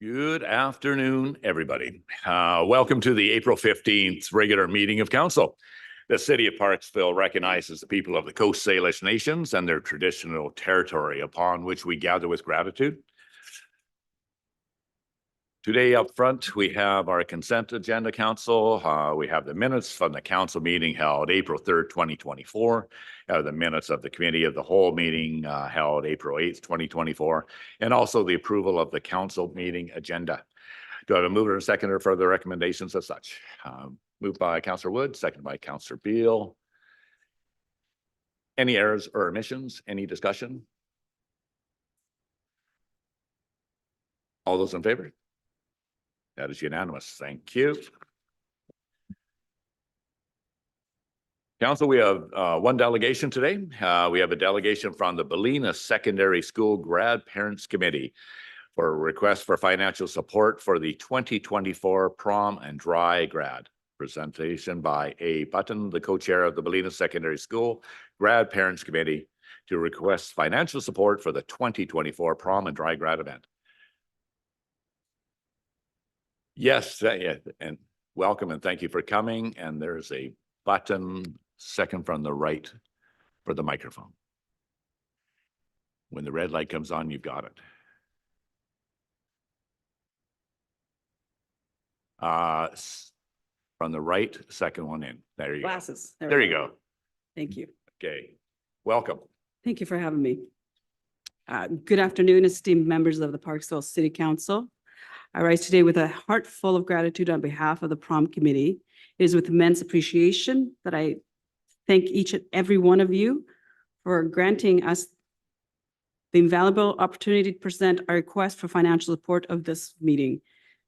Good afternoon, everybody. Welcome to the April 15th regular meeting of council. The city of Parksville recognizes the people of the Coast Salish nations and their traditional territory upon which we gather with gratitude. Today up front, we have our consent agenda, council. We have the minutes from the council meeting held April 3rd, 2024. The minutes of the committee of the whole meeting held April 8th, 2024, and also the approval of the council meeting agenda. Do I have a mover and seconder for the recommendations as such? Moved by Councillor Wood, seconded by Councillor Beal. Any errors or omissions? Any discussion? All those in favor? That is unanimous. Thank you. Council, we have one delegation today. We have a delegation from the Ballenas Secondary School Grad Parents Committee for a request for financial support for the 2024 Prom and Dry Grad. Presentation by A. Button, the co-chair of the Ballenas Secondary School Grad Parents Committee, to request financial support for the 2024 Prom and Dry Grad event. Yes, and welcome and thank you for coming. And there's a button second from the right for the microphone. When the red light comes on, you've got it. From the right, second one in. There you Glasses. go. There you go. Thank you. Okay, welcome. Thank you for having me. Good afternoon, esteemed members of the Parksville City Council. I rise today with a heart full of gratitude on behalf of the Prom Committee. It is with immense appreciation that I thank each and every one of you for granting us the invaluable opportunity to present our request for financial support of this meeting.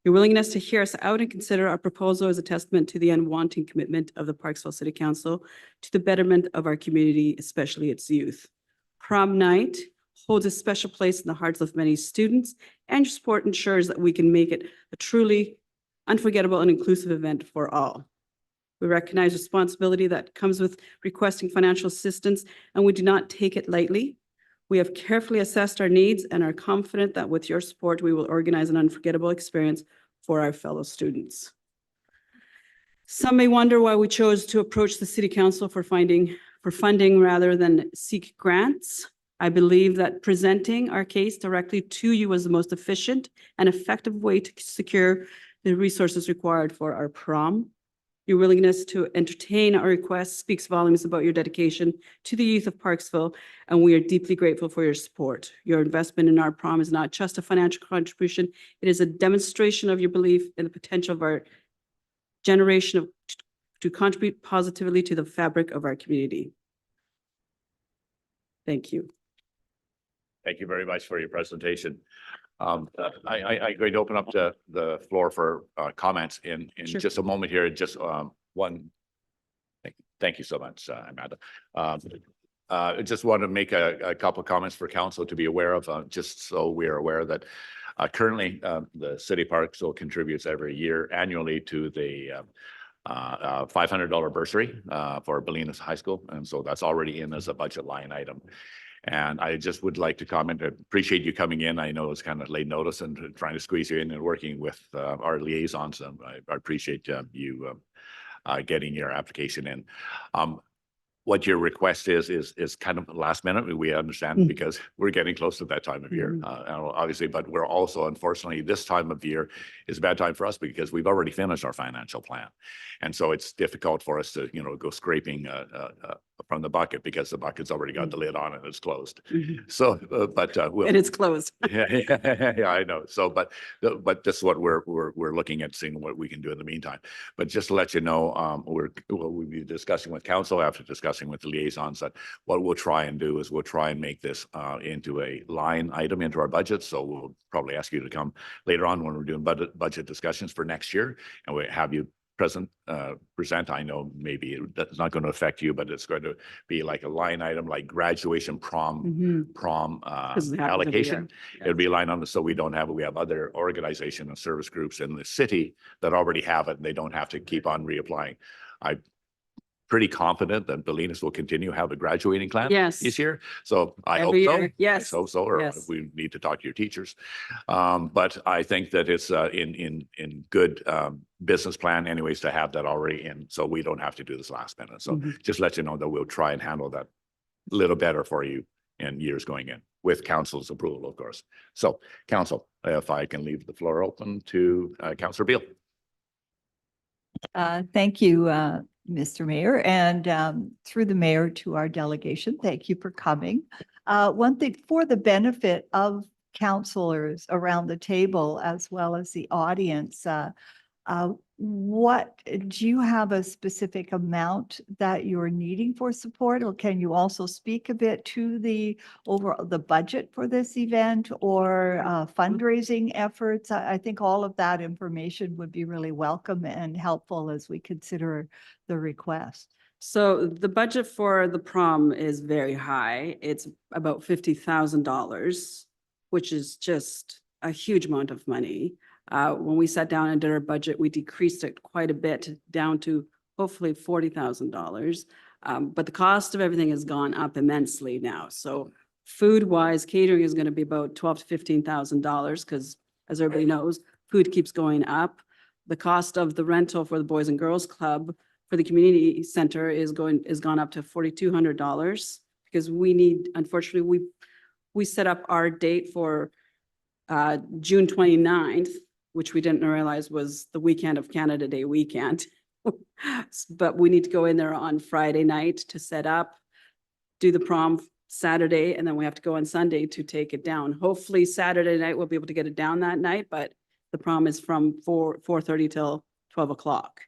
Your willingness to hear us out and consider our proposal is a testament to the unwanting commitment of the Parksville City Council to the betterment of our community, especially its youth. Prom night holds a special place in the hearts of many students, and your support ensures that we can make it a truly unforgettable and inclusive event for all. We recognize responsibility that comes with requesting financial assistance, and we do not take it lightly. We have carefully assessed our needs and are confident that with your support, we will organize an unforgettable experience for our fellow students. Some may wonder why we chose to approach the City Council for funding rather than seek grants. I believe that presenting our case directly to you was the most efficient and effective way to secure the resources required for our prom. Your willingness to entertain our request speaks volumes about your dedication to the youth of Parksville, and we are deeply grateful for your support. Your investment in our prom is not just a financial contribution, it is a demonstration of your belief in the potential of our generation to contribute positively to the fabric of our community. Thank you. Thank you very much for your presentation. I'm going to open up the floor for comments in Sure. just a moment here. Just one. Thank you so much, Amanda. I just want to make a couple of comments for council to be aware of, just so we are aware that currently the City Parksville contributes every year annually to the $500 bursary for Ballenas High School. And so that's already in as a budget line item. And I just would like to comment, I appreciate you coming in. I know it's kind of late notice and trying to squeeze you in and working with our liaisons. I appreciate you getting your application in. What your request is kind of last minute. We understand because we're getting close to that time of year, obviously, but we're also, unfortunately, this time of year is a bad time for us because we've already finished our financial plan. And so it's difficult for us to, go scraping from the bucket because the bucket's already got the lid on and it's closed. So, but And it's closed. yeah, I know. So, but this is what we're looking at, seeing what we can do in the meantime. But just to let you know, we'll be discussing with council after discussing with the liaisons that what we'll try and do is we'll try and make this into a line item into our budget. So we'll probably ask you to come later on when we're doing budget discussions for next year, and we have you present. I know maybe it's not going to affect you, but it's going to be like a line item, like graduation prom allocation. It'll be a line on the, so we don't have it. We have other organizations and service groups in the city that already have it, and they don't have to keep on reapplying. I pretty confident that Ballenas will continue to have a graduating class Yes. this year. So I hope Every so. year. Yes. I hope so, or Yes. we need to talk to your teachers. But I think that it's in good business plan anyways to have that already in, so we don't have to do this last minute. So just let you know that we'll try and handle that a little better for you in years going in, with council's approval, of course. So council, if I can leave the floor open to Councillor Beal. Thank you, Mr. Mayor, and through the mayor to our delegation, thank you for coming. One thing for the benefit of councilors around the table as well as the audience, what do you have a specific amount that you're needing for support, or can you also speak a bit to the overall the budget for this event or fundraising efforts? I think all of that information would be really welcome and helpful as we consider the request. So the budget for the prom is very high. It's about $50,000, which is just a huge amount of money. When we sat down and did our budget, we decreased it quite a bit down to hopefully $40,000. But the cost of everything has gone up immensely now. So food wise, catering is going to be about $12,000 to $15,000 because, as everybody knows, food keeps going up. The cost of the rental for the Boys and Girls Club for the community center is gone up to $4,200 because we need, unfortunately, we set up our date for June 29th, which we didn't realize was the weekend of Canada Day weekend. But we need to go in there on Friday night to set up, do the prom Saturday, and then we have to go on Sunday to take it down. Hopefully Saturday night we'll be able to get it down that night, but the prom is from 4:30 till 12 o'clock.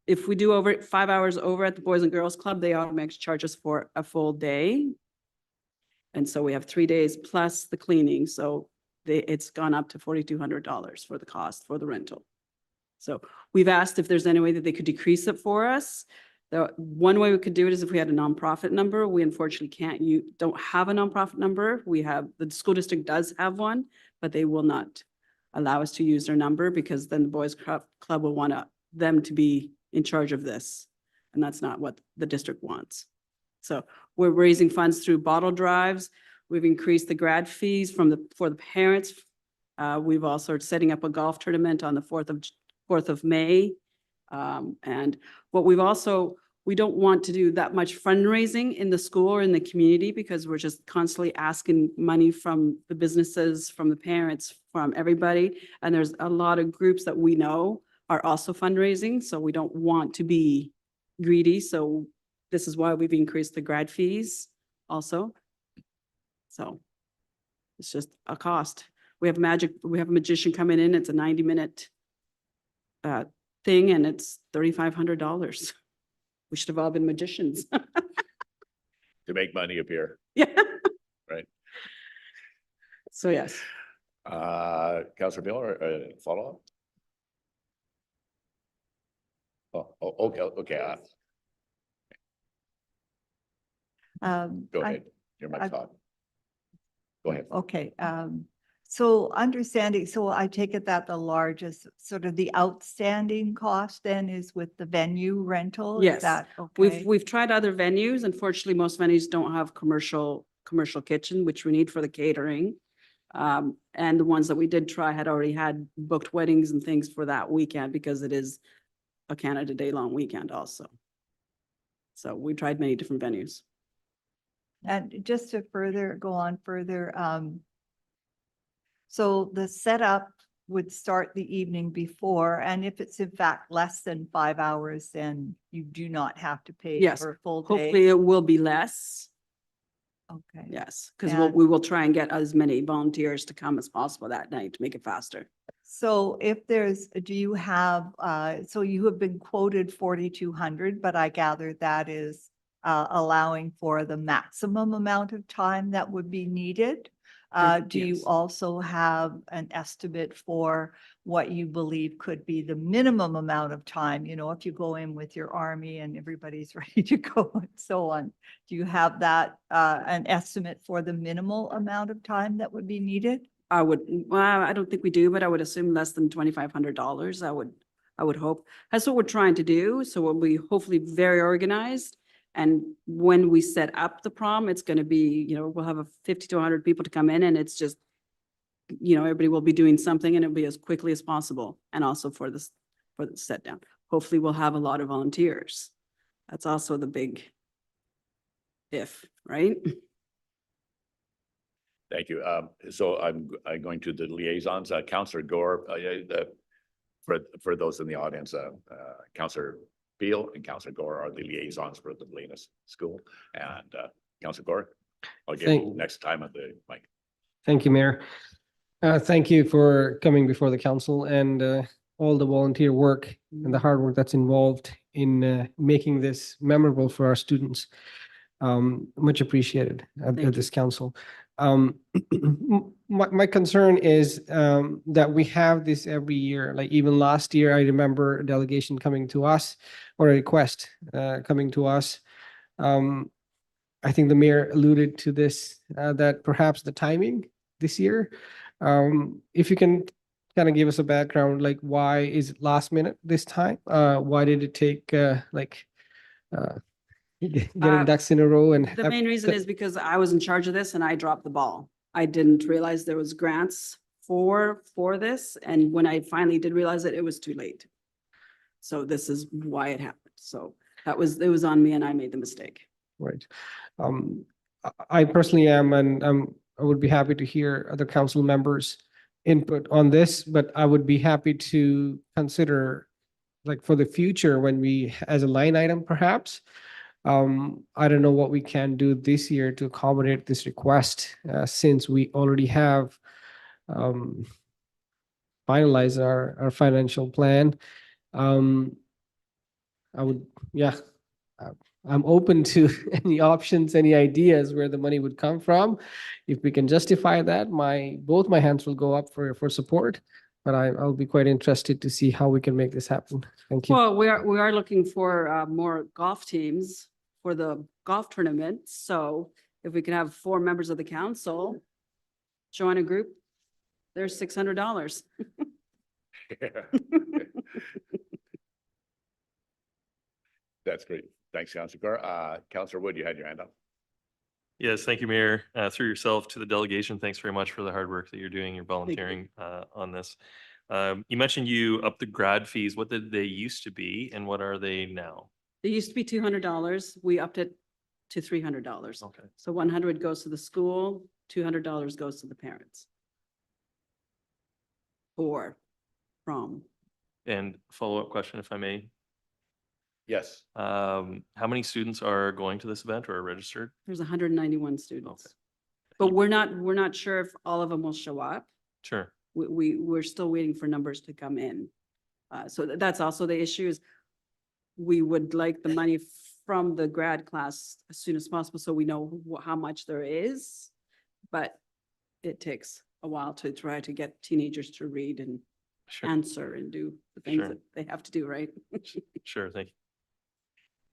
If we do over 5 hours over at the Boys and Girls Club, they automatically charge us for a full day. And so we have 3 days plus the cleaning. So it's gone up to $4,200 for the cost for the rental. So we've asked if there's any way that they could decrease it for us. The one way we could do it is if we had a nonprofit number. We unfortunately don't have a nonprofit number. The school district does have one, but they will not allow us to use their number because then the Boys Club will want them to be in charge of this. And that's not what the district wants. So we're raising funds through bottle drives. We've increased the grad fees for the parents. We've also setting up a golf tournament on the 4th of May. And what we don't want to do that much fundraising in the school or in the community because we're just constantly asking money from the businesses, from the parents, from everybody. And there's a lot of groups that we know are also fundraising. So we don't want to be greedy. So this is why we've increased the grad fees also. So it's just a cost. We have a magician coming in. It's a 90-minute thing and it's $3,500. We should have all been magicians. To make money appear. Yeah. Right. So yes. Councillor Miller, follow up? Okay. Go ahead. Your mic's on. Go ahead. Okay. So understanding, so I take it that the largest sort of the outstanding cost then is with the venue rental? Is Yes. that okay? We've tried other venues. Unfortunately, most venues don't have commercial kitchen, which we need for the catering. And the ones that we did try had already had booked weddings and things for that weekend because it is a Canada Day long weekend also. So we tried many different venues. And just to go on further, so the setup would start the evening before, and if it's in fact less than 5 hours, then you do not have to pay Yes. for a full day. Hopefully it will be less. Okay. Yes, because And- we will try and get as many volunteers to come as possible that night to make it faster. So if do you have, so you have been quoted 4,200, but I gather that is allowing for the maximum amount of time that would be needed. Do you Yes. also have an estimate for what you believe could be the minimum amount of time? You know, if you go in with your army and everybody's ready to go and so on, do you have that, an estimate for the minimal amount of time that would be needed? I don't think we do, but I would assume less than $2,500. I would hope. That's what we're trying to do. So we'll be hopefully very organized. And when we set up the prom, it's going to be, we'll have 50 to 100 people to come in, and it's just, everybody will be doing something, and it'll be as quickly as possible. And also for the set down. Hopefully we'll have a lot of volunteers. That's also the big if, right? Thank you. So I'm going to the liaisons. Councillor Gore, for those in the audience, Councillor Beal and Councillor Gore are the liaisons for the Ballenas School. And Councillor Gore, I'll give you next time at the mic. Thank you, Mayor. Thank you for coming before the council and all the volunteer work and the hard work that's involved in making this memorable for our students. Much appreciated at this council. My concern is that we have this every year. Like even last year, I remember a delegation coming to us, or a request coming to us. I think the mayor alluded to this, that perhaps the timing this year, if you can kind of give us a background, like why is it last minute this time? Why did it take getting ducks in a row? And The main reason is because I was in charge of this and I dropped the ball. I didn't realize there was grants for this. And when I finally did realize it, it was too late. So this is why it happened. So it was on me and I made the mistake. Right. I personally am, and I would be happy to hear other council members' input on this, but I would be happy to consider, like for the future, when we, as a line item perhaps, I don't know what we can do this year to accommodate this request, since we already have finalized our financial plan. I'm open to any options, any ideas where the money would come from. If we can justify that, both my hands will go up for support, but I'll be quite interested to see how we can make this happen. Thank you. Well, we are looking for more golf teams for the golf tournament. So if we can have 4 members of the council join a group, there's $600. That's great. Thanks, Councillor Gore. Councillor Wood, you had your hand up. Yes, thank you, Mayor. Through yourself to the delegation, thanks very much for the hard work that you're doing. You're volunteering on this. You mentioned you upped the grad fees. What did they used to be and what are they now? They used to be $200. We upped it to $300. Okay. So 100 goes to the school, $200 goes to the parents. For prom. And follow-up question, if I may. Yes. How many students are going to this event or are registered? There's 191 students. Okay. But we're not sure if all of them will show up. Sure. We're still waiting for numbers to come in. So that's also the issue is we would like the money from the grad class as soon as possible so we know how much there is. But it takes a while to try to get teenagers to read and Sure. answer and do the things Sure. that they have to do, right? Sure. Thank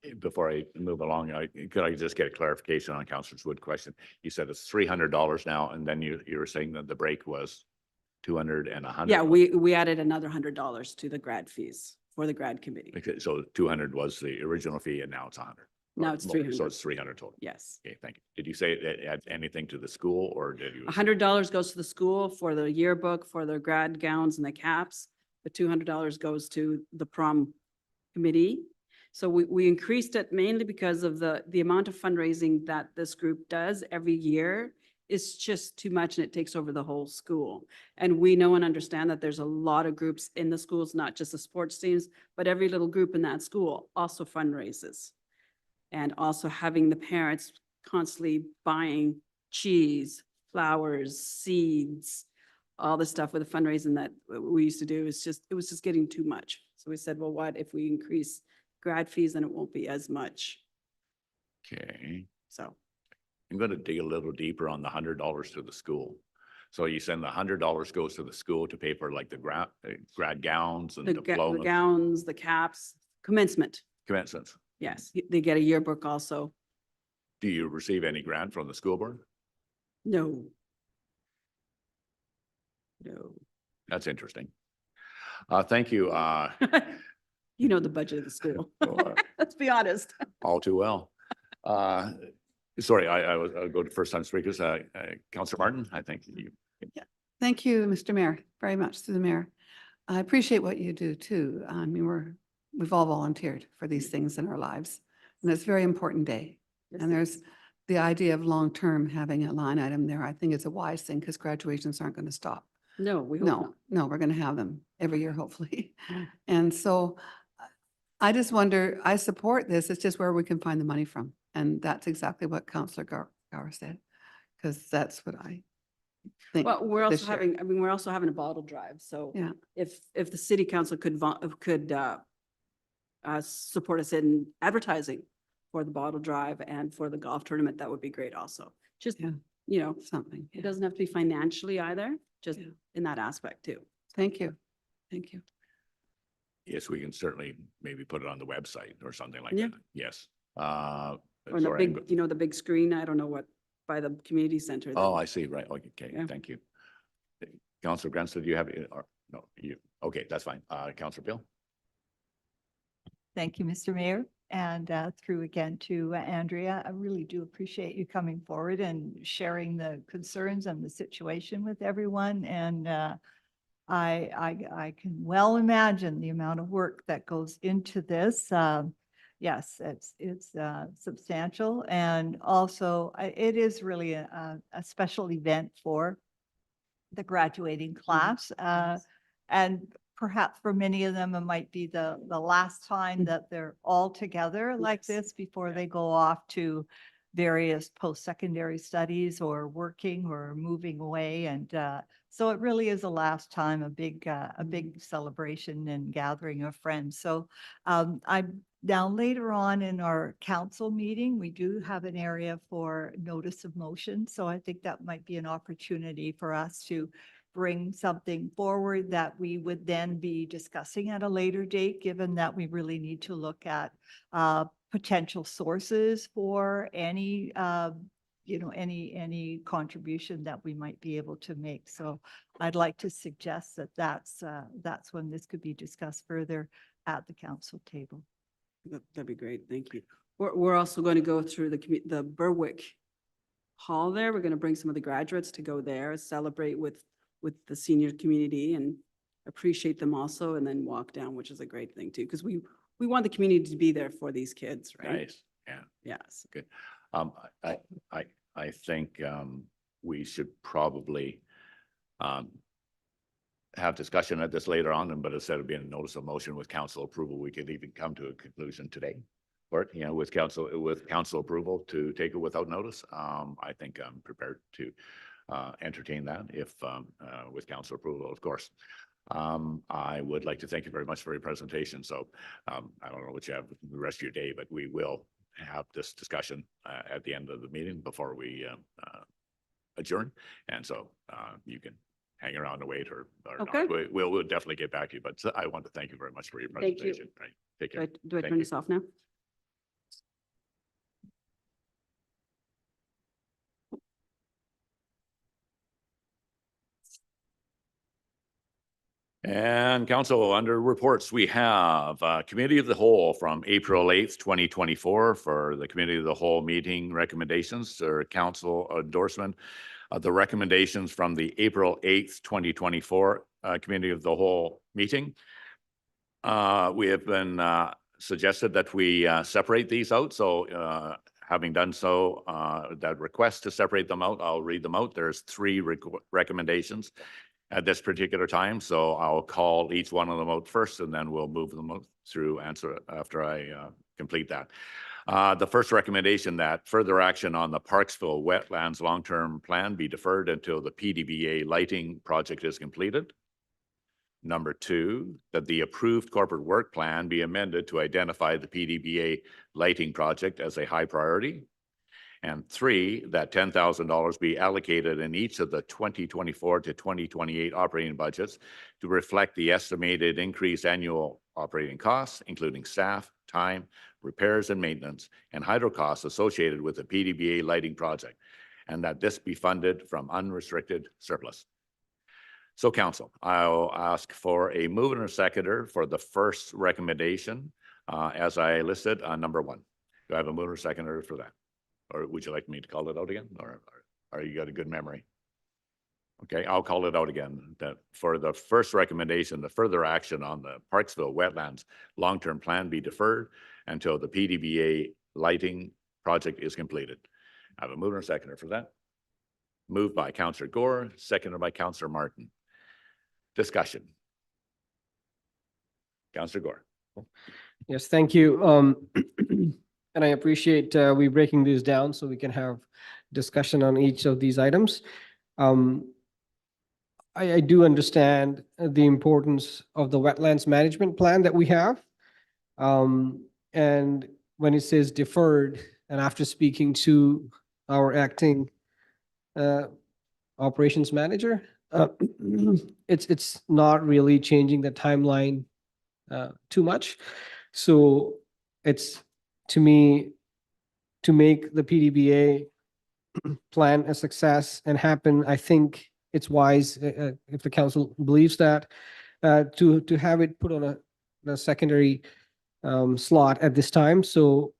you. Before I move along, could I just get a clarification on Councillor Wood's question? You said it's $300 now, and then you were saying that the break was 200 and 100. Yeah, we added another $100 to the grad fees for the grad committee. Okay, so 200 was the original fee, and now it's 100. Now it's So 300. it's 300 total. Yes. Okay, thank you. Did you say it adds anything to the school, or did you? $100 goes to the school for the yearbook, for the grad gowns and the caps. The $200 goes to the prom committee. So we increased it mainly because of the amount of fundraising that this group does every year is just too much and it takes over the whole school. And we know and understand that there's a lot of groups in the schools, not just the sports teams, but every little group in that school also fundraises. And also having the parents constantly buying cheese, flowers, seeds, all the stuff with the fundraising that we used to do it was just getting too much. So we said, well, what if we increase grad fees, then it won't be as much. Okay, So I'm going to dig a little deeper on the $100 to the school. So you send the $100 goes to the school to pay for like the grad gowns and the diplomas, gowns, the caps, commencement. commencements. Yes, they get a yearbook also. Do you receive any grant from the school board? No. No. That's interesting. Thank you, You know the budget of the school. uh, Let's be honest. all too well. Sorry, I'll go to first time speakers. Councillor Martin, I think you. Thank you, Mr. Mayor, very much to the mayor. I appreciate what you do too. I mean, we've all volunteered for these things in our lives. And it's a very important day. And there's the idea of long-term having a line item there. I think it's a wise thing because graduations aren't going to stop. No, we hope not. No, we're going to have them every year, hopefully. And so I just wonder, I support this. It's just where we can find the money from. And that's exactly what Councillor Gower said, because that's what I think. Well, we're this also year. having, I mean, we're also having a bottle drive, so. Yeah. If the city council could support us in advertising for the bottle drive and for the golf tournament, that would be great also. Just, Yeah. you know, Something. it Yeah. doesn't have to be financially either, just Yeah. in that aspect too. Thank you. Thank you. Yes, we can certainly maybe put it on the website or something like Yeah. that. Yes. Or the Sorry, I'm big, you know, the big screen, I don't know what, by the community center. Oh, that- I see, right, okay, Yeah. thank you. Councillor Granson, do you have, or, no, you, okay, that's fine. Councillor Bill? Thank you, Mr. Mayor. And through again to Andrea, I really do appreciate you coming forward and sharing the concerns and the situation with everyone. And I can well imagine the amount of work that goes into this. Yes, it's substantial, and also it is really a special event for the graduating class. And perhaps for many of them, it might be the last time that they're all together like Yes. this before they go off to various post-secondary studies or working or moving away. And so it really is the last time, a big celebration and gathering of friends. So now later on in our council meeting, we do have an area for notice of motion. So I think that might be an opportunity for us to bring something forward that we would then be discussing at a later date, given that we really need to look at potential sources for any, any contribution that we might be able to make. So I'd like to suggest that that's when this could be discussed further at the council table. That'd be great, thank you. We're also going to go through the Berwick Hall there. We're going to bring some of the graduates to go there, celebrate with the senior community and appreciate them also, and then walk down, which is a great thing too, because we want the community to be there for these kids, right? Nice, yeah. Yes. Good. I think we should probably have discussion at this later on, but instead of being a notice of motion with council approval, we could even come to a conclusion today. Or, with council approval to take it without notice. I think I'm prepared to entertain that if with council approval, of course. I would like to thank you very much for your presentation. So I don't know what you have the rest of your day, but we will have this discussion at the end of the meeting before we adjourn. And so you can hang around and wait or Okay. not. We'll definitely get back to you, but I want to thank you very much for your Thank you. presentation. Right. Take care. Do I Thank turn you. this off now? And council, under reports, we have Committee of the Whole from April 8th, 2024 for the Committee of the Whole meeting recommendations or council endorsement of the recommendations from the April 8th, 2024 Committee of the Whole meeting. We have been suggested that we separate these out. So having done so, that request to separate them out, I'll read them out. There's 3 recommendations at this particular time. So I'll call each one of them out first, and then we'll move them out through answer after I complete that. The first recommendation that further action on the Parksville Wetlands Long-Term Plan be deferred until the PDBA lighting project is completed. Number 2, that the approved corporate work plan be amended to identify the PDBA lighting project as a high priority. And 3, that $10,000 be allocated in each of the 2024 to 2028 operating budgets to reflect the estimated increased annual operating costs, including staff, time, repairs and maintenance, and hydro costs associated with the PDBA lighting project, and that this be funded from unrestricted surplus. So council, I'll ask for a mover and a seconder for the first recommendation, as I listed on number 1. Do I have a mover and seconder for that? Or would you like me to call it out again, or you got a good memory? Okay, I'll call it out again. That for the first recommendation, the further action on the Parksville wetlands long-term plan be deferred until the PDBA lighting project is completed. I have a mover and seconder for that. Moved by Councillor Gore, seconded by Councillor Martin. Discussion. Councillor Gore. Yes, thank you. And I appreciate we breaking these down so we can have discussion on each of these items. I do understand the importance of the wetlands management plan that we have. And when it says deferred, and after speaking to our acting operations manager, it's not really changing the timeline too much. So it's, to me, to make the PDBA plan a success and happen, I think it's wise, if the council believes that, to have it put on a secondary slot at this time. So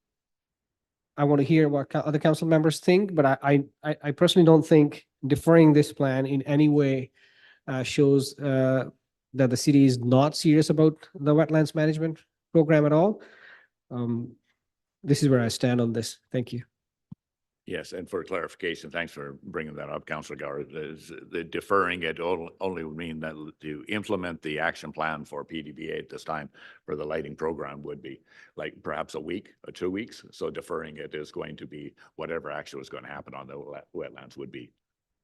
I want to hear what other council members think, but I personally don't think deferring this plan in any way shows that the city is not serious about the wetlands management program at all. This is where I stand on this. Thank you. Yes, and for clarification, thanks for bringing that up, Councillor Gower. The deferring it only would mean that to implement the action plan for PDBA at this time for the lighting program would be like perhaps a week or 2 weeks. So deferring it is going to be whatever action was going to happen on the wetlands would be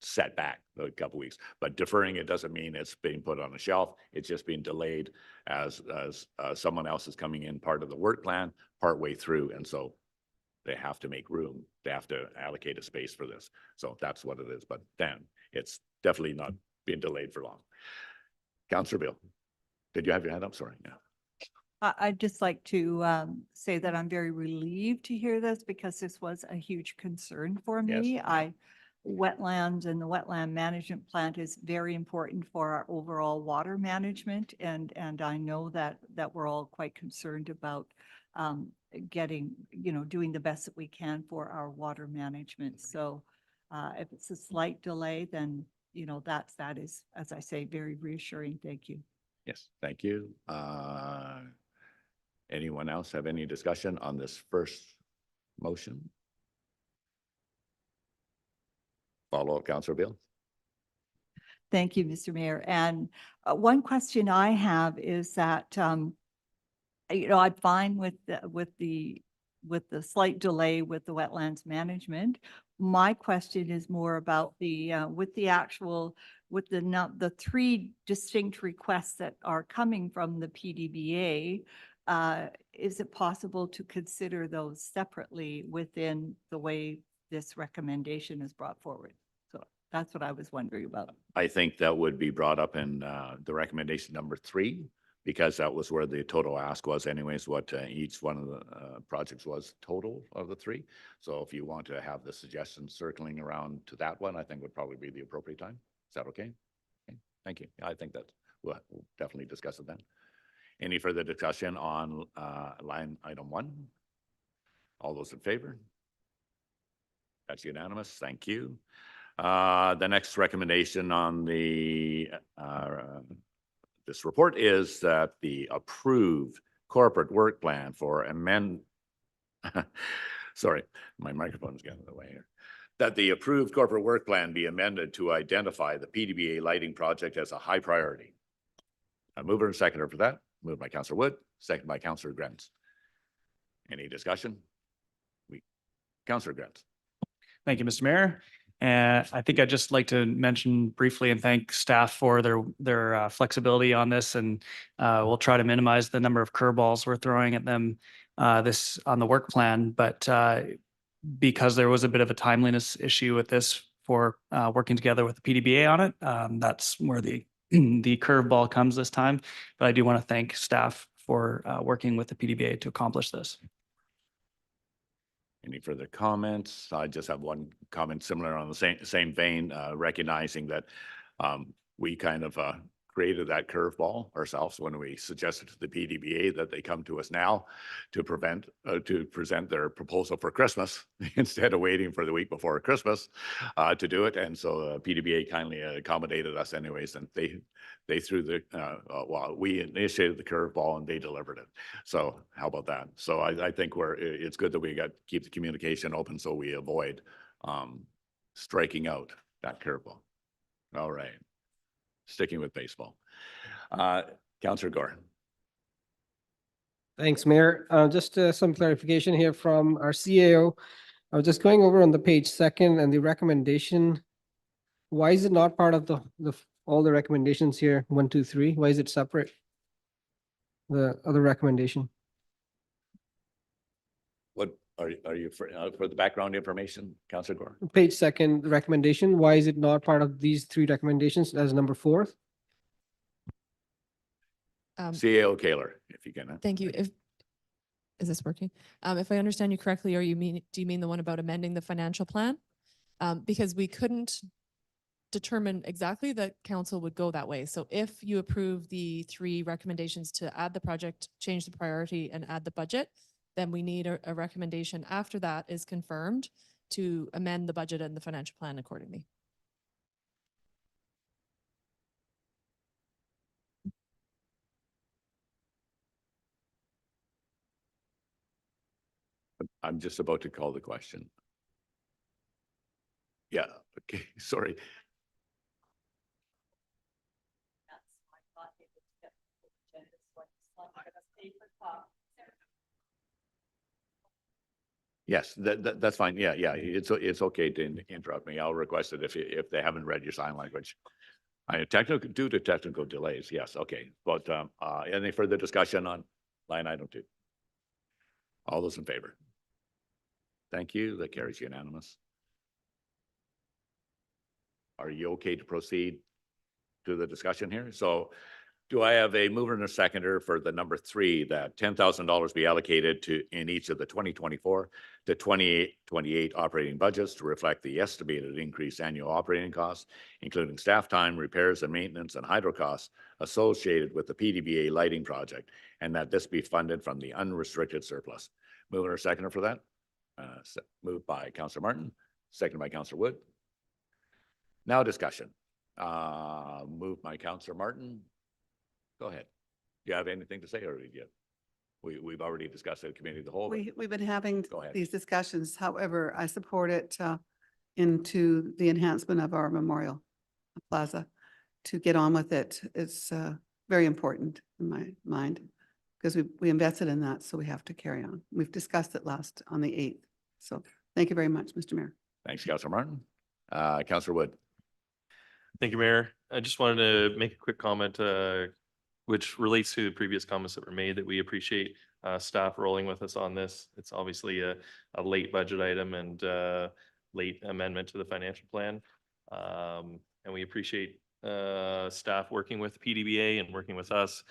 set back a couple weeks. But deferring it doesn't mean it's being put on a shelf. It's just being delayed as someone else is coming in part of the work plan partway through, and so they have to make room. They have to allocate a space for this. So that's what it is. But then it's definitely not being delayed for long. Councillor Bill, did you have your hand up? Sorry. Yeah. I'd just like to say that I'm very relieved to hear this because this was a huge concern for me. Yes. Wetlands and the wetland management plan is very important for our overall water management. And I know that we're all quite concerned about getting, doing the best that we can for our water management. So if it's a slight delay, then, that is, as I say, very reassuring. Thank you. Yes, thank you. Anyone else have any discussion on this first motion? Follow up, Councillor Bill. Thank you, Mr. Mayor. And one question I have is that, I'm fine with the slight delay with the wetlands management. My question is more about with the 3 distinct requests that are coming from the PDBA. Is it possible to consider those separately within the way this recommendation is brought forward? So that's what I was wondering about. I think that would be brought up in the recommendation number 3, because that was where the total ask was anyways, what each one of the projects was total of the 3. So if you want to have the suggestions circling around to that one, I think would probably be the appropriate time. Is that okay? Okay. Thank you. I think that we'll definitely discuss it then. Any further discussion on line item 1? All those in favor? That's unanimous. Thank you. The next recommendation on the this report is that the approved corporate work plan for sorry, my microphone's getting in the way here. That the approved corporate work plan be amended to identify the PDBA lighting project as a high priority. A mover and seconder for that. Moved by Councillor Wood, second by Councillor Grant. Any discussion? Councillor Grant. Thank you, Mr. Mayor. And I think I'd just like to mention briefly and thank staff for their flexibility on this, and we'll try to minimize the number of curveballs we're throwing at them this on the work plan. But because there was a bit of a timeliness issue with this for working together with the PDBA on it, that's where the curveball comes this time. But I do want to thank staff for working with the PDBA to accomplish this. Any further comments? I just have one comment similar on the same vein, recognizing that we kind of created that curveball ourselves when we suggested to the PDBA that they come to us now to present their proposal for Christmas instead of waiting for the week before Christmas to do it. And so PDBA kindly accommodated us anyways, and they threw the well, we initiated the curveball and they delivered it. So how about that? So I think it's good that we keep the communication open so we avoid striking out that curveball. All right. Sticking with baseball. Councillor Gore. Thanks, Mayor. Just some clarification here from our CAO. I was just going over on the page second and the recommendation. Why is it not part of all the recommendations here? 1, 2, 3. Why is it separate? The other recommendation. What are you for the background information, Councillor Gore? Page second, the recommendation. Why is it not part of these 3 recommendations as number 4? CAO Kaler, if you can. Thank you. Is this working? If I understand you correctly, do you mean the one about amending the financial plan? Because we couldn't determine exactly that council would go that way. So if you approve the 3 recommendations to add the project, change the priority and add the budget, then we need a recommendation after that is confirmed to amend the budget and the financial plan accordingly. I'm just about to call the question. Yeah, okay, sorry. Yes, that's fine. Yeah, it's okay to interrupt me. I'll request it if they haven't read your sign language. Due to technical delays, yes, okay. But any further discussion on line item 2? All those in favor? Thank you. That carries unanimous. Are you okay to proceed to the discussion here? So do I have a mover and a seconder for the number 3, that $10,000 be allocated in each of the 2024 to 2028 operating budgets to reflect the estimated increased annual operating costs, including staff time, repairs and maintenance and hydro costs associated with the PDBA lighting project, and that this be funded from the unrestricted surplus? Mover or seconder for that? Moved by Councillor Martin, seconded by Councillor Wood. Now discussion. Moved by Councillor Martin. Go ahead. Do you have anything to say, or yet? We've already discussed it at committee of the whole. We've been having Go ahead. these discussions. However, I support it into the enhancement of our memorial plaza. To get on with it is very important in my mind, because we invested in that, so we have to carry on. We've discussed it last on the 8th. So thank you very much, Mr. Mayor. Thanks, Councillor Martin. Councillor Wood. Thank you, Mayor. I just wanted to make a quick comment, which relates to previous comments that were made, that we appreciate staff rolling with us on this. It's obviously a late budget item and late amendment to the financial plan. And we appreciate staff working with PDBA and working with us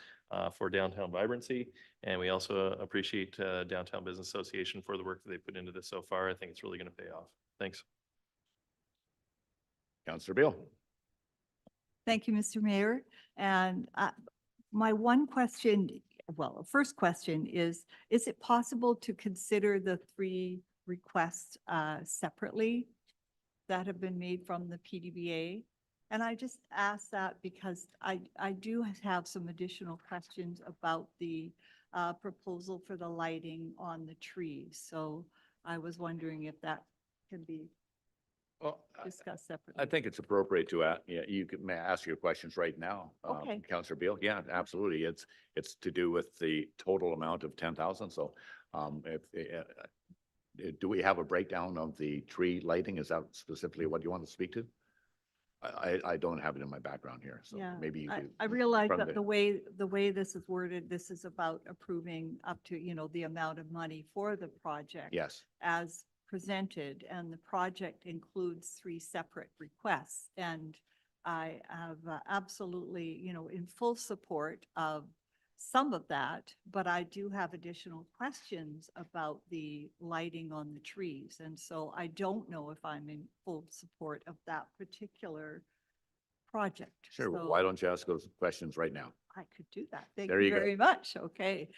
for downtown vibrancy. And we also appreciate Downtown Business Association for the work that they put into this so far. I think it's really going to pay off. Thanks. Councillor Beal. Thank you, Mr. Mayor. And my one question, well, first question is it possible to consider the 3 requests separately that have been made from the PDBA? And I just ask that because I do have some additional questions about the proposal for the lighting on the trees. So I was wondering if that can be discussed separately. I think it's appropriate to you may ask your questions right now. Okay. Councillor Beal. Yeah, absolutely. It's to do with the total amount of 10,000. So do we have a breakdown of the tree lighting? Is that specifically what you want to speak to? I don't have it in my background here, so Yeah, maybe you do. I realize from that the way this is worded, this is about approving up to, the amount of money for the project. Yes. As presented, and the project includes 3 separate requests. And I have absolutely, in full support of some of that, but I do have additional questions about the lighting on the trees. And so I don't know if I'm in full support of that particular project. Sure, So why don't you ask those questions right now? I could do that. Thank There you you go. very much. Okay.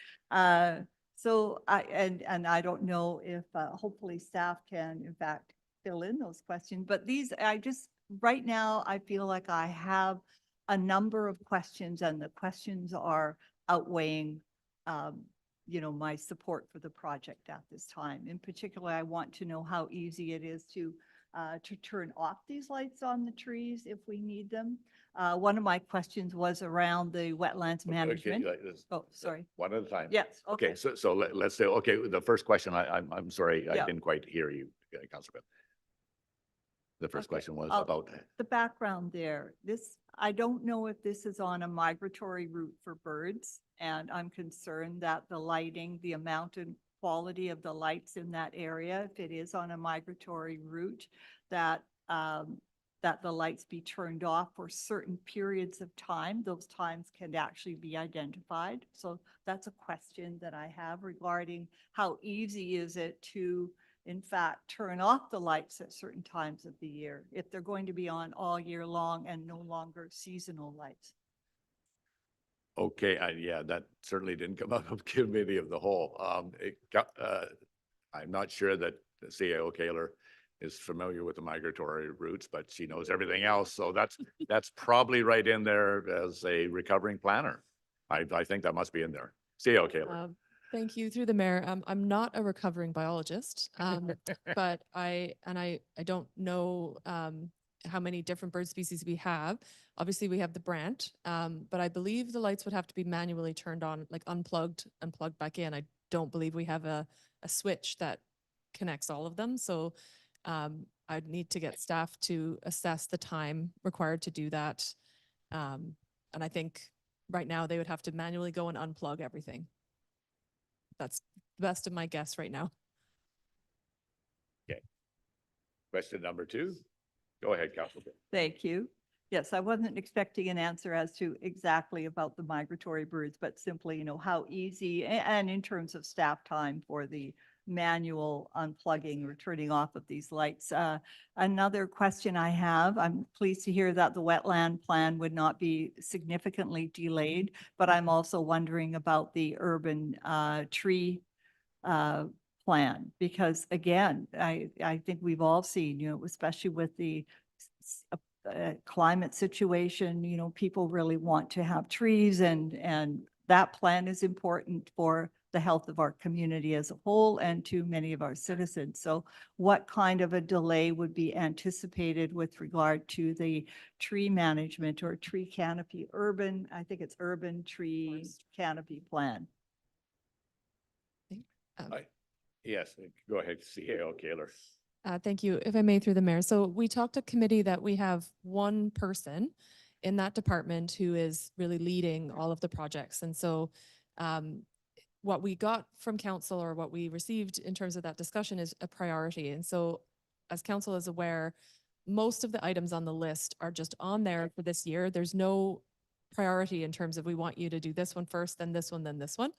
So and I don't know if hopefully staff can in fact fill in those questions, but these, right now, I feel like I have a number of questions and the questions are outweighing, my support for the project at this time. In particular, I want to know how easy it is to turn off these lights on the trees if we need them. One of my questions was around the wetlands management. Oh, sorry. One at a time. Yes, Okay, okay. so let's say, okay, the first question, I'm sorry, I Yeah. didn't quite hear you, Councilor. The first Okay, question was I'll- about, The background there, I don't know if this is on a migratory route for birds, and I'm concerned that the lighting, the amount and quality of the lights in that area, if it is on a migratory route, that the lights be turned off for certain periods of time. Those times can actually be identified. So that's a question that I have regarding how easy is it to, in fact, turn off the lights at certain times of the year if they're going to be on all year long and no longer seasonal lights. okay, yeah, that certainly didn't come out of committee of the whole. I'm not sure that the CAO Kaler is familiar with the migratory routes, but she knows everything else. So that's probably right in there as a recovering planner. I think that must be in there. CAO Kaler. Thank you through the mayor. I'm not a recovering biologist, but I don't know how many different bird species we have. Obviously, we have the brant, but I believe the lights would have to be manually turned on, like unplugged and plugged back in. I don't believe we have a switch that connects all of them. So I'd need to get staff to assess the time required to do that. And I think right now they would have to manually go and unplug everything. That's the best of my guess right now. Okay. Question number 2. Go ahead, Councilor. Thank you. Yes, I wasn't expecting an answer as to exactly about the migratory birds, but simply, how easy and in terms of staff time for the manual unplugging or turning off of these lights. Another question I have, I'm pleased to hear that the wetland plan would not be significantly delayed, but I'm also wondering about the urban tree plan, because again, I think we've all seen, especially with the climate situation, people really want to have trees, and that plan is important for the health of our community as a whole and to many of our citizens. So what kind of a delay would be anticipated with regard to the tree management or tree canopy, I think it's urban tree canopy plan? Yes, go ahead, CAO Kaler. Thank you. If I may, through the mayor. So we talked to committee that we have one person in that department who is really leading all of the projects. And so what we got from council, or what we received in terms of that discussion, is a priority. And so as council is aware, most of the items on the list are just on there for this year. There's no priority in terms of we want you to do this one first, then this one, then this one.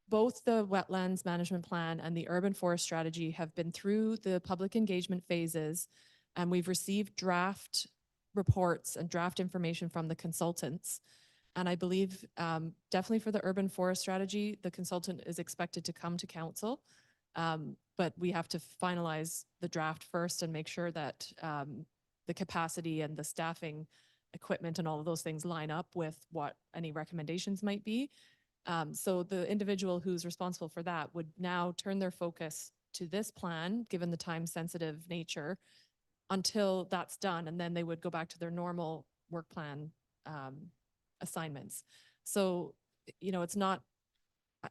Both the wetlands management plan and the urban forest strategy have been through the public engagement phases, and we've received draft reports and draft information from the consultants. And I believe definitely for the urban forest strategy, the consultant is expected to come to council, but we have to finalize the draft first and make sure that the capacity and the staffing equipment and all of those things line up with what any recommendations might be. So the individual who's responsible for that would now turn their focus to this plan, given the time sensitive nature, until that's done. And then they would go back to their normal work plan assignments. So, it's not,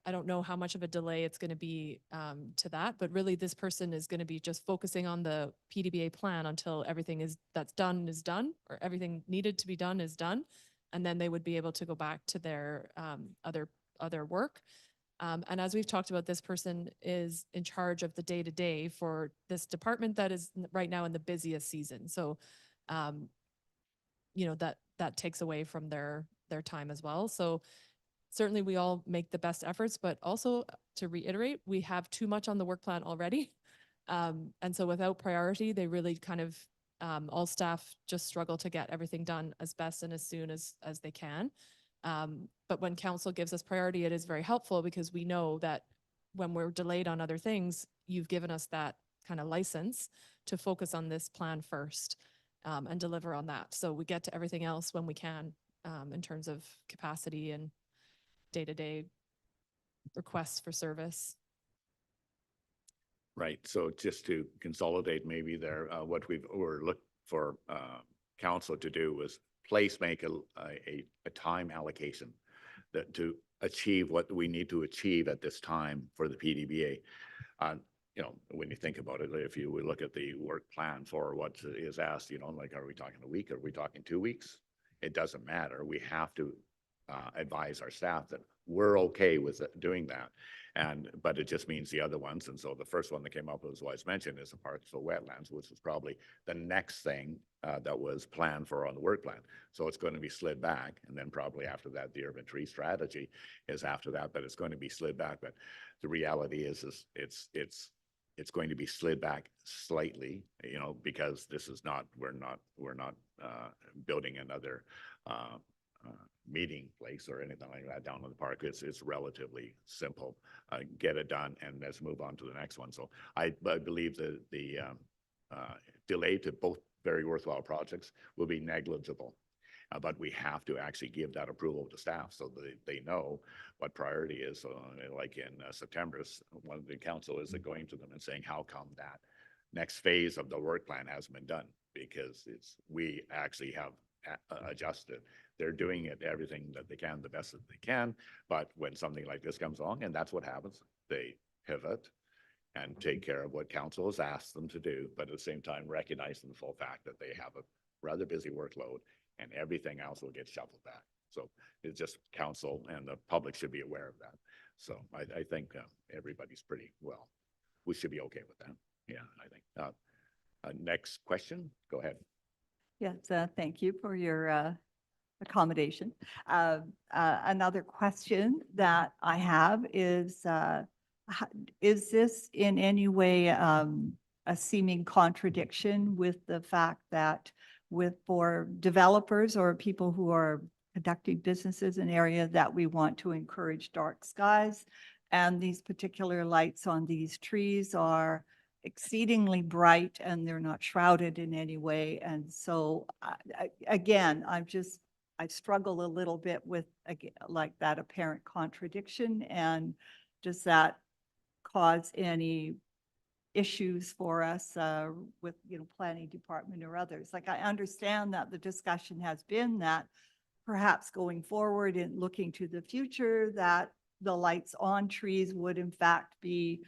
I don't know how much of a delay it's going to be to that, but really this person is going to be just focusing on the PDBA plan until everything that's done is done, or everything needed to be done is done. And then they would be able to go back to their other work. And as we've talked about, this person is in charge of the day-to-day for this department that is right now in the busiest season. So, that takes away from their time as well. So certainly we all make the best efforts, but also to reiterate, we have too much on the work plan already. And so without priority, they really kind of All staff just struggle to get everything done as best and as soon as they can. But when council gives us priority, it is very helpful because we know that when we're delayed on other things, you've given us that kind of license to focus on this plan first, and deliver on that. So we get to everything else when we can, in terms of capacity and day-to-day requests for service. Right, so just to consolidate maybe there, what we're looking for council to do was make a time allocation that to achieve what we need to achieve at this time for the PDBA. You know, when you think about it, if you would look at the work plan for what is asked, you know, like, are we talking a week? Are we talking 2 weeks? It doesn't matter. We have to advise our staff that we're okay with doing that. But it just means the other ones. And so the first one that came up was what's mentioned is the parks or wetlands, which was probably the next thing that was planned for on the work plan. So it's going to be slid back. And then probably after that, the urban tree strategy is after that, but it's going to be slid back. But the reality is it's going to be slid back slightly, you know, because this is not, we're not building another meeting place or anything like that down in the park. It's relatively simple. Get it done and let's move on to the next one. So I believe that the delay to both very worthwhile projects will be negligible. But we have to actually give that approval to staff so they know what priority is. So like in September, one of the council is going to them and saying, how come that next phase of the work plan hasn't been done? Because we actually have adjusted. They're doing everything that they can, the best that they can. But when something like this comes along, and that's what happens, they pivot and take care of what council has asked them to do, but at the same time recognizing the full fact that they have a rather busy workload and everything else will get shuffled back. So it's just council and the public should be aware of that. So I think everybody's pretty well. We should be okay with that. Yeah, I think. Next question, go ahead. Yes, thank you for your accommodation. Another question that I have is this in any way a seeming contradiction with the fact that for developers or people who are conducting businesses in area that we want to encourage dark skies, and these particular lights on these trees are exceedingly bright and they're not shrouded in any way. And so again, I struggle a little bit with like that apparent contradiction. And does that cause any issues for us with, you know, planning department or others? Like, I understand that the discussion has been that perhaps going forward and looking to the future, that the lights on trees would in fact be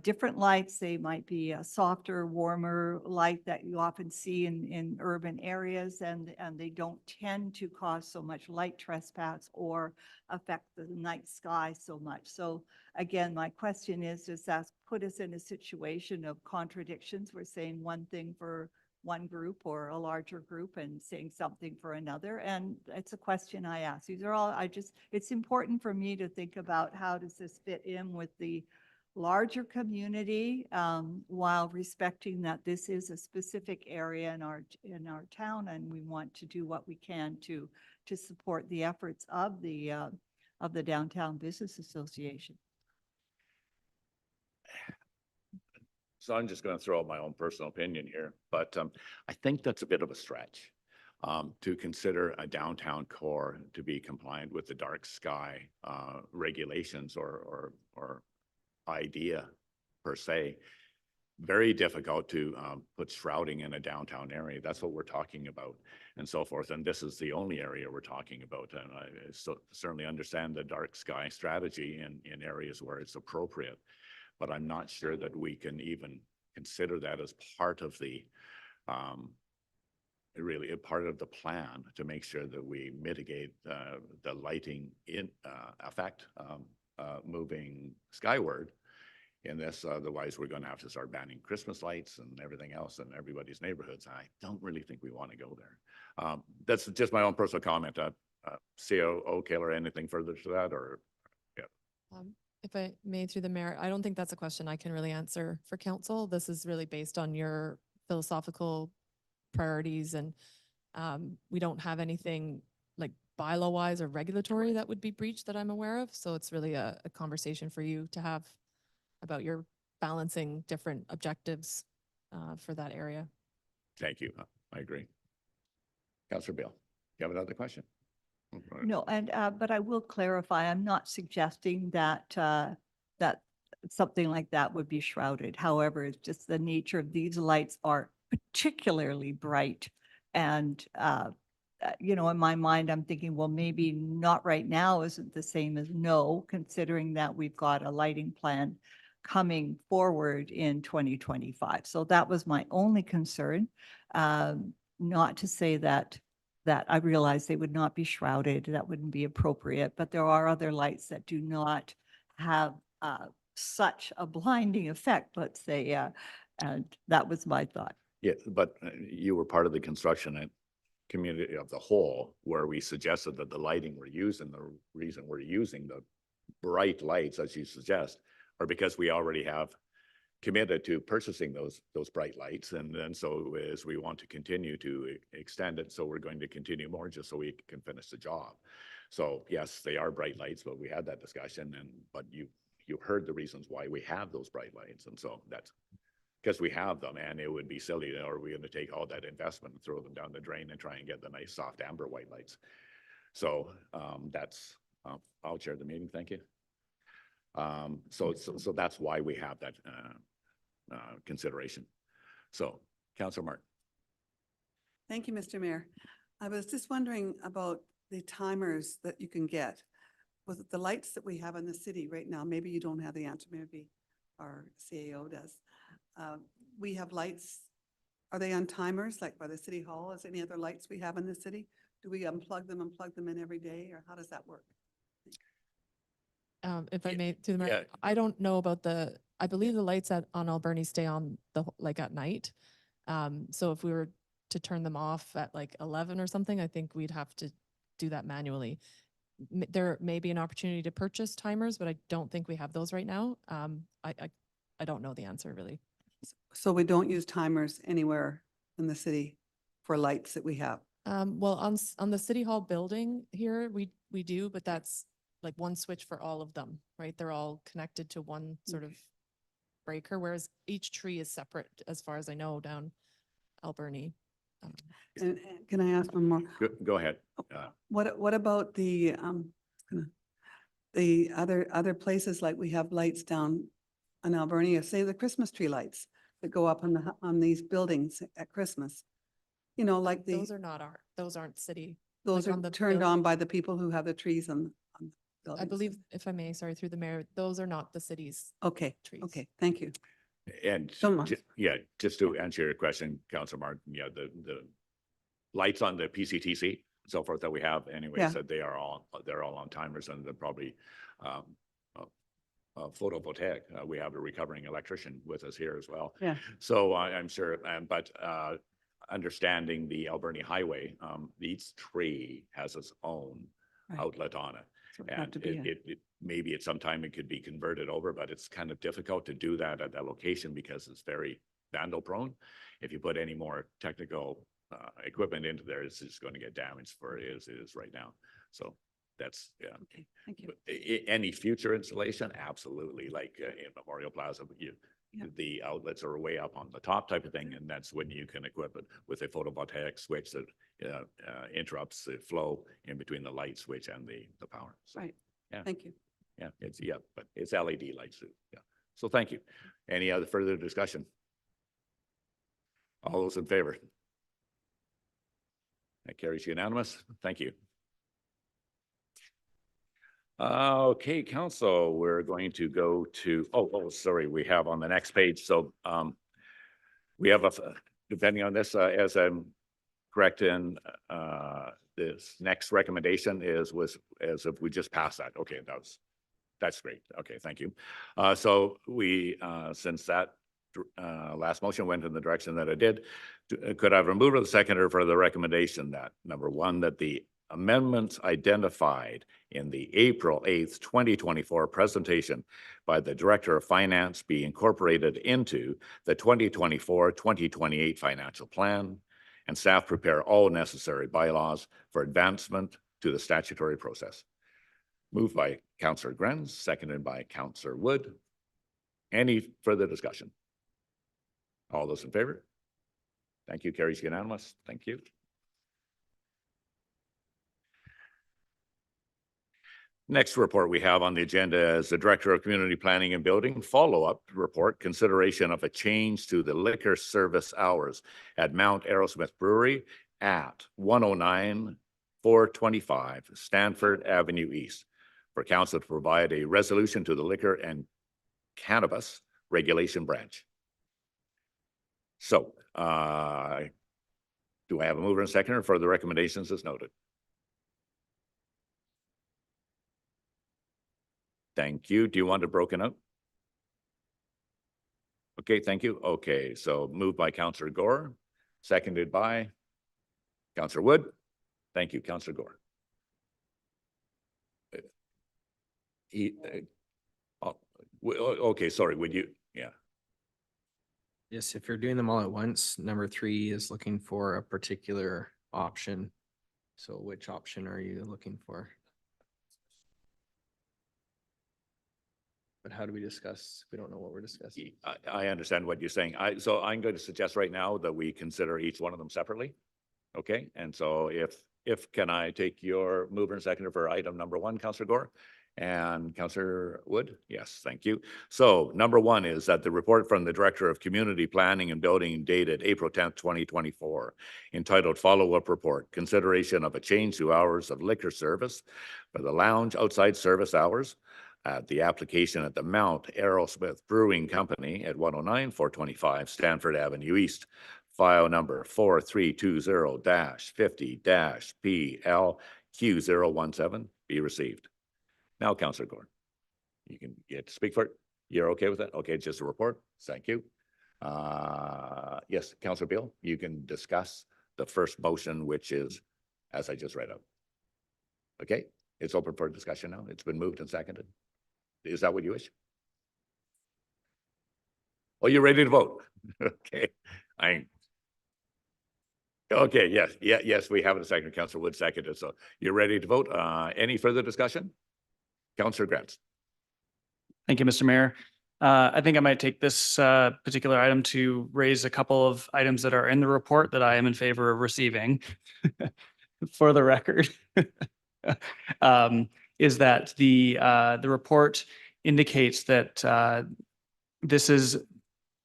different lights. They might be a softer, warmer light that you often see in urban areas, and they don't tend to cause so much light trespass or affect the night sky so much. So again, my question is, does that put us in a situation of contradictions? We're saying one thing for one group or a larger group and saying something for another. And it's a question I ask. These are all, it's important for me to think about how does this fit in with the larger community, while respecting that this is a specific area in our town, and we want to do what we can to support the efforts of the Downtown Business Association. So I'm just going to throw out my own personal opinion here, but I think that's a bit of a stretch to consider a downtown core to be compliant with the dark sky regulations or idea per se. Very difficult to put shrouding in a downtown area. That's what we're talking about and so forth. And this is the only area we're talking about. And I certainly understand the dark sky strategy in areas where it's appropriate. But I'm not sure that we can even consider that as part of the, really a part of the plan to make sure that we mitigate the lighting effect moving skyward in this. Otherwise, we're going to have to start banning Christmas lights and everything else in everybody's neighborhoods. I don't really think we want to go there. That's just my own personal comment. COO, Kaylor, anything further to that, or yeah? If I may, through the mayor, I don't think that's a question I can really answer for council. This is really based on your philosophical priorities and we don't have anything like bylaw wise or regulatory that would be breached that I'm aware of. So it's really a conversation for you to have about your balancing different objectives for that area. Thank you. I agree. Councillor Bill, you have another question? No, and, but I will clarify, I'm not suggesting that, that something like that would be shrouded. However, it's just the nature of these lights are particularly bright. And, you know, in my mind, I'm thinking, well, maybe not right now isn't the same as no, considering that we've got a lighting plan coming forward in 2025. So that was my only concern. Not to say that I realize they would not be shrouded, that wouldn't be appropriate, but there are other lights that do not have such a blinding effect, let's say, and that was my thought. Yeah, but you were part of the construction and community of the whole, where we suggested that the lighting we're using, the reason we're using the bright lights, as you suggest, are because we already have committed to purchasing those bright lights. And then so as we want to continue to extend it, so we're going to continue more just so we can finish the job. So yes, they are bright lights, but we had that discussion but you heard the reasons why we have those bright lights. And so that's because we have them, and it would be silly, are we going to take all that investment and throw them down the drain and try and get the nice soft amber white lights? So that's, I'll chair the meeting. Thank you. So that's why we have that consideration. So, Councillor Martin. Thank you, Mr. Mayor. I was just wondering about the timers that you can get. With the lights that we have in the city right now, maybe you don't have the answer, maybe our CAO does. We have lights, are they on timers like by the city hall? Is there any other lights we have in the city? Do we unplug them and plug them in every day, or how does that work? If I may, to the yeah. mayor, I don't know about I believe the lights on Alberni stay on like at night. So if we were to turn them off at like 11 or something, I think we'd have to do that manually. There may be an opportunity to purchase timers, but I don't think we have those right now. I don't know the answer really. So we don't use timers anywhere in the city for lights that we have? Well, on the city hall building here, we do, but that's like one switch for all of them, right? They're all connected to one sort of breaker, whereas each tree is separate, as far as I know, down Alberni. And can I ask one more? Go ahead. What about the other places, like we have lights down on Alberni, say the Christmas tree lights that go up on these buildings at Christmas? You know, like Those aren't city. those like are on the turned buil- on by the people who have the trees on the buildings. I believe, if I may, sorry, through the mayor, those are not the city's Okay, trees. okay, thank you. And So much. just to answer your question, Councillor Martin, yeah, the lights on the PCTC, so forth that we have anyway, Yeah. so they're all on timers, and they're probably photovoltaic. We have a recovering electrician with us here as well. Yeah. So I'm sure, but understanding the Alberni Highway, each tree has its own Right. outlet on it. So it'd have And to be it maybe at some time it could be converted over, but it's kind of difficult to do that at that location because it's very vandal prone. If you put any more technical equipment into there, it's just going to get damaged for it is right now. So that's, yeah. Okay, thank you. But any future installation, absolutely, like in Memorial Plaza, Yeah. the outlets are way up on the top type of thing, and that's when you can equip it with a photovoltaic switch that interrupts the flow in between the light switch and the power. So, Right. yeah. Thank you. yeah, but it's LED lights too. Yeah. So thank you. Any other further discussion? All those in favor? That carries unanimous. Thank you. Okay, council, we're going to go to, sorry, we have on the next page. So we have depending on this, as I'm correct in this next recommendation was as if we just passed that. Okay, that's great. Okay, thank you. So we, since that last motion went in the direction that it did, could I have a mover of the seconder for the recommendation that number one, that the amendments identified in the April 8th, 2024 presentation by the Director of Finance be incorporated into the 2024-2028 financial plan, and staff prepare all necessary bylaws for advancement to the statutory process. Moved by Councillor Grenz, seconded by Councillor Wood. Any further discussion? All those in favor? Thank you. Carries unanimous. Thank you. Next report we have on the agenda is the Director of Community Planning and Building follow-up report, consideration of a change to the liquor service hours at Mount Arrowsmith Brewery at 109-425 Stanford Avenue East, for council to provide a resolution to the Liquor and Cannabis Regulation Branch. So, do I have a mover and seconder for the recommendations as noted? Thank you. Do you want it broken up? Okay, thank you. Okay, so moved by Councillor Gore, seconded by Councillor Wood. Thank you, Councillor Gore. Okay, sorry, would you? Yeah. Yes, if you're doing them all at once, number 3 is looking for a particular option. So which option are you looking for? But how do we discuss? We don't know what we're discussing. I understand what you're saying. So I'm going to suggest right now that we consider each one of them separately. Okay, and so if can I take your mover and seconder for item number 1, Councillor Gore? And Councillor Wood? Yes, thank you. So number 1 is that the report from the Director of Community Planning and Building dated April 10th, 2024, entitled Follow-Up Report, Consideration of a Change to Hours of Liquor Service for the Lounge Outside Service Hours at the application at the Mount Arrowsmith Brewing Company at 109-425 Stanford Avenue East. File number 4320-50-PLQ017 be received. Now, Councillor Gore, you can get to speak for it. You're okay with that? Okay, just a report. Thank you. Yes, Councillor Beal, you can discuss the first motion, which is as I just read out. Okay, it's open for discussion now. It's been moved and seconded. Is that what you wish? Oh, you're ready to vote? Okay, okay, yes, we have a second. Councillor Wood seconded. So you're ready to vote. Any further discussion? Councillor Grant. Thank you, Mr. Mayor. I think I might take this particular item to raise a couple of items that are in the report that I am in favor of receiving. For the record, is that the report indicates that this is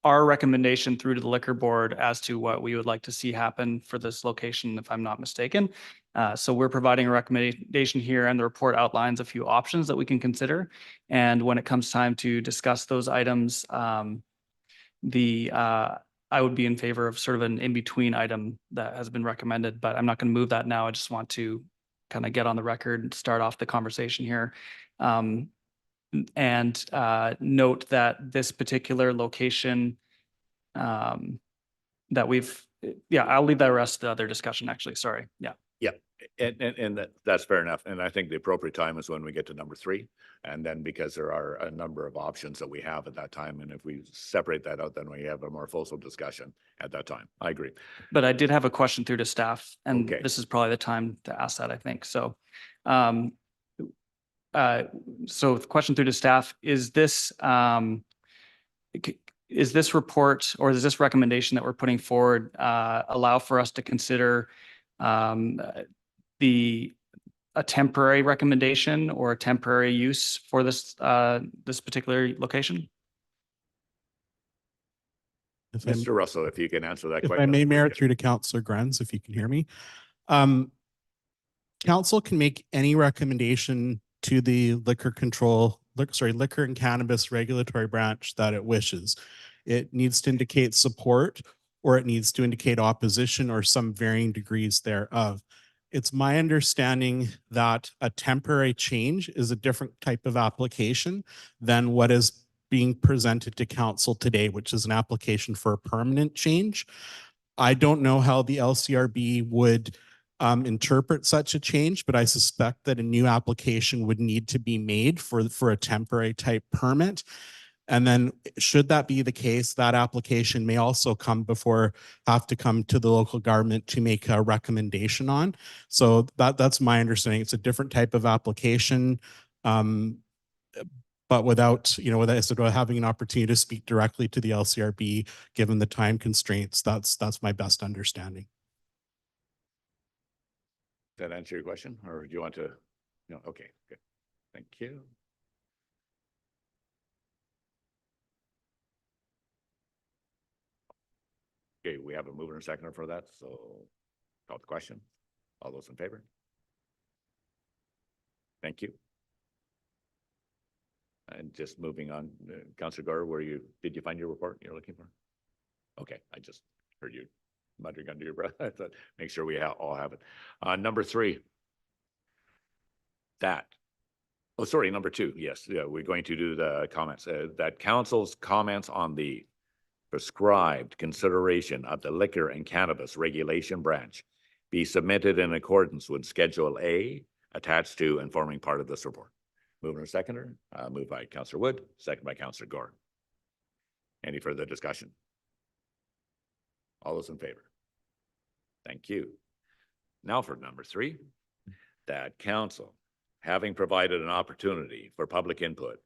our recommendation through to the liquor board as to what we would like to see happen for this location, if I'm not mistaken. So we're providing a recommendation here, and the report outlines a few options that we can consider. And when it comes time to discuss those items, I would be in favor of sort of an in-between item that has been recommended, but I'm not going to move that now. I just want to kind of get on the record and start off the conversation here. And note that this particular location that we've, I'll leave the rest of the other discussion actually, sorry. Yeah. And that's fair enough. And I think the appropriate time is when we get to number 3. And then because there are a number of options that we have at that time. And if we separate that out, then we have a more fulsome discussion at that time. I agree. But I did have a question through to staff, and Okay. this is probably the time to ask that, I think. So, so the question through to staff, is this report, or is this recommendation that we're putting forward allow for us to consider a temporary recommendation or a temporary use for this this particular location? Mr. Russell, if you can answer that If question. I may, Mayor, through to Councillor Grens, if you can hear me. Council can make any recommendation to the liquor and cannabis regulatory branch that it wishes. It needs to indicate support, or it needs to indicate opposition, or some varying degrees thereof. It's my understanding that a temporary change is a different type of application than what is being presented to council today, which is an application for a permanent change. I don't know how the LCRB would interpret such a change, but I suspect that a new application would need to be made for a temporary type permit. And then should that be the case, that application may also have to come to the local government to make a recommendation on. So that's my understanding. It's a different type of application. But without having an opportunity to speak directly to the LCRB, given the time constraints, that's my best understanding. Does that answer your question, or do you want to? No, okay, good. Thank you. Okay, we have a mover and seconder for that, so call the question. All those in favor? Thank you. And just moving on, Councillor Gore, did you find your report you're looking for? Okay, I just heard you muttering under your breath. I thought, make sure we all have it. Number 3. Number 2. Yes, yeah, we're going to do the comments. That council's comments on the prescribed consideration of the liquor and cannabis regulation branch be submitted in accordance with Schedule A attached to and forming part of this report. Mover and seconder, moved by Councillor Wood, second by Councillor Gore. Any further discussion? All those in favor? Thank you. Now for number 3, that council, having provided an opportunity for public input,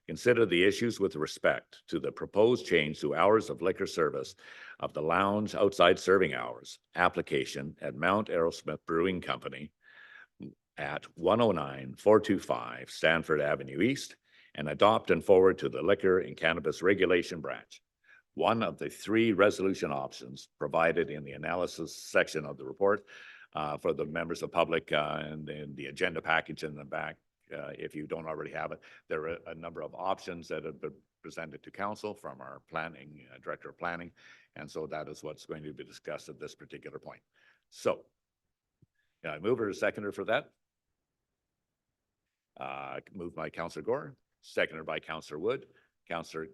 consider the issues with respect to the proposed change to hours of liquor service of the lounge outside serving hours application at Mount Arrowsmith Brewing Company at 109-425 Stanford Avenue East, and adopt and forward to the Liquor and Cannabis Regulation Branch one of the 3 resolution options provided in the analysis section of the report for the members of public and in the agenda package in the back. If you don't already have it, there are a number of options that have been presented to council from our planning director of planning, and so that is what's going to be discussed at this particular point. So, I mover a seconder for that. Moved by Councillor Gore, seconded by Councillor Wood. Councillor,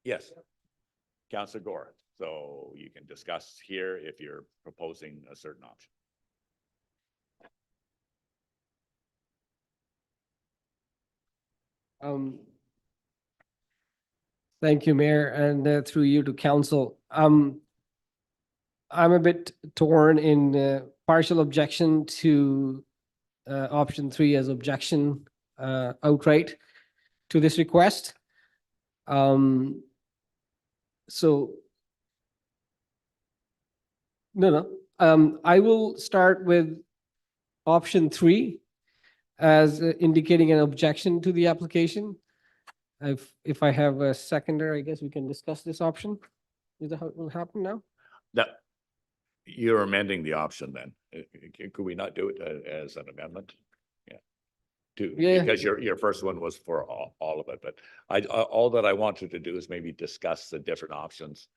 yes, Councillor Gore. So you can discuss here if you're proposing a certain option. Thank you, Mayor, and through you to council. I'm a bit torn in partial objection to option 3 as objection outright to this request. I will start with option 3 as indicating an objection to the application. If I have a seconder, I guess we can discuss this option. Is that how it will happen now? That you're amending the option then. Could we not do it as an amendment? Yeah. Because your first one was for all of it, but all that I wanted to do is maybe discuss the different options.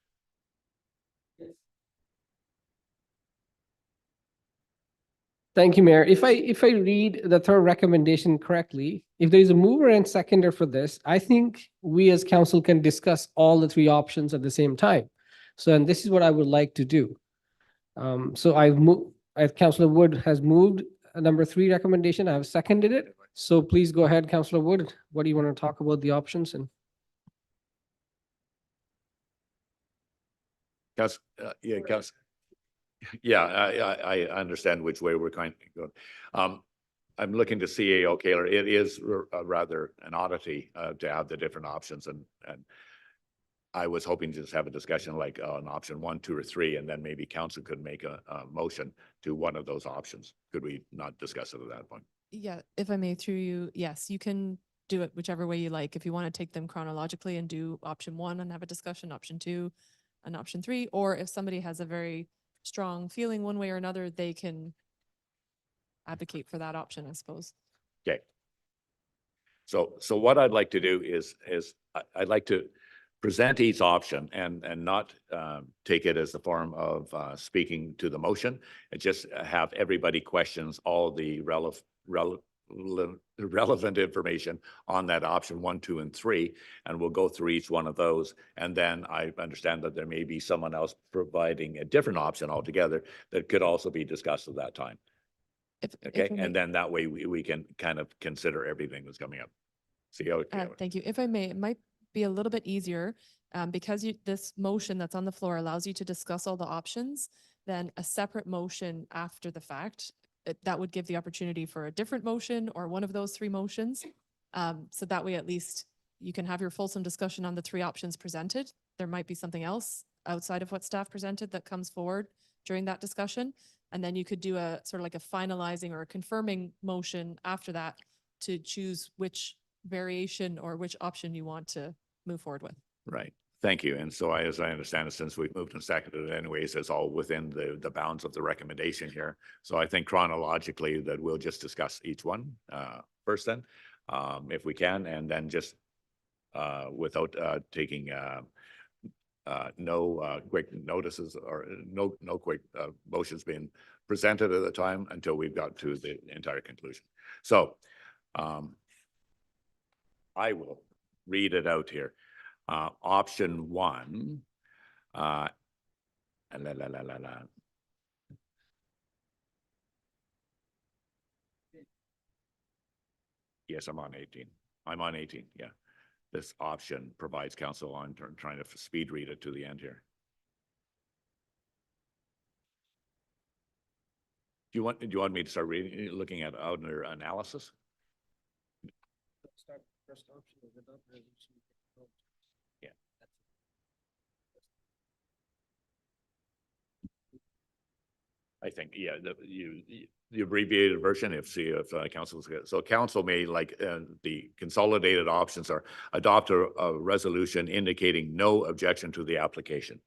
Thank you, Mayor. If I read the third recommendation correctly, if there is a mover and seconder for this, I think we as council can discuss all the 3 options at the same time. So, and this is what I would like to do. So I've moved, Councillor Wood has moved number 3 recommendation. I have seconded it. So please go ahead, Councillor Wood. What do you want to talk about the options? And I understand which way we're going to go. I'm looking to CAO Kaler. It is rather an oddity to have the different options, and I was hoping to just have a discussion like on option 1, 2, or 3, and then maybe council could make a motion to one of those options. Could we not discuss it at that point? Yeah, if I may, through you, yes, you can do it whichever way you like. If you want to take them chronologically and do option 1 and have a discussion, option 2 and option 3, or if somebody has a very strong feeling one way or another, they can advocate for that option, I suppose. Okay. So what I'd like to do is I'd like to present each option and not take it as the form of speaking to the motion, and just have everybody questions all the relevant information on that option 1, 2, and 3, and we'll go through each one of those. And then I understand that there may be someone else providing a different option altogether that could also be discussed at that time. Okay, and then that way we can kind of consider everything that's coming up. COTW. Thank you. If I may, it might be a little bit easier because this motion that's on the floor allows you to discuss all the options, then a separate motion after the fact, that would give the opportunity for a different motion or one of those three motions. So that way, at least you can have your fulsome discussion on the three options presented. There might be something else outside of what staff presented that comes forward during that discussion. And then you could do a sort of like a finalizing or a confirming motion after that to choose which variation or which option you want to move forward with. Right. Thank you. And so as I understand it, since we've moved and seconded it anyways, it's all within the bounds of the recommendation here. So I think chronologically that we'll just discuss each one first then, if we can, and then just without taking no quick notices or no quick motions being presented at the time until we've got to the entire conclusion. So I will read it out here. Option one, yes, I'm on 18. I'm on 18, yeah. This option provides counsel on trying to speed read it to the end here. Do you want me to start reading, looking at under analysis? Yeah. I think, yeah, the abbreviated version, if council's good. So council may the consolidated options are adopt a resolution indicating no objection to the application.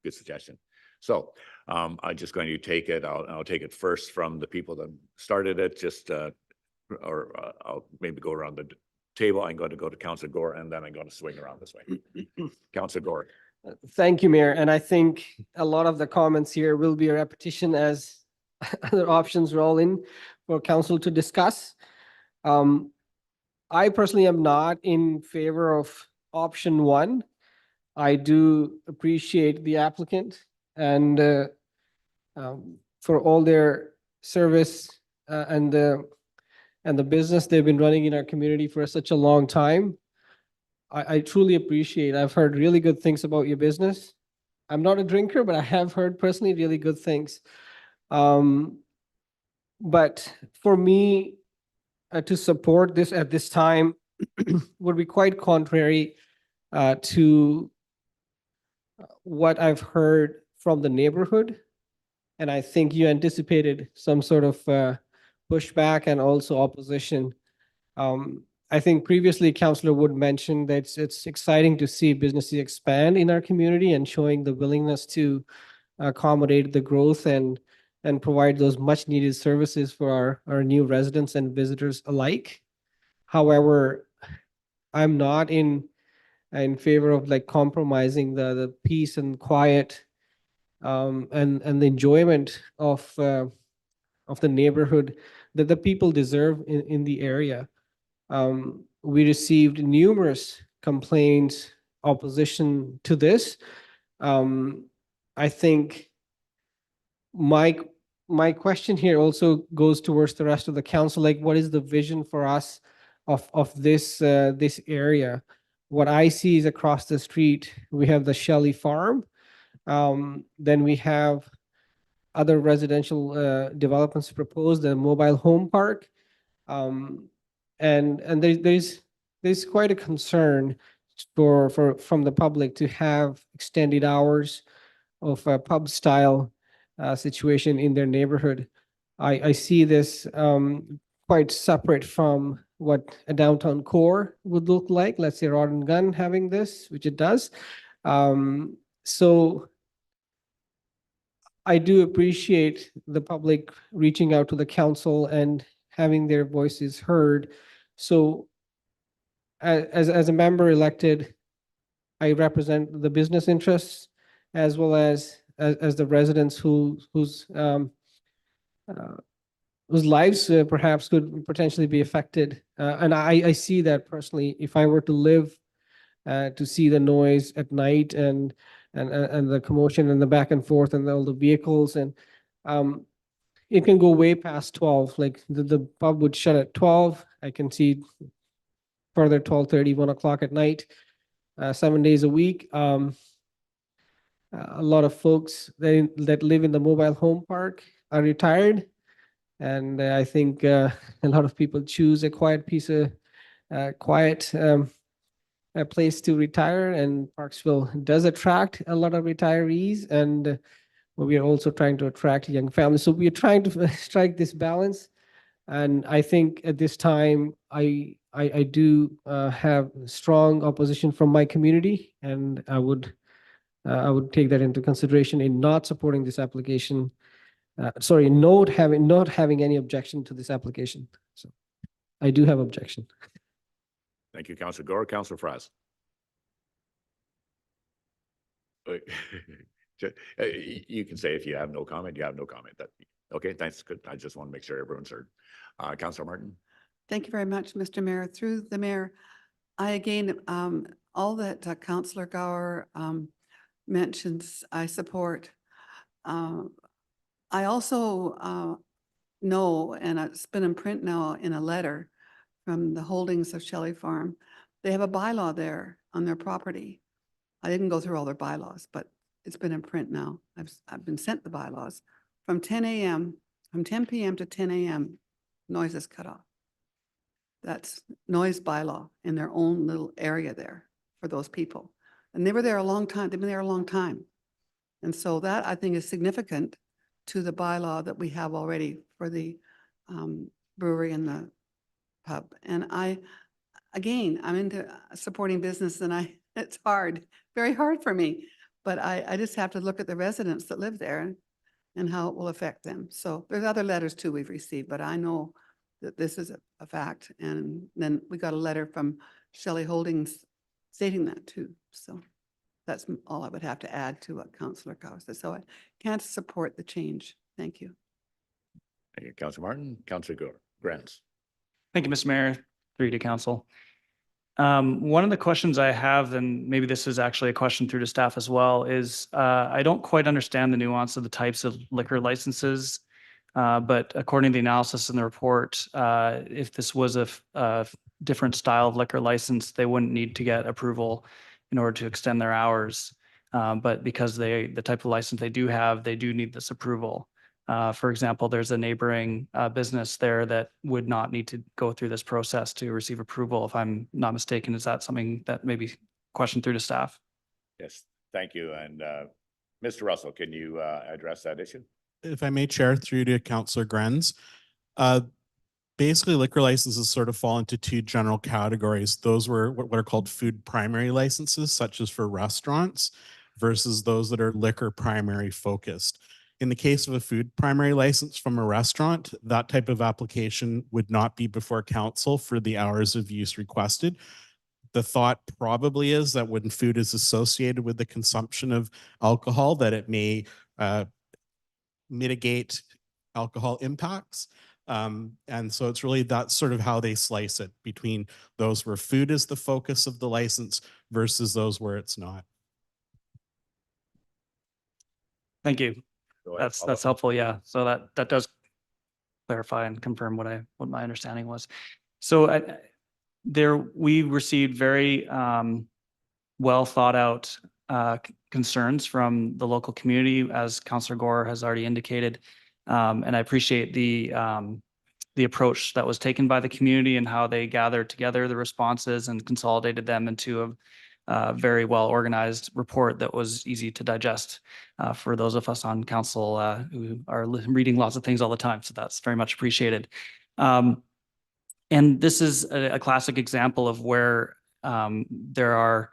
Good suggestion. So I'm just going to take it. I'll take it first from the people that started it. Just I'll maybe go around the table. I'm going to go to Councilor Gore, and then I'm going to swing around this way. Councilor Gore. Thank you, Mayor. And I think a lot of the comments here will be a repetition as other options roll in for council to discuss. I personally am not in favor of option one. I do appreciate the applicant and for all their service and the business they've been running in our community for such a long time. I truly appreciate. I've heard really good things about your business. I'm not a drinker, but I have heard personally really good things. But for me to support this at this time would be quite contrary to what I've heard from the neighborhood. And I think you anticipated some sort of pushback and also opposition. I think previously Councillor Wood mentioned that it's exciting to see businesses expand in our community and showing the willingness to accommodate the growth and provide those much needed services for our new residents and visitors alike. However, I'm not in favor of compromising the peace and quiet and the enjoyment of the neighborhood that the people deserve in the area. We received numerous complaints, opposition to this. I think my question here also goes towards the rest of the council. What is the vision for us of this this area? What I see is across the street, we have the Shelley Farm. Then we have other residential developments proposed, the mobile home park. And there's quite a concern from the public to have extended hours of a pub style situation in their neighborhood. I see this quite separate from what a downtown core would look like. Let's say Rod and Gun having this, which it does. So I do appreciate the public reaching out to the council and having their voices heard. So as a member elected, I represent the business interests as well as the residents whose lives perhaps could potentially be affected. And I see that personally. If I were to live to see the noise at night and the commotion and the back and forth and all the vehicles, and it can go way past 12. The pub would shut at 12. I can see further 12:30, 1 o'clock at night, 7 days a week. A lot of folks that live in the mobile home park are retired. And I think a lot of people choose a quiet a place to retire, and Parksville does attract a lot of retirees, and we are also trying to attract young families. So we are trying to strike this balance. And I think at this time, I do have strong opposition from my community, and I would take that into consideration in not supporting this application. Not having any objection to this application. So I do have objection. Thank you, Councillor Gore. Councillor Fraz. You can say if you have no comment, you have no comment. Okay, thanks. Good. I just want to make sure everyone's heard. Councillor Martin. Thank you very much, Mr. Mayor. Through the mayor, I again, all that Councillor Gower mentions, I support. I also know, and it's been in print now in a letter from the holdings of Shelley Farm, they have a bylaw there on their property. I didn't go through all their bylaws, but it's been in print now. I've been sent the bylaws. From 10 p.m. to 10 a.m., noise is cut off. That's noise bylaw in their own little area there for those people. And they were there a long time. They've been there a long time. And so that, I think, is significant to the bylaw that we have already for the brewery and the pub. And again, I'm into supporting business, and it's hard, very hard for me. But I just have to look at the residents that live there and how it will affect them. So there's other letters too we've received, but I know that this is a fact. And then we got a letter from Shelley Holdings stating that too. So that's all I would have to add to what Councillor Gower said. So I can't support the change. Thank you. Thank you, Councillor Martin. Councillor Gore. Grants. Thank you, Mr. Mayor. Through to council. One of the questions I have, and maybe this is actually a question through to staff as well, is I don't quite understand the nuance of the types of liquor licenses. But according to the analysis in the report, if this was a different style of liquor license, they wouldn't need to get approval in order to extend their hours. But because the type of license they do have, they do need this approval. For example, there's a neighboring business there that would not need to go through this process to receive approval, if I'm not mistaken. Is that something that maybe question through to staff? Yes, thank you. And Mr. Russell, can you address that issue? If I may, Chair, through to Councillor Grenz. Basically, liquor licenses sort of fall into two general categories. Those were what are called food primary licenses, such as for restaurants, versus those that are liquor primary focused. In the case of a food primary license from a restaurant, that type of application would not be before council for the hours of use requested. The thought probably is that when food is associated with the consumption of alcohol, that it may mitigate alcohol impacts. And so it's really that's sort of how they slice it between those where food is the focus of the license versus those where it's not. Thank you. That's helpful. Yeah. So that does clarify and confirm what my understanding was. So we received very well thought out concerns from the local community, as Councillor Gore has already indicated. And I appreciate the approach that was taken by the community and how they gathered together the responses and consolidated them into a very well organized report that was easy to digest for those of us on council who are reading lots of things all the time. So that's very much appreciated. And this is a classic example of where there are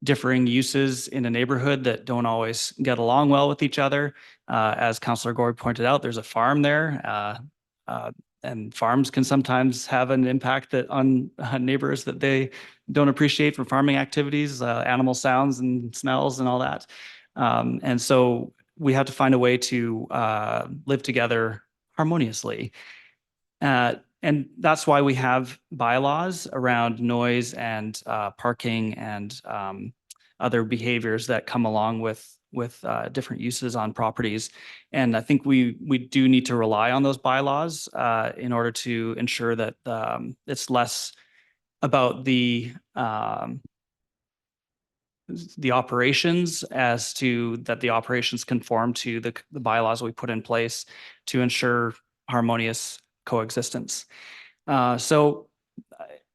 differing uses in a neighborhood that don't always get along well with each other. As Councillor Gore pointed out, there's a farm there. And farms can sometimes have an impact on neighbors that they don't appreciate for farming activities, animal sounds and smells and all that. And so we have to find a way to live together harmoniously. And that's why we have bylaws around noise and parking and other behaviors that come along with different uses on properties. And I think we do need to rely on those bylaws in order to ensure that it's less about the operations as to that the operations conform to the bylaws we put in place to ensure harmonious coexistence. So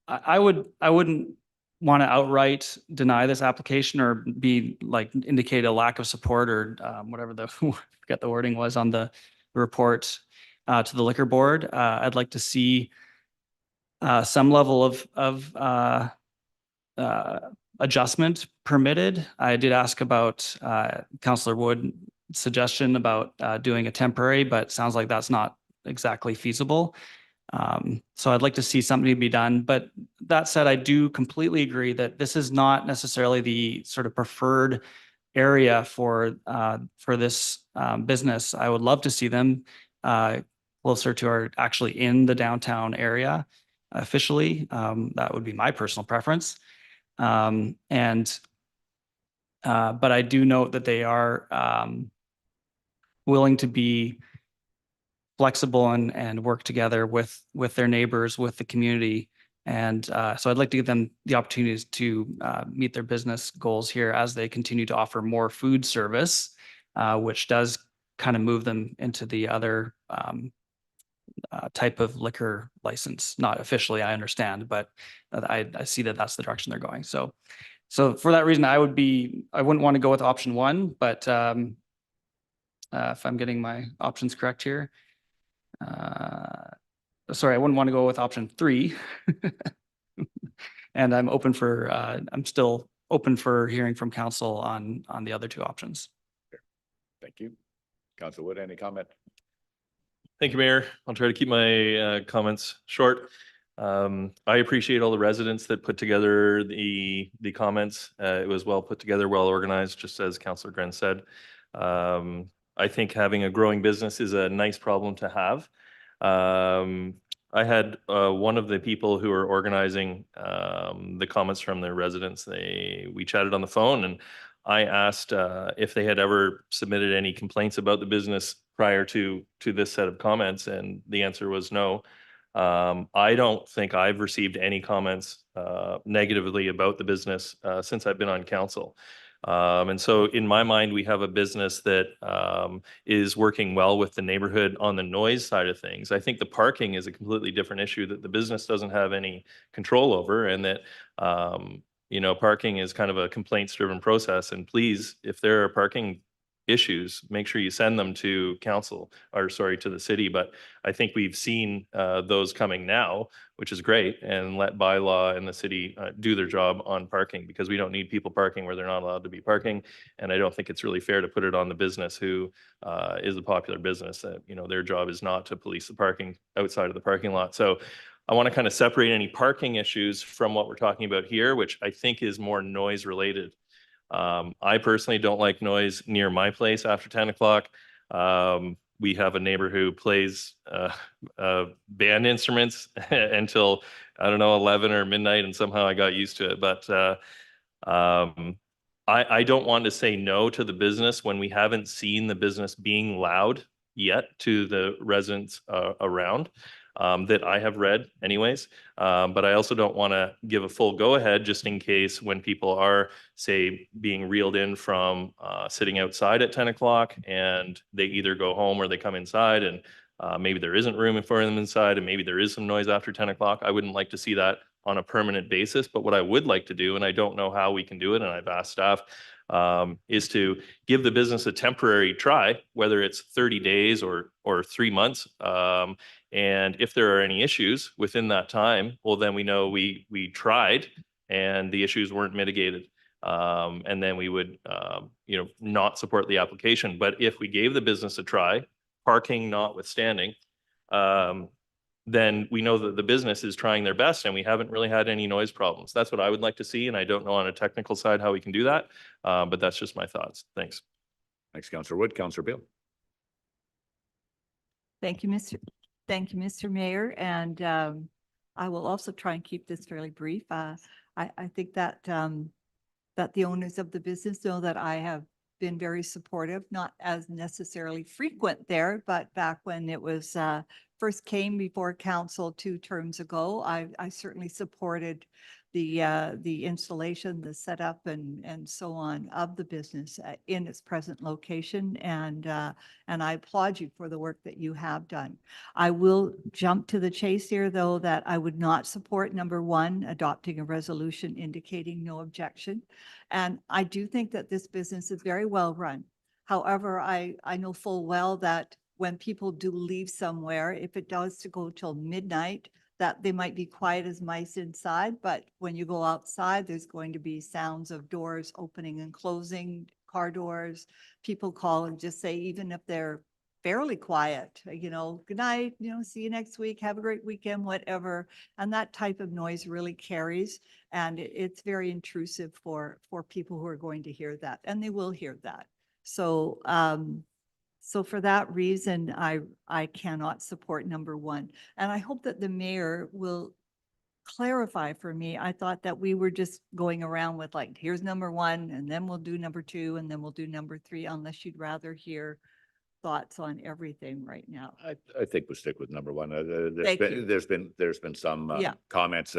I wouldn't want to outright deny this application or be like indicate a lack of support or whatever the forget the wording was on the report to the liquor board. I'd like to see some level of adjustment permitted. I did ask about Councillor Wood's suggestion about doing a temporary, but sounds like that's not exactly feasible. So I'd like to see something be done. But that said, I do completely agree that this is not necessarily the sort of preferred area for this business. I would love to see them closer to our actually in the downtown area officially. That would be my personal preference. But I do note that they are willing to be flexible and work together with their neighbors, with the community. And so I'd like to give them the opportunities to meet their business goals here as they continue to offer more food service, which does kind of move them into the other type of liquor license. Not officially, I understand, but I see that that's the direction they're going. So for that reason, I wouldn't want to go with option one, but if I'm getting my options correct here, sorry, I wouldn't want to go with option 3. And I'm still open for hearing from council on the other 2 options. Thank you. Councillor Wood, any comment? Thank you, Mayor. I'll try to keep my comments short. I appreciate all the residents that put together the comments. It was well put together, well organized, just as Councillor Gren said. I think having a growing business is a nice problem to have. I had one of the people who are organizing the comments from the residents. We chatted on the phone, and I asked if they had ever submitted any complaints about the business prior to this set of comments, and the answer was no. I don't think I've received any comments negatively about the business since I've been on council. And so in my mind, we have a business that is working well with the neighborhood on the noise side of things. I think the parking is a completely different issue that the business doesn't have any control over, and that parking is kind of a complaints-driven process. And please, if there are parking issues, make sure you send them to council, or sorry, to the city. But I think we've seen those coming now, which is great, and let bylaw and the city do their job on parking, because we don't need people parking where they're not allowed to be parking. And I don't think it's really fair to put it on the business who is a popular business that, their job is not to police the parking outside of the parking lot. So I want to kind of separate any parking issues from what we're talking about here, which I think is more noise related. I personally don't like noise near my place after 10 o'clock. We have a neighbor who plays band instruments until, I don't know, 11 or midnight, and somehow I got used to it. But I don't want to say no to the business when we haven't seen the business being loud yet to the residents around. That I have read anyways. But I also don't want to give a full go ahead just in case when people are, say, being reeled in from sitting outside at 10 o'clock and they either go home or they come inside, and maybe there isn't room for them inside, and maybe there is some noise after 10 o'clock. I wouldn't like to see that on a permanent basis. But what I would like to do, and I don't know how we can do it, and I've asked staff, is to give the business a temporary try, whether it's 30 days or 3 months. And if there are any issues within that time, well, then we know we tried and the issues weren't mitigated. And then we would, not support the application. But if we gave the business a try, parking notwithstanding, then we know that the business is trying their best and we haven't really had any noise problems. That's what I would like to see. And I don't know on a technical side how we can do that. But that's just my thoughts. Thanks. Thanks, Councillor Wood. Councillor Beale. Thank you, Mr. Mayor. And I will also try and keep this fairly brief. I think that that the owners of the business know that I have been very supportive, not as necessarily frequent there, but back when it was first came before council 2 terms ago, I certainly supported the installation, the setup and so on of the business in its present location. And I applaud you for the work that you have done. I will jump to the chase here, though, that I would not support number 1, adopting a resolution indicating no objection. And I do think that this business is very well run. However, I know full well that when people do leave somewhere, if it does to go till midnight, that they might be quiet as mice inside, but when you go outside, there's going to be sounds of doors opening and closing, car doors. People call and just say, even if they're fairly quiet, good night, see you next week, have a great weekend, whatever. And that type of noise really carries, and it's very intrusive for people who are going to hear that, and they will hear that. So, so for that reason, I cannot support number 1. And I hope that the mayor will clarify for me. I thought that we were just going around with like, here's number 1, and then we'll do number 2, and then we'll do number 3, unless you'd rather hear thoughts on everything right now. I think we'll stick with number 1. Thank you. There's been some Yeah. comments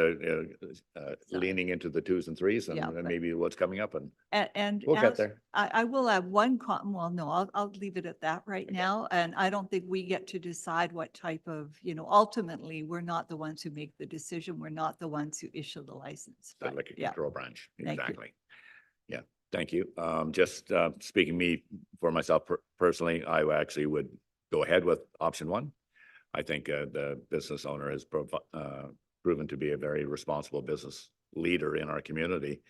leaning into the 2s and 3s, and Yeah, but- maybe what's coming up, and And we'll get as- there. I will add one well, no, I'll leave it at that right now. And I don't think we get to decide what type of, ultimately, we're not the ones who make the decision. We're not the ones who issue the license. The But liquor yeah, control branch, Thank you. exactly. Yeah, thank you. Just speaking for myself personally, I actually would go ahead with option 1. I think the business owner has proven to be a very responsible business leader in our community.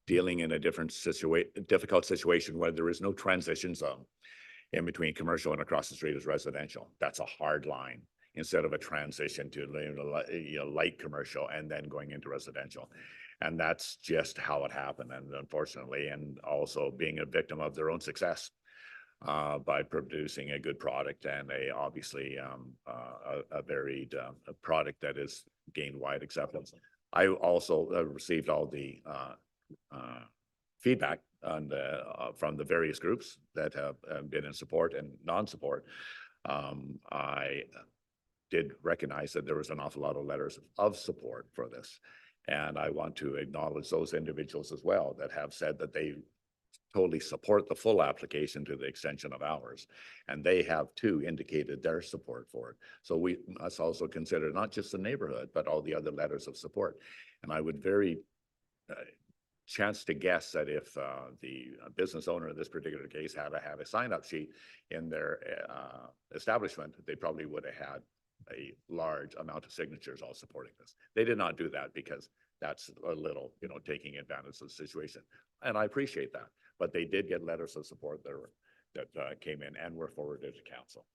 Dealing in a difficult situation where there is no transition zone in between commercial and across the street is residential. That's a hard line, instead of a transition to light commercial and then going into residential. And that's just how it happened. And unfortunately, and also being a victim of their own success by producing a good product and obviously a varied product that has gained wide acceptance. I also received all the feedback from the various groups that have been in support and non-support. I did recognize that there was an awful lot of letters of support for this. And I want to acknowledge those individuals as well that have said that they totally support the full application to the extension of hours. And they have too indicated their support for it. So we must also consider not just the neighborhood, but all the other letters of support. And I would very chance to guess that if the business owner in this particular case had a sign-up sheet in their establishment, they probably would have had a large amount of signatures all supporting this. They did not do that because that's a little, taking advantage of the situation. And I appreciate that, but they did get letters of support that came in and were forwarded to council.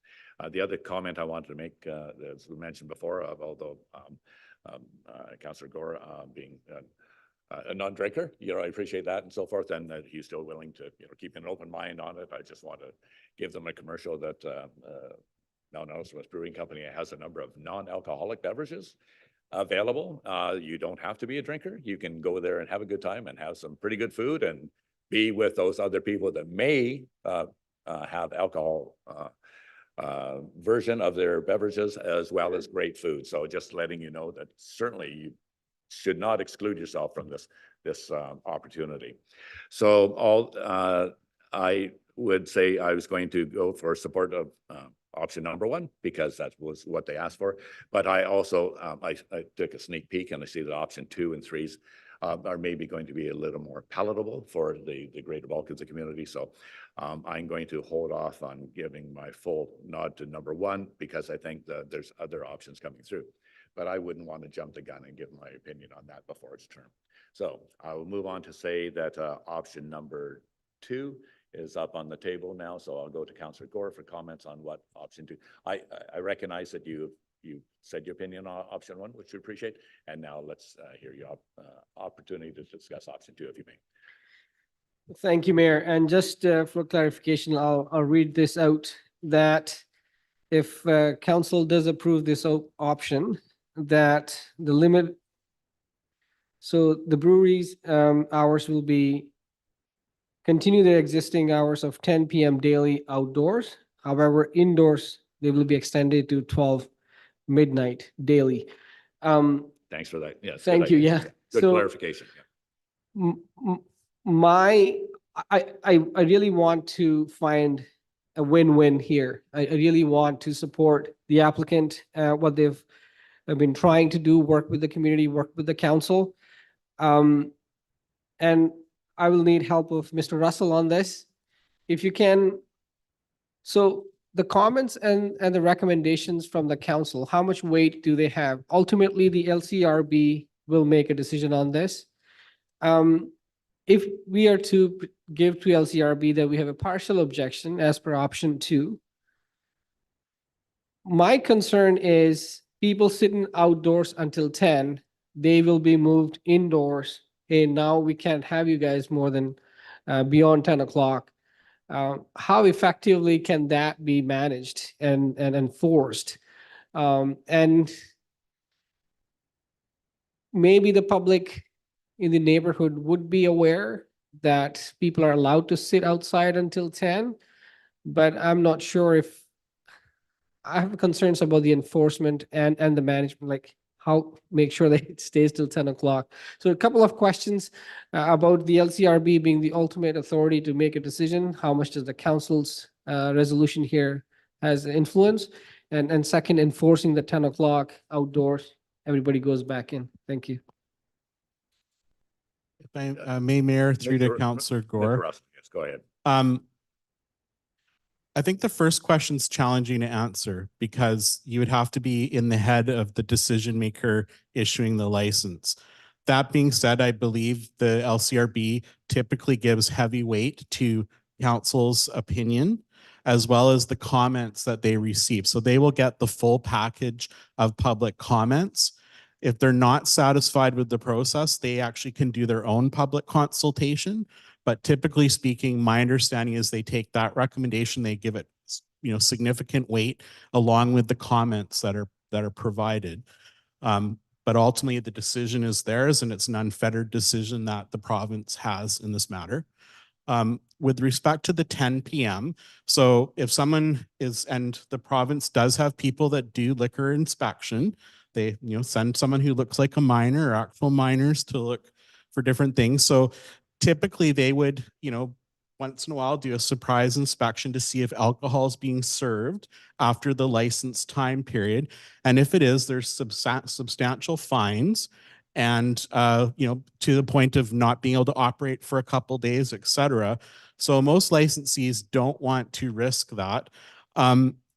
The other comment I wanted to make, as we mentioned before, although Councillor Gore being a non-drinker, I appreciate that and so forth, and that he's still willing to, keep an open mind on it. I just want to give them a commercial that Arrowsmith Brewing Company has a number of non-alcoholic beverages available. You don't have to be a drinker. You can go there and have a good time and have some pretty good food and be with those other people that may have alcohol version of their beverages as well as great food. So just letting you know that certainly you should not exclude yourself from this opportunity. So I would say I was going to go for support of option number 1 because that was what they asked for. But I also I took a sneak peek and I see that option 2 and 3s are maybe going to be a little more palatable for the greater bulk of the community. So I'm going to hold off on giving my full nod to number 1 because I think that there's other options coming through. But I wouldn't want to jump the gun and give my opinion on that before its term. So I will move on to say that option number 2 is up on the table now. So I'll go to Councillor Gore for comments on what option 2. I recognize that you said your opinion on option 1, which we appreciate. And now let's hear your opportunity to discuss option 2, if you may. Thank you, Mayor. And just for clarification, I'll read this out, that if council does approve this option, that the limit, so the brewery's hours will be continue their existing hours of 10 PM daily outdoors. However, indoors, they will be extended to 12 midnight daily. Thanks for that. Yes. good Thank you, idea. yeah. Good So- clarification. Yeah. I really want to find a win-win here. I really want to support the applicant, what they've been trying to do, work with the community, work with the council. And I will need help of Mr. Russell on this. If you can, so the comments and the recommendations from the council, how much weight do they have? Ultimately, the LCRB will make a decision on this. If we are to give to LCRB that we have a partial objection as per option 2, my concern is people sitting outdoors until 10, they will be moved indoors. Hey, now we can't have you guys more than beyond 10 o'clock. How effectively can that be managed and enforced? And maybe the public in the neighborhood would be aware that people are allowed to sit outside until 10, but I'm not sure if I have concerns about the enforcement and the management, like how make sure that it stays till 10 o'clock. So a couple of questions about the LCRB being the ultimate authority to make a decision. How much does the council's resolution here has influence? And second, enforcing the 10 o'clock outdoors, everybody goes back in. Thank you. If I may, Mayor, through to Mr. Councillor Mr. Gore. Russell, yes, go ahead. I think the first question's challenging to answer because you would have to be in the head of the decision maker issuing the license. That being said, I believe the LCRB typically gives heavy weight to council's opinion as well as the comments that they receive. So they will get the full package of public comments. If they're not satisfied with the process, they actually can do their own public consultation. But typically speaking, my understanding is they take that recommendation, they give it, significant weight along with the comments that are provided. But ultimately the decision is theirs and it's an unfettered decision that the province has in this matter. With respect to the 10 PM, so if someone is, and the province does have people that do liquor inspection, they, send someone who looks like a minor or actual minors to look for different things. So typically they would, once in a while do a surprise inspection to see if alcohol is being served after the license time period. And if it is, there's substantial fines and, to the point of not being able to operate for a couple days, et cetera. So most licensees don't want to risk that.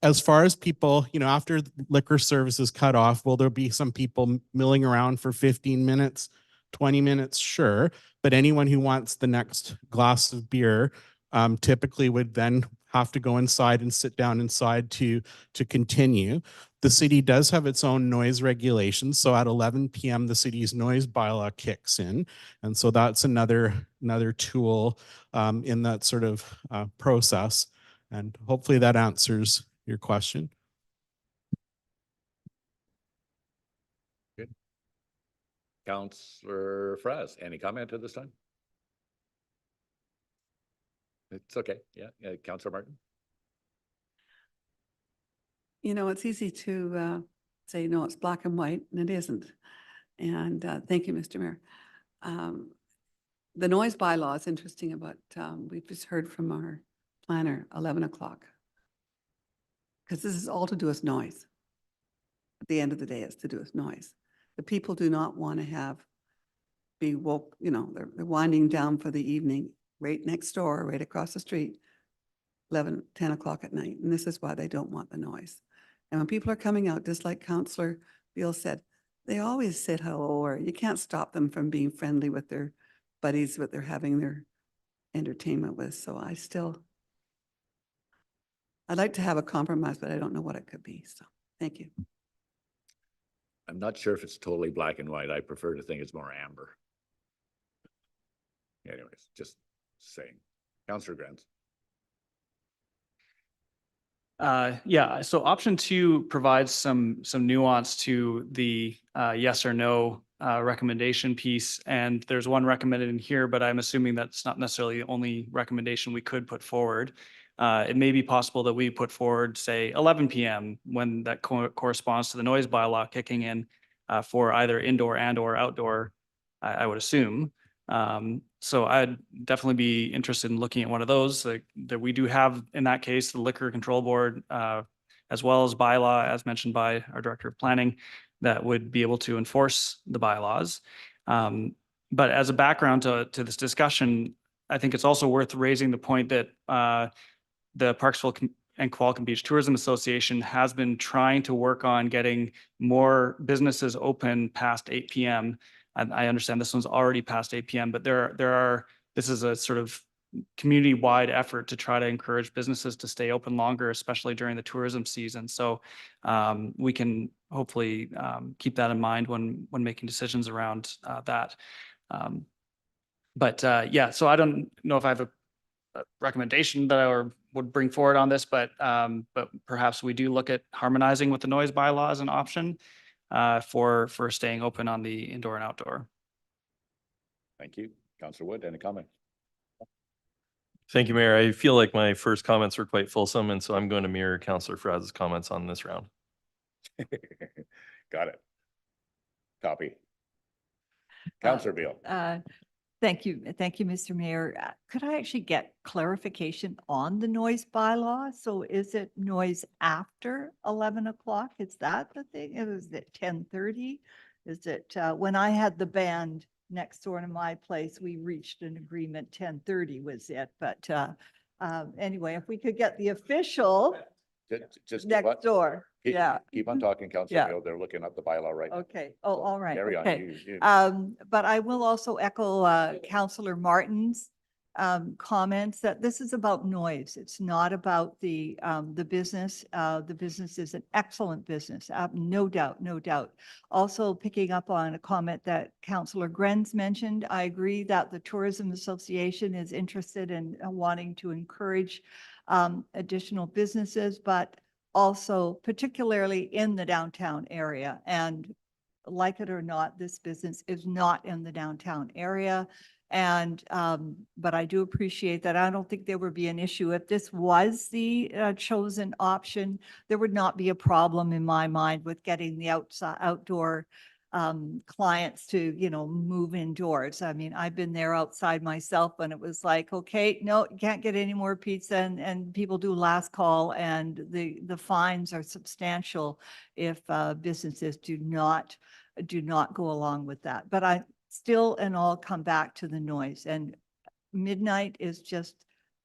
As far as people, after liquor services cut off, will there be some people milling around for 15 minutes, 20 minutes? Sure. But anyone who wants the next glass of beer typically would then have to go inside and sit down inside to continue. The city does have its own noise regulations. So at 11 PM, the city's noise bylaw kicks in. And so that's another tool in that sort of process. And hopefully that answers your question. Good. Councillor Fraz, any comment at this time? It's okay. Yeah. Councillor Martin. It's easy to say, no, it's black and white, and it isn't. And thank you, Mr. Mayor. The noise bylaw is interesting about, we've just heard from our planner, 11 o'clock. Because this is all to do with noise. At the end of the day, it's to do with noise. The people do not want to be woke, they're winding down for the evening right next door, right across the street, 11, 10 o'clock at night. And this is why they don't want the noise. And when people are coming out, just like Councillor Beal said, they always say hello, or you can't stop them from being friendly with their buddies, what they're having their entertainment with. So I'd like to have a compromise, but I don't know what it could be. So thank you. I'm not sure if it's totally black and white. I prefer to think it's more amber. Anyways, just saying. Councillor Grant. Yeah, so option 2 provides some nuance to the yes or no recommendation piece, and there's one recommended in here, but I'm assuming that's not necessarily the only recommendation we could put forward. It may be possible that we put forward, say, 11 PM when that corresponds to the noise bylaw kicking in for either indoor and or outdoor, I would assume. So I'd definitely be interested in looking at one of those. Like, that we do have, in that case, the Liquor Control Board, as well as bylaw, as mentioned by our Director of Planning, that would be able to enforce the bylaws. But as a background to this discussion, I think it's also worth raising the point that the Parksville and Qualicum Beach Tourism Association has been trying to work on getting more businesses open past 8 PM. And I understand this one's already past 8 PM, but this is a sort of community-wide effort to try to encourage businesses to stay open longer, especially during the tourism season. So we can hopefully keep that in mind when making decisions around that. Yeah, so I don't know if I have a recommendation that I would bring forward on this, but perhaps we do look at harmonizing with the noise bylaw as an option for staying open on the indoor and outdoor. Thank you. Councillor Wood, any comment? Thank you, Mayor. I feel like my first comments were quite fulsome, and so I'm going to mirror Councillor Fraz's comments on this round. Got it. Copy. Councillor Beal. Thank you. Thank you, Mr. Mayor. Could I actually get clarification on the noise bylaw? So is it noise after 11 o'clock? Is that the thing? Is it 10:30? Is it, when I had the band next door to my place, we reached an agreement, 10:30 was it. But anyway, if we could get the official Just next door. Yeah. Keep on talking, Councillor Yeah. Beal. They're looking up the bylaw right now. Okay. Oh, all right. Carry on. Okay. You- But I will also echo Councillor Martin's comments that this is about noise. It's not about the business. The business is an excellent business, no doubt, no doubt. Also picking up on a comment that Councillor Grenz mentioned, I agree that the Tourism Association is interested in wanting to encourage additional businesses, but also particularly in the downtown area. And like it or not, this business is not in the downtown area. And, but I do appreciate that. I don't think there would be an issue. If this was the chosen option, there would not be a problem in my mind with getting the outdoor clients to, move indoors. I mean, I've been there outside myself and it was like, okay, no, you can't get any more pizza, and people do last call, and the fines are substantial if businesses do not go along with that. But I still and all come back to the noise, and midnight is just,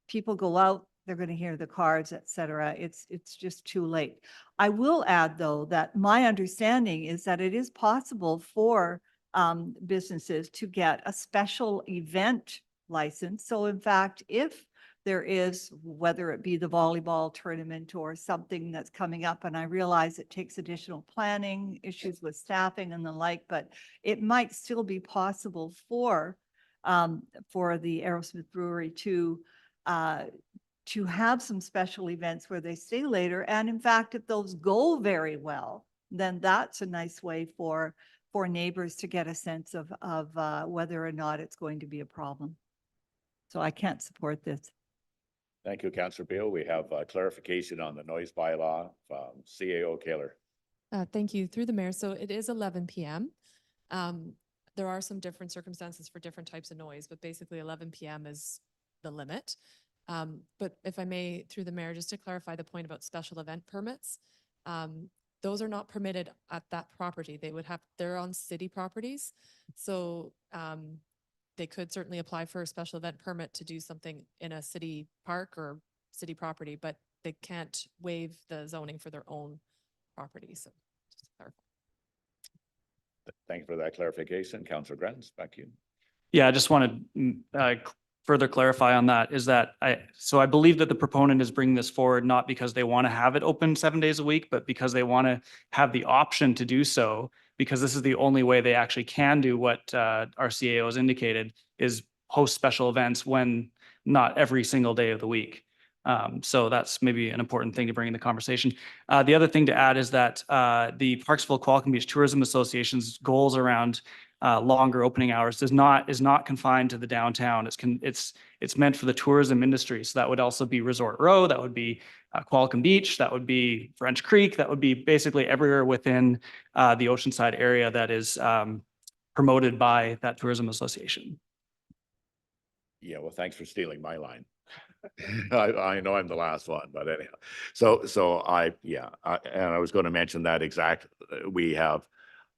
people go out, they're going to hear the cars, et cetera. It's just too late. I will add, though, that my understanding is that it is possible for businesses to get a special event license. So in fact, if there is, whether it be the volleyball tournament or something that's coming up, and I realize it takes additional planning, issues with staffing and the like, but it might still be possible for the Arrowsmith Brewery to have some special events where they stay later. And in fact, if those go very well, then that's a nice way for neighbors to get a sense of whether or not it's going to be a problem. So I can't support this. Thank you, Councillor Beal. We have clarification on the noise bylaw from CAO Kaler. Thank you. Through the mayor. So it is 11 PM. There are some different circumstances for different types of noise, but basically 11 PM is the limit. But if I may, through the mayor, just to clarify the point about special event permits, those are not permitted at that property. They're on city properties. So they could certainly apply for a special event permit to do something in a city park or city property, but they can't waive the zoning for their own property. So just to clarify. Thank you for that clarification. Councillor Grant, back to you. Yeah, I just want to further clarify on that is that I believe that the proponent is bringing this forward not because they want to have it open 7 days a week, but because they want to have the option to do so, because this is the only way they actually can do what our CAO has indicated is host special events when not every single day of the week. So that's maybe an important thing to bring in the conversation. The other thing to add is that the Parksville Qualicum Beach Tourism Association's goals around longer opening hours is not confined to the downtown. It's meant for the tourism industry. So that would also be Resort Row, that would be Qualicum Beach, that would be French Creek, that would be basically everywhere within the Oceanside area that is promoted by that tourism association. Yeah, well, thanks for stealing my line. I know I'm the last one, but anyhow, so and I was going to mention that we have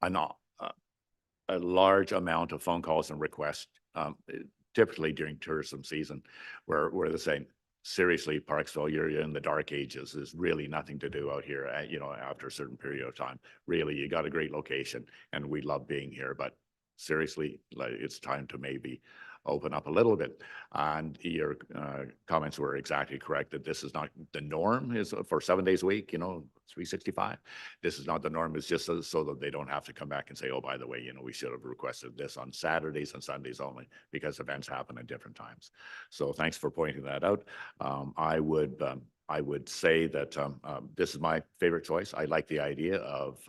a large amount of phone calls and requests, typically during tourism season, where they're saying, seriously, Parksville, you're in the dark ages. There's really nothing to do out here, after a certain period of time. Really, you got a great location and we love being here, but seriously, like, it's time to maybe open up a little bit. And your comments were exactly correct that this is not the norm is for 7 days a week, 365. This is not the norm. It's just so that they don't have to come back and say, oh, by the way, we should have requested this on Saturdays and Sundays only, because events happen at different times. So thanks for pointing that out. I would say that this is my favorite choice. I like the idea of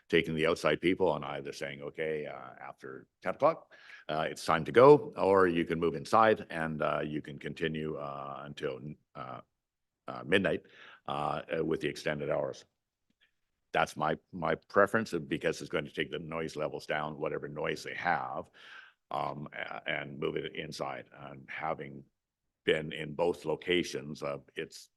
taking the outside people and either saying, okay, after 10 o'clock, it's time to go, or you can move inside and you can continue until midnight with the extended hours. That's my preference, because it's going to take the noise levels down, whatever noise they have, and move it inside. And having been in both locations, it's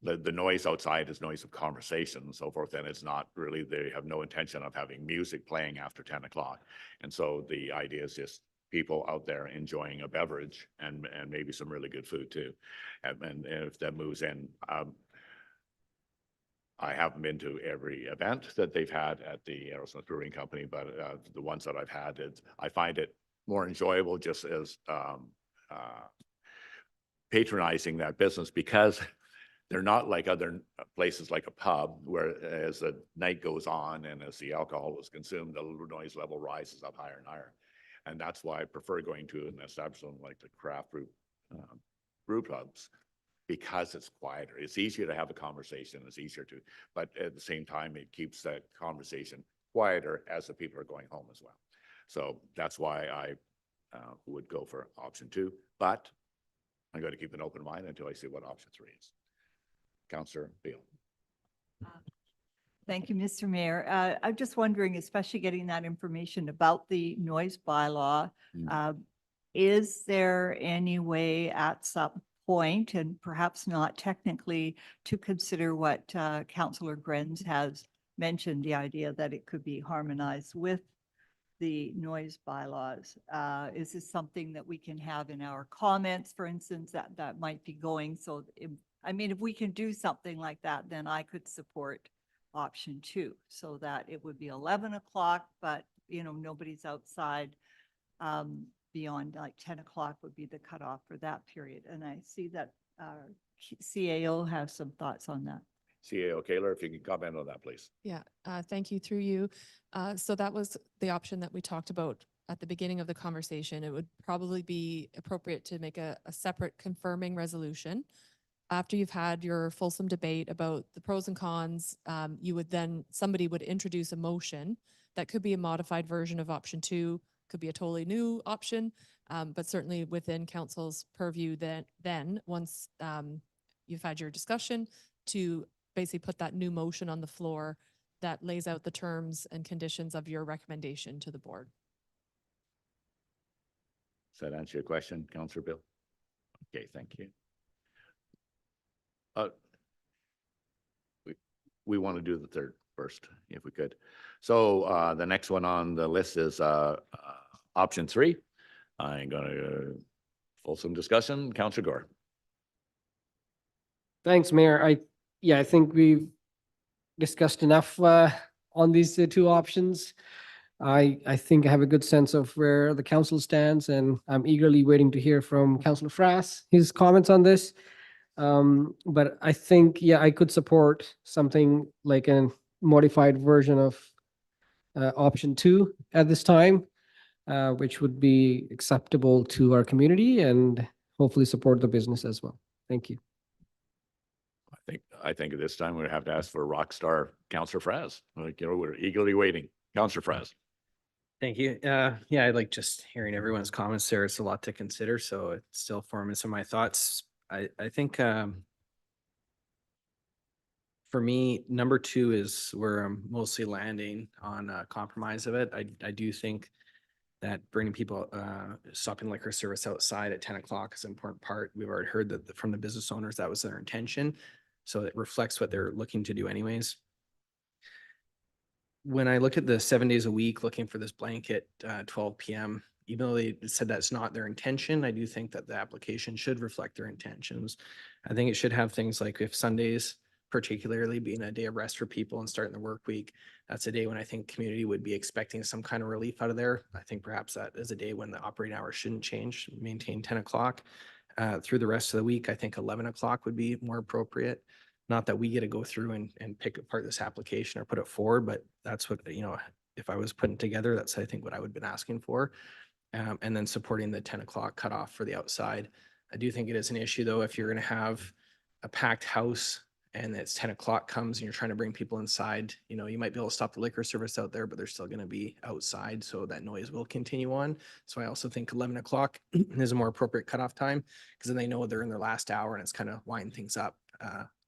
the noise outside is noise of conversation and so forth, and it's not really, they have no intention of having music playing after 10 o'clock. And so the idea is just people out there enjoying a beverage and maybe some really good food too. And if that moves in, I haven't been to every event that they've had at the Arrowsmith Brewing Company, but the ones that I've had, I find it more enjoyable just as patronizing that business, because they're not like other places like a pub, where as the night goes on and as the alcohol is consumed, the noise level rises up higher and higher. And that's why I prefer going to an establishment like the craft brew pubs, because it's quieter. It's easier to have a conversation. It's easier to, but at the same time, it keeps that conversation quieter as the people are going home as well. So that's why I would go for option 2, but I'm going to keep an open mind until I see what option 3 is. Councillor Beal. Thank you, Mr. Mayor. I'm just wondering, especially getting that information about the noise bylaw, is there any way at some point, and perhaps not technically, to consider what Councillor Grenz has mentioned, the idea that it could be harmonized with the noise bylaws? Is this something that we can have in our comments, for instance, that might be going? So, if we can do something like that, then I could support option 2, so that it would be 11 o'clock, but, nobody's outside beyond like 10 o'clock would be the cutoff for that period. And I see that CAO has some thoughts on that. CAO Kaler, if you can comment on that, please. Yeah, thank you, through you. So that was the option that we talked about at the beginning of the conversation. It would probably be appropriate to make a separate confirming resolution. After you've had your fulsome debate about the pros and cons, somebody would introduce a motion that could be a modified version of option 2, could be a totally new option, but certainly within council's purview then once you've had your discussion, to basically put that new motion on the floor that lays out the terms and conditions of your recommendation to the board. Does that answer your question, Councillor Bill? Okay, thank you. We want to do the third first, if we could. So the next one on the list is option 3. I'm going to fulsome discussion. Councillor Gore. Thanks, Mayor. I think we've discussed enough on these 2 options. I think I have a good sense of where the council stands, and I'm eagerly waiting to hear from Councillor Frass, his comments on this. But I think, I could support something like a modified version of option 2 at this time, which would be acceptable to our community and hopefully support the business as well. Thank you. I think at this time we have to ask for rock star Counselor Fraz. Like, you know, we're eagerly waiting. Counselor Fraz. Thank you. Yeah, I like just hearing everyone's comments there. It's a lot to consider, so it's still forming some of my thoughts. I think for me, number two is where I'm mostly landing on a compromise of it. I do think that bringing people, stopping liquor service outside at 10 o'clock is an important part. We've already heard that from the business owners, that was their intention. So it reflects what they're looking to do anyways. When I look at the 7 days a week, looking for this blanket, 12 PM, even though they said that's not their intention, I do think that the application should reflect their intentions. I think it should have things like if Sundays, particularly being a day of rest for people and starting the work week, that's a day when I think community would be expecting some kind of relief out of there. I think perhaps that is a day when the operating hours shouldn't change, maintain 10 o'clock. Through the rest of the week, I think 11 o'clock would be more appropriate. Not that we get to go through and pick apart this application or put it forward, but that's what, you know, if I was putting together, that's I think what I would have been asking for. And then supporting the 10 o'clock cutoff for the outside. I do think it is an issue though, if you're going to have a packed house and it's 10 o'clock comes and you're trying to bring people inside, you know, you might be able to stop the liquor service out there, but they're still going to be outside. So that noise will continue on. So I also think 11 o'clock is a more appropriate cutoff time because then they know they're in their last hour and it's kind of winding things up,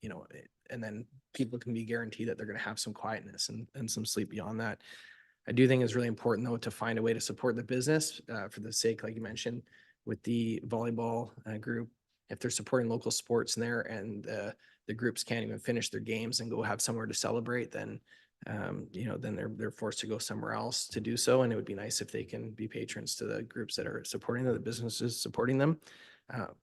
you know, and then people can be guaranteed that they're going to have some quietness and some sleep beyond that. I do think it's really important though to find a way to support the business for the sake, like you mentioned, with the volleyball group. If they're supporting local sports in there and the groups can't even finish their games and go have somewhere to celebrate, then you know, then they're forced to go somewhere else to do so. And it would be nice if they can be patrons to the groups that are supporting them, the businesses supporting them.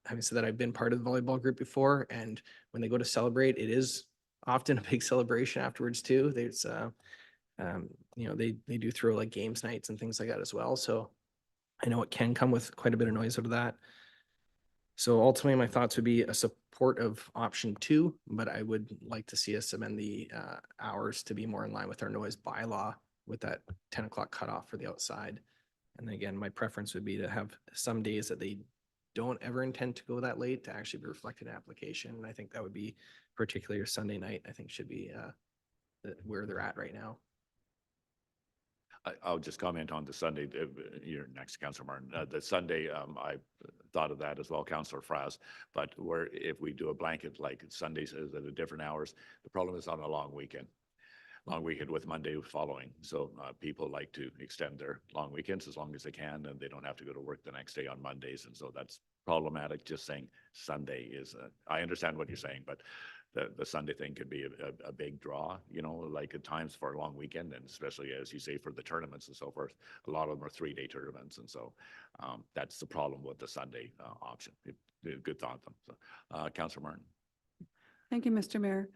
Having said that, I've been part of the volleyball group before, and when they go to celebrate, it is often a big celebration afterwards too. There's you know, they do throw like games nights and things like that as well. So I know it can come with quite a bit of noise out of that. So ultimately, my thoughts would be a support of option two, but I would like to see us amend the hours to be more in line with our noise bylaw with that 10 o'clock cutoff for the outside. And again, my preference would be to have some days that they don't ever intend to go that late to actually be reflected in application. And I think that would be particularly your Sunday night, I think should be where they're at right now. I'll just comment on the Sunday, your next, Councillor Martin. The Sunday, I thought of that as well, Councillor Fraz. But where if we do a blanket like Sundays at a different hours, the problem is on a long weekend with Monday following. So people like to extend their long weekends as long as they can, and they don't have to go to work the next day on Mondays. And so that's problematic. Just saying Sunday is, I understand what you're saying, but the Sunday thing could be a big draw, you know, like at times for a long weekend, and especially as you say for the tournaments and so forth. A lot of them are 3-day tournaments, and so that's the problem with the Sunday option. Good thought, though. So, Councillor Martin. Thank you, Mr. Mayor.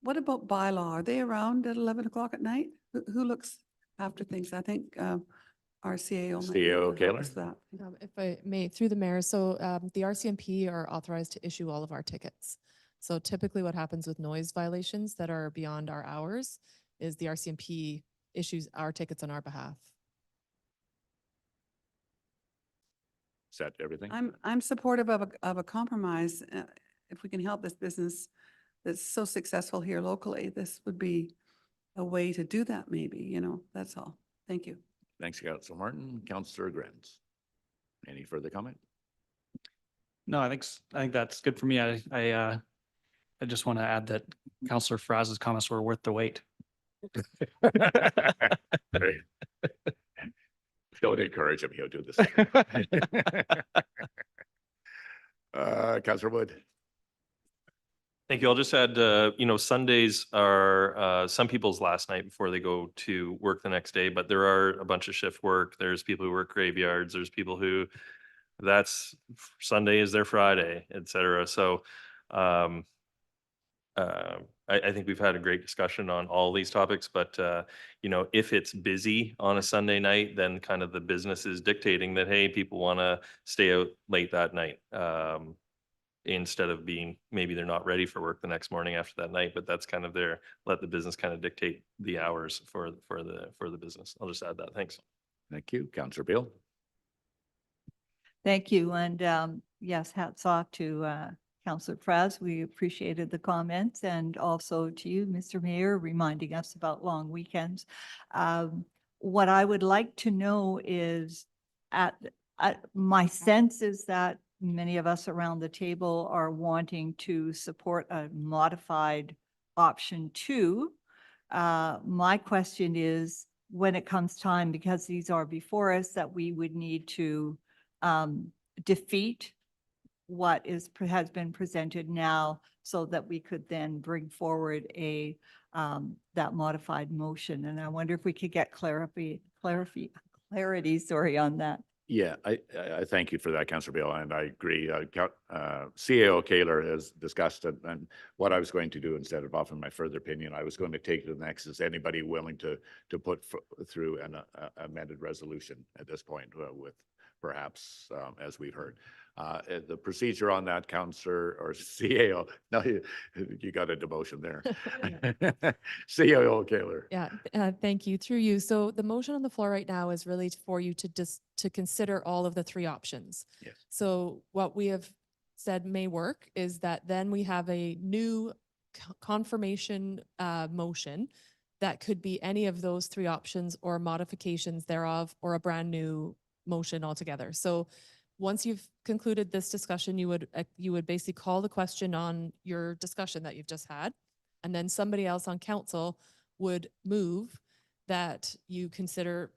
What about bylaw? Are they around at 11 o'clock at night? Who looks after things? I think our CAO. might CAO help Kaler? us with that. If I may, through the mayor, so the RCMP are authorized to issue all of our tickets. So typically what happens with noise violations that are beyond our hours is the RCMP issues our tickets on our behalf. Is that everything? I'm supportive of a compromise. If we can help this business that's so successful here locally, this would be a way to do that maybe, you know, that's all. Thank you. Thanks, Councillor Martin. Councillor Grant. Any further comment? No, I think that's good for me. I just want to add that Councillor Fraz's comments were worth the wait. Don't encourage him. He'll do this. Councillor Wood. Thank you. I'll just add, you know, Sundays are some people's last night before they go to work the next day, but there are a bunch of shift work. There's people who work graveyards. There's people who that's Sunday is their Friday, et cetera. So I think we've had a great discussion on all these topics, but you know, if it's busy on a Sunday night, then kind of the business is dictating that, hey, people want to stay out late that night. Instead of being, maybe they're not ready for work the next morning after that night, but that's kind of let the business kind of dictate the hours for the business. I'll just add that. Thanks. Thank you. Councillor Beal. Thank you. And yes, hats off to Councillor Fraz, we appreciated the comments, and also to you, Mr. Mayor, reminding us about long weekends. What I would like to know is, my sense is that many of us around the table are wanting to support a modified option 2. My question is, when it comes time, because these are before us, that we would need to defeat what has been presented now, so that we could then bring forward that modified motion. And I wonder if we could get clarity, sorry, on that. Yeah, I thank you for that, Councillor Bill, and I agree. CAO Kaler has discussed it, and what I was going to do, instead of offering my further opinion, I was going to take it to the next. Is anybody willing to put through an amended resolution at this point, with perhaps, as we've heard, the procedure on that, Councillor or CAO? No, you got a demotion there. CAO Kaler. Yeah, thank you. Through you. So the motion on the floor right now is really for you to consider all of the 3 options. Yes. So what we have said may work is that then we have a new confirmation motion that could be any of those 3 options or modifications thereof, or a brand new motion altogether. So once you've concluded this discussion, you would basically call the question on your discussion that you've just had, and then somebody else on council would move that you consider,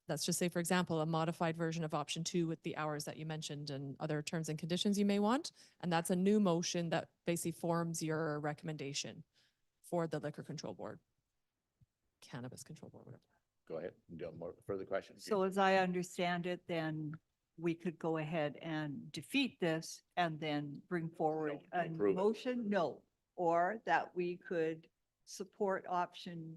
let's just say, for example, a modified version of option 2 with the hours that you mentioned and other terms and conditions you may want. And that's a new motion that basically forms your recommendation for the Liquor Control Board, Cannabis Control Board, whatever. Go ahead. Do you have more further questions? So as I understand it, then we could go ahead and defeat this and then bring forward No, a approve it. motion? No. Or that we could support option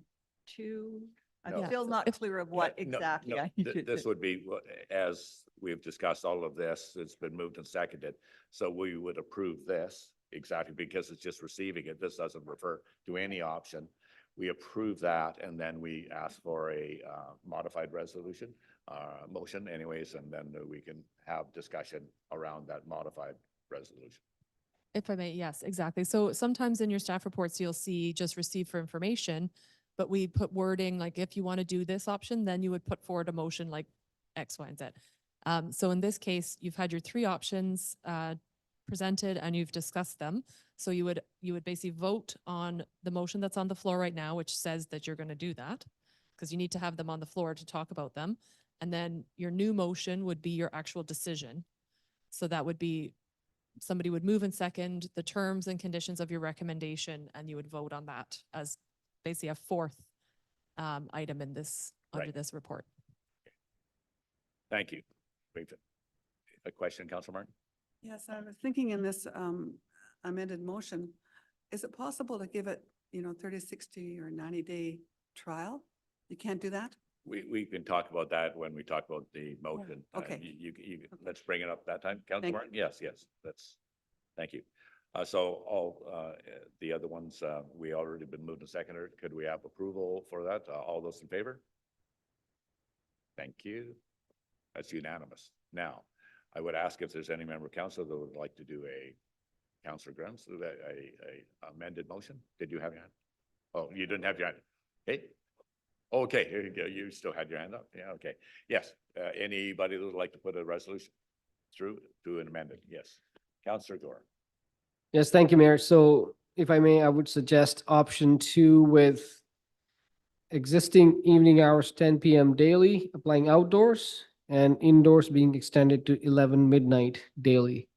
2? I'm No. still not clear of what No, exactly no, I need to This do. would be, as we've discussed all of this, it's been moved and seconded. So we would approve this exactly because it's just receiving it. This doesn't refer to any option. We approve that, and then we ask for a modified resolution, motion anyways, and then we can have discussion around that modified resolution. If I may, yes, exactly. So sometimes in your staff reports, you'll see just received for information, but we put wording like, if you want to do this option, then you would put forward a motion like X, Y, and Z. So in this case, you've had your 3 options presented and you've discussed them. So you would basically vote on the motion that's on the floor right now, which says that you're going to do that, because you need to have them on the floor to talk about them. And then your new motion would be your actual decision. So that would be, somebody would move and second the terms and conditions of your recommendation, and you would vote on that as basically a 4th item in this, under Right. this report. Thank you. A question, Councilor Martin? Yes, I was thinking in this amended motion, is it possible to give it, 30, 60 or 90-day trial? You can't do that? We can talk about that when we talk about the motion. okay. Let's bring it up that time. Councilor Thank Martin? Yes, thank you. So all the other ones, we already been moved and seconded. Could we have approval for that? All those in favor? Thank you. That's unanimous. Now, I would ask if there's any member of council that would like to do Councilor Grimes, a amended motion. Did you have your hand? Oh, you didn't have your hand. Okay. Okay, here you go. You still had your hand up. Yeah, okay. Yes. Anybody that would like to put a resolution through to an amendment? Yes. Councilor Gore. Yes, thank you, Mayor. So if I may, I would suggest option 2 with existing evening hours 10 p.m. daily, applying outdoors, and indoors being extended to 11 midnight daily.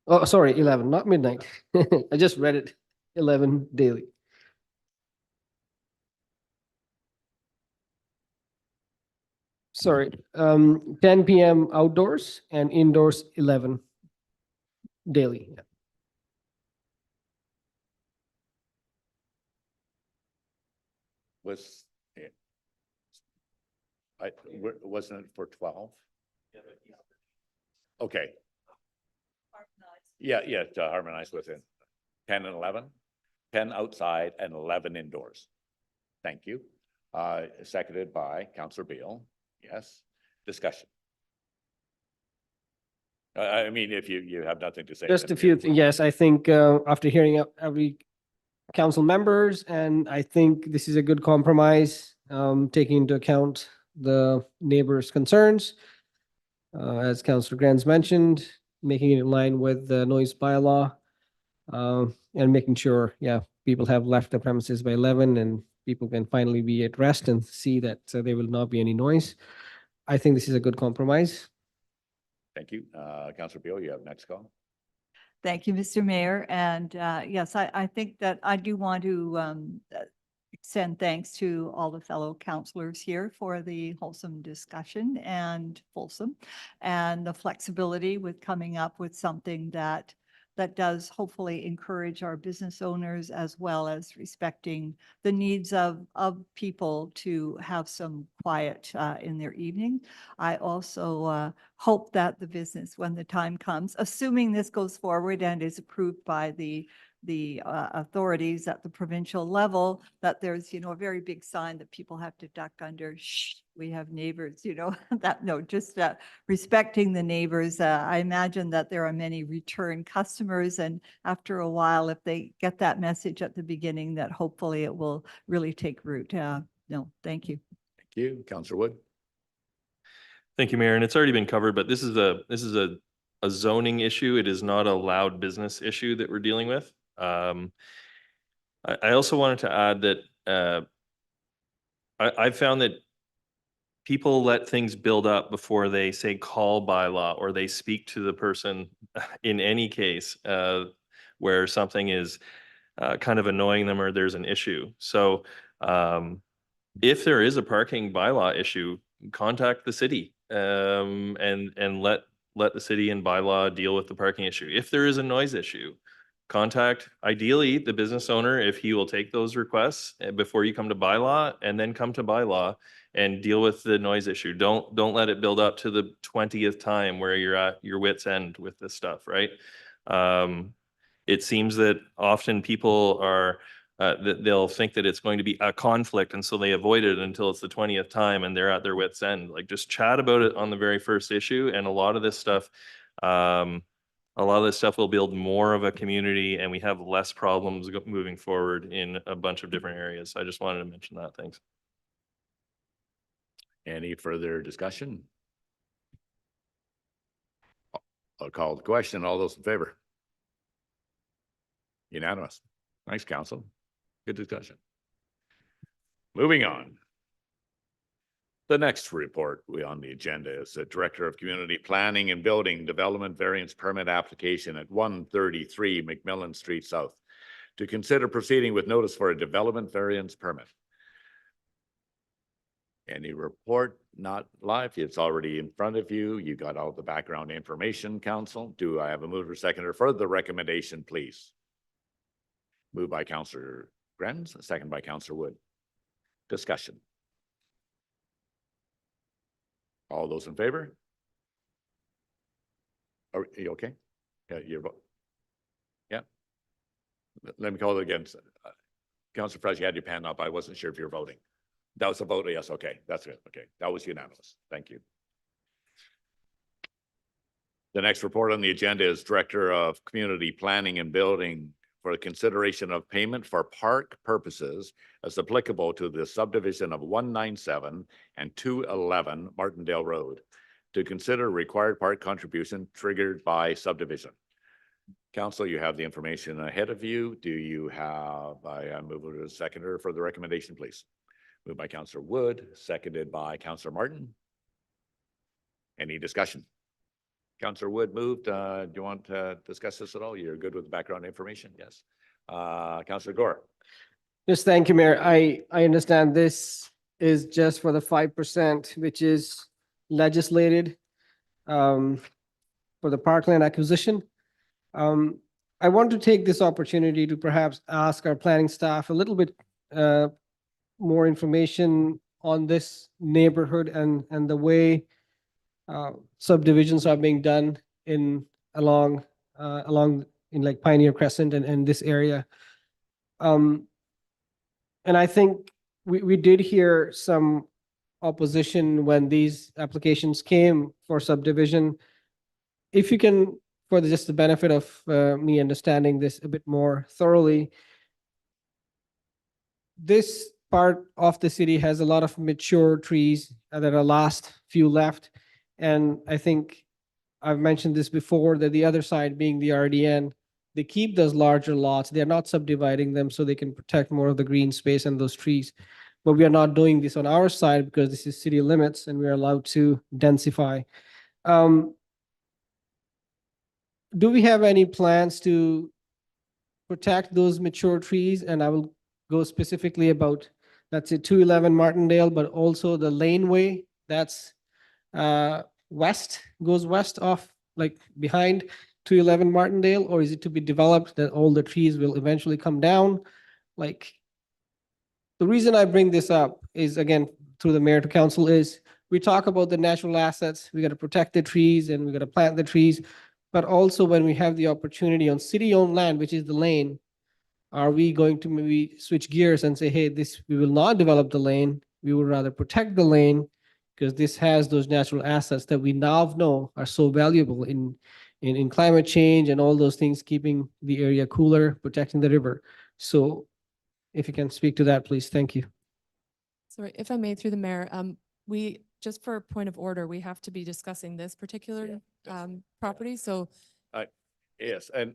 Oh, sorry, 11, not midnight. I just read it, 11 daily. Sorry, 10 p.m. outdoors and indoors 11 daily. Yeah. Was it? Wasn't it for 12? Okay. Yeah, to harmonize with it. 10 and 11, 10 outside and 11 indoors. Thank you. Seconded by Councilor Beal. Yes. Discussion. I mean, if you have nothing to say. Just then a few, yeah. yes, I think after hearing every council members, and I think this is a good compromise, taking into account the neighbors' concerns. As Councillor Grans mentioned, making it in line with the noise bylaw. And making sure, yeah, people have left the premises by 11 and people can finally be at rest and see that there will not be any noise. I think this is a good compromise. Thank you. Councillor Beal, you have next call. Thank you, Mr. Mayor. And yes, I think that I do want to extend thanks to all the fellow councillors here for the wholesome discussion and fulsome, and the flexibility with coming up with something that does hopefully encourage our business owners, as well as respecting the needs of people to have some quiet in their evening. I also hope that the business, when the time comes, assuming this goes forward and is approved by the authorities at the provincial level, that there's, a very big sign that people have to duck under. Shh, we have neighbors, that, no, just respecting the neighbors. I imagine that there are many return customers, and after a while, if they get that message at the beginning, that hopefully it will really take root. No, thank you. Thank you. Councillor Wood. Thank you, Mayor. And it's already been covered, but this is a zoning issue. It is not a loud business issue that we're dealing with. I also wanted to add that I found that people let things build up before they say call bylaw or they speak to the person in any case where something is kind of annoying them or there's an issue. So if there is a parking bylaw issue, contact the city and let the city and bylaw deal with the parking issue. If there is a noise issue, contact ideally the business owner if he will take those requests before you come to bylaw, and then come to bylaw and deal with the noise issue. Don't let it build up to the 20th time where you're at your wit's end with this stuff, right? It seems that often people are that they'll think that it's going to be a conflict, and so they avoid it until it's the 20th time and they're at their wit's end. Like, just chat about it on the very first issue, and a lot of this stuff will build more of a community, and we have less problems moving forward in a bunch of different areas. I just wanted to mention that. Thanks. Any further discussion? I'll call the question. All those in favor? Unanimous. Thanks, council. Good discussion. Moving on. The next report on the agenda is the Director of Community Planning and Building Development Variance Permit Application at 133 McMillan Street South to consider proceeding with notice for a development variance permit. Any report not live? It's already in front of you. You got all the background information, council. Do I have a mover seconder for the recommendation, please? Moved by Councillor Grens, second by Councillor Wood. Discussion. All those in favor? Are you okay? Yeah, you're vote. Yeah. Let me call it again. Councillor Press, you had your pen up. I wasn't sure if you're voting. That was a vote. Yes. Okay. That's good. Okay. That was unanimous. Thank you. The next report on the agenda is Director of Community Planning and Building for the consideration of payment for park purposes as applicable to the subdivision of 197 and 211 Martindale Road to consider required park contribution triggered by subdivision. Council, you have the information ahead of you. Do you have, I move to a seconder for the recommendation, please. Moved by Councillor Wood, seconded by Councillor Martin. Any discussion? Councillor Wood moved. Do you want to discuss this at all? You're good with the background information? Yes. Councillor Gore. Yes, thank you, Mayor. I understand this is just for the 5%, which is legislated for the parkland acquisition. I want to take this opportunity to perhaps ask our planning staff a little bit more information on this neighborhood and the way subdivisions are being done along in like Pioneer Crescent and this area. And I think we did hear some opposition when these applications came for subdivision if you can, for just the benefit of me understanding this a bit more thoroughly, this part of the city has a lot of mature trees that are last few left. And I think I've mentioned this before, that the other side being the RDN, they keep those larger lots. They're not subdividing them so they can protect more of the green space and those trees. But we are not doing this on our side because this is city limits and we are allowed to densify. Do we have any plans to protect those mature trees? And I will go specifically about, that's it, 211 Martindale, but also the laneway that's west, goes west of, like behind 211 Martindale, or is it to be developed that all the trees will eventually come down? Like, the reason I bring this up is, again, through the mayor to council, is we talk about the natural assets, we got to protect the trees and we got to plant the trees. But also when we have the opportunity on city-owned land, which is the lane, are we going to maybe switch gears and say, hey, this, we will not develop the lane. We would rather protect the lane because this has those natural assets that we now know are so valuable in climate change and all those things, keeping the area cooler, protecting the river. So if you can speak to that, please. Thank you. Sorry, if I may, through the mayor, we, just for a point of order, we have to be discussing this particular property, so. Yes, and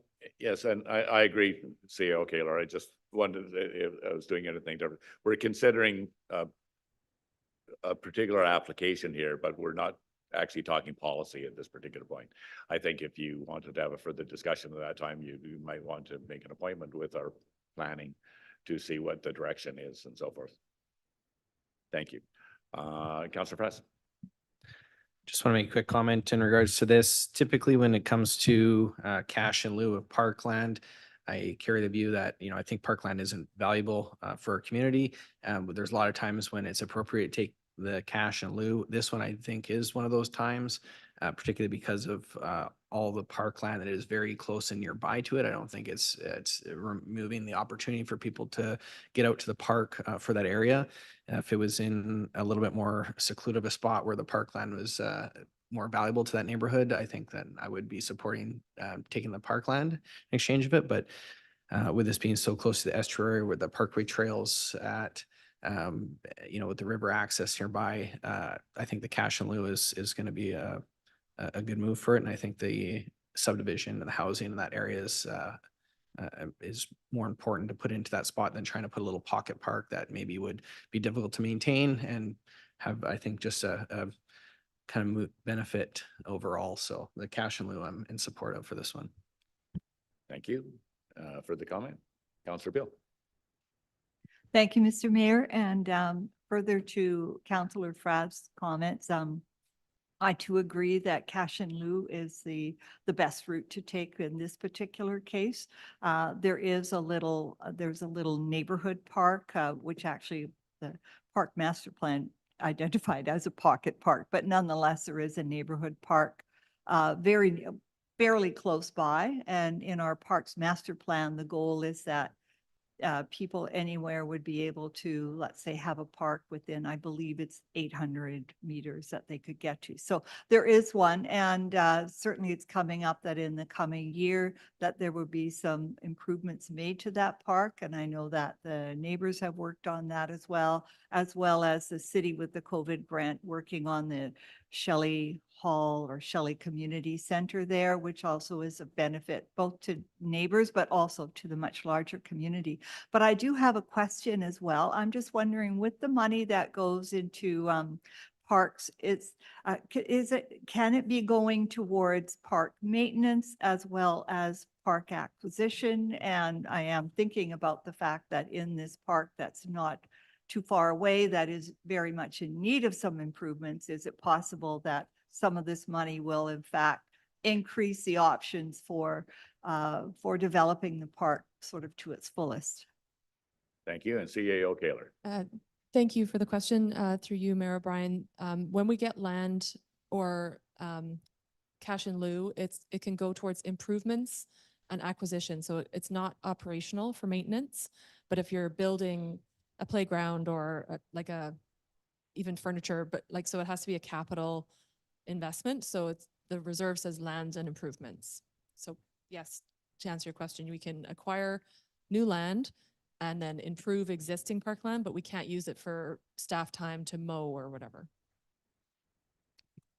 I agree, CEO Kaler. I just wondered if I was doing anything different. We're considering a particular application here, but we're not actually talking policy at this particular point. I think if you wanted to have a further discussion at that time, you might want to make an appointment with our planning to see what the direction is and so forth. Thank you. Councillor Press. Just want to make a quick comment in regards to this. Typically, when it comes to cash in lieu of parkland, I carry the view that, I think parkland isn't valuable for our community. But there's a lot of times when it's appropriate to take the cash in lieu. This one, I think, is one of those times, particularly because of all the parkland that is very close and nearby to it. I don't think it's removing the opportunity for people to get out to the park for that area. If it was in a little bit more secluded of a spot where the parkland was more valuable to that neighborhood, I think that I would be supporting taking the parkland in exchange of it. But with this being so close to the estuary, where the parkway trails at, with the river access nearby, I think the cash in lieu is going to be a good move for it. And I think the subdivision and the housing in that area is more important to put into that spot than trying to put a little pocket park that maybe would be difficult to maintain and have, I think, just a kind of benefit overall. So the cash in lieu, I'm in support of for this one. Thank you. Further comment? Councillor Bill. Thank you, Mr. Mayor. And further to Councillor Fradd's comments, I too agree that cash in lieu is the best route to take in this particular case. There's a little neighborhood park, which actually the park master plan identified as a pocket park, but nonetheless, there is a neighborhood park fairly close by. And in our parks master plan, the goal is that people anywhere would be able to, let's say, have a park within, I believe it's 800 meters that they could get to. So there is one, and certainly it's coming up that in the coming year that there will be some improvements made to that park. And I know that the neighbors have worked on that as well as the city with the COVID grant working on the Shelley Hall or Shelley Community Center there, which also is a benefit both to neighbors, but also to the much larger community. But I do have a question as well. I'm just wondering, with the money that goes into parks, can it be going towards park maintenance as well as park acquisition? And I am thinking about the fact that in this park that's not too far away, that is very much in need of some improvements, is it possible that some of this money will in fact increase the options for developing the park sort of to its fullest? Thank you. And CAO Kaler. Thank you for the question, through you, Mayor O'Brien. When we get land or cash in lieu, it can go towards improvements and acquisition. So it's not operational for maintenance, but if you're building a playground or even furniture, but so it has to be a capital investment. So the reserve says lands and improvements. So yes, to answer your question, we can acquire new land and then improve existing parkland, but we can't use it for staff time to mow or whatever.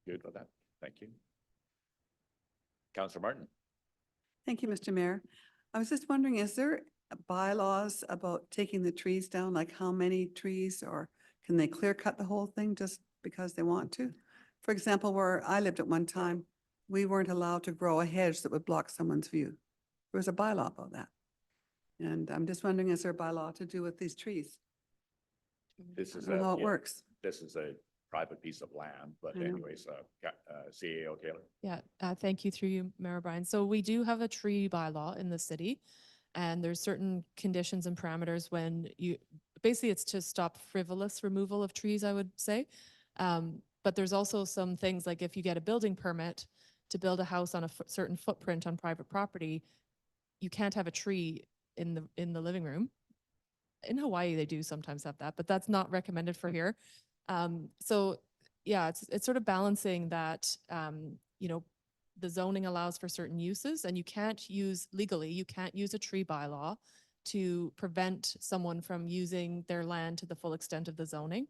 Good with that. Thank you. Councillor Martin. Thank you, Mr. Mayor. I was just wondering, is there bylaws about taking the trees down, like how many trees, or can they clear cut the whole thing just because they want to? For example, where I lived at one time, we weren't allowed to grow a hedge that would block someone's view. There was a bylaw about that. And I'm just wondering, is there a bylaw to do with these trees? This is I don't know how it yeah, works. This is a private piece of land, but I know. anyways, CAO Taylor. Yeah, thank you through you, Mayor O'Brien. So we do have a tree bylaw in the city, and there's certain conditions and parameters when you, basically it's to stop frivolous removal of trees, I would say. But there's also some things like if you get a building permit to build a house on a certain footprint on private property, you can't have a tree in the living room. In Hawaii, they do sometimes have that, but that's not recommended for here. So yeah, it's sort of balancing that, you know, the zoning allows for certain uses and you can't use a tree bylaw to prevent someone from using their land to the full extent of the zoning.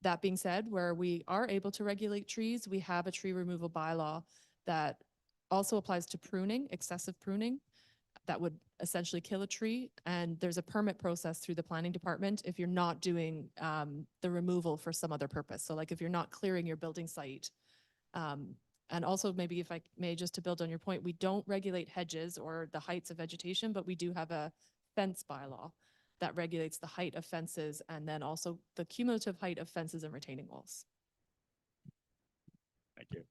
That being said, where we are able to regulate trees, we have a tree removal bylaw that also applies to pruning, excessive pruning, that would essentially kill a tree. And there's a permit process through the planning department if you're not doing the removal for some other purpose. So like if you're not clearing your building site. And also maybe if I may, just to build on your point, we don't regulate hedges or the heights of vegetation, but we do have a fence bylaw that regulates the height of fences and then also the cumulative height of fences and retaining walls. Thank you.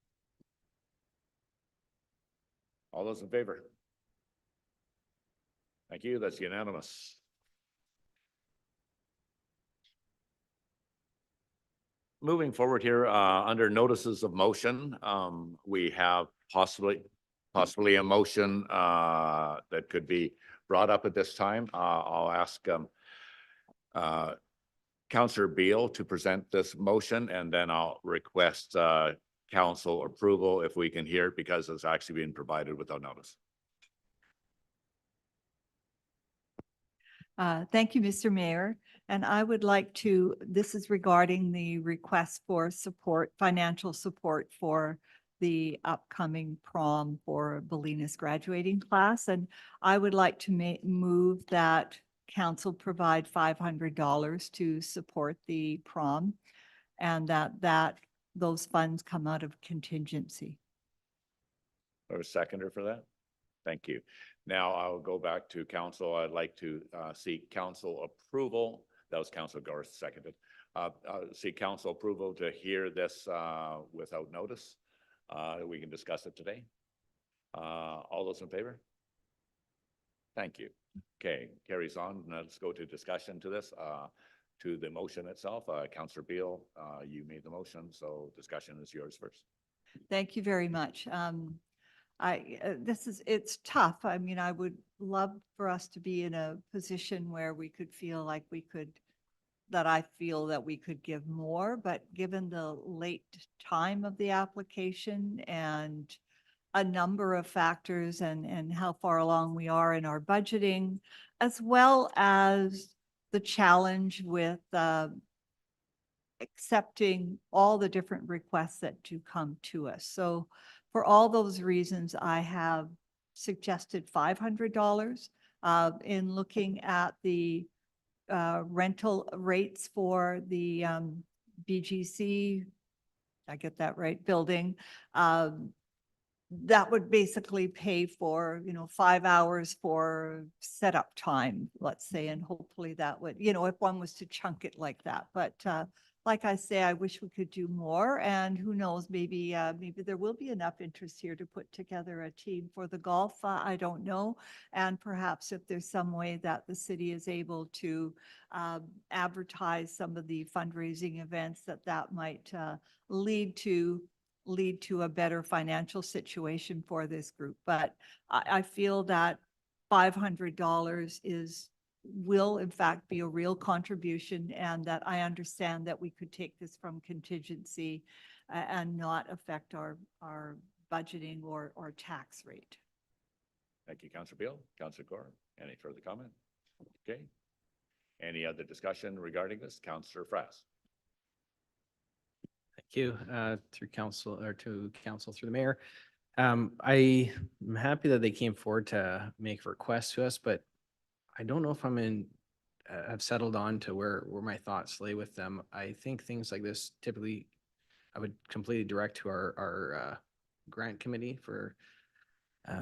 All those in favor? Thank you. That's unanimous. Moving forward here, under notices of motion, we have possibly a motion that could be brought up at this time. I'll ask Councillor Beal to present this motion, and then I'll request council approval if we can hear it, because it's actually being provided without notice. Thank you, Mr. Mayor. And I would like to, this is regarding the request for support, financial support for the upcoming prom for Ballenas graduating class. And I would like to move that council provide $500 to support the prom, and that those funds come out of contingency. Or a seconder for that? Thank you. Now I'll go back to council. I'd like to seek council approval. That was Councilor Gorst seconded. Seek council approval to hear this without notice. We can discuss it today. All those in favor? Thank you. Okay, carries on. Now let's go to discussion to this, to the motion itself. Councilor Beal, you made the motion, so discussion is yours first. Thank you very much. It's tough. I mean, I would love for us to be in a position where we could feel like I feel that we could give more, but given the late time of the application and a number of factors and how far along we are in our budgeting, as well as the challenge with accepting all the different requests that do come to us. So for all those reasons, I have suggested $500 in looking at the rental rates for the BGC, I get that right, building. That would basically pay for, 5 hours for setup time, let's say, and hopefully that would, if one was to chunk it like that. But like I say, I wish we could do more, and who knows, maybe there will be enough interest here to put together a team for the golf. I don't know. And perhaps if there's some way that the city is able to advertise some of the fundraising events, that might lead to a better financial situation for this group. But I feel that $500 will in fact be a real contribution, and that I understand that we could take this from contingency and not affect our budgeting or tax rate. Thank you, Councillor Beal. Councillor Gore, any further comment? Okay. Any other discussion regarding this? Councillor Frass. Thank you, through council or to council through the mayor. I am happy that they came forward to make a request to us, but I don't know if I've settled on to where my thoughts lay with them. I think things like this typically I would completely direct to our grant committee for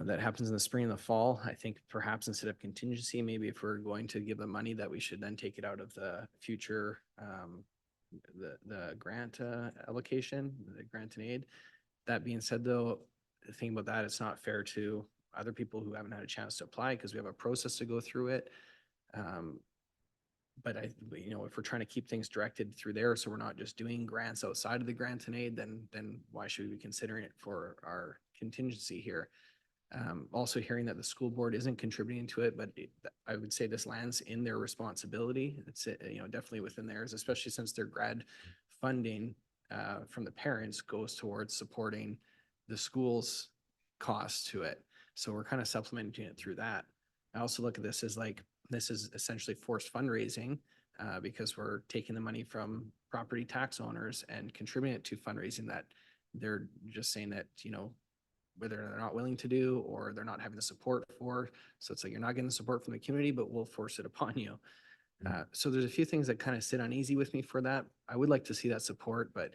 that happens in the spring and the fall. I think perhaps instead of contingency, maybe if we're going to give them money, that we should then take it out of the future the grant allocation, the grant and aid. That being said, though, the thing about that, it's not fair to other people who haven't had a chance to apply because we have a process to go through it. But if we're trying to keep things directed through there, so we're not just doing grants outside of the grant and aid, then why should we be considering it for our contingency here? Also hearing that the school board isn't contributing to it, but I would say this lands in their responsibility. It's, definitely within theirs, especially since their grad funding from the parents goes towards supporting the school's costs to it. So we're kind of supplementing it through that. I also look at this as like, this is essentially forced fundraising because we're taking the money from property tax owners and contributing it to fundraising that they're just saying that, whether they're not willing to do or they're not having the support for. So it's like, you're not getting the support from the community, but we'll force it upon you. So there's a few things that kind of sit uneasy with me for that. I would like to see that support, but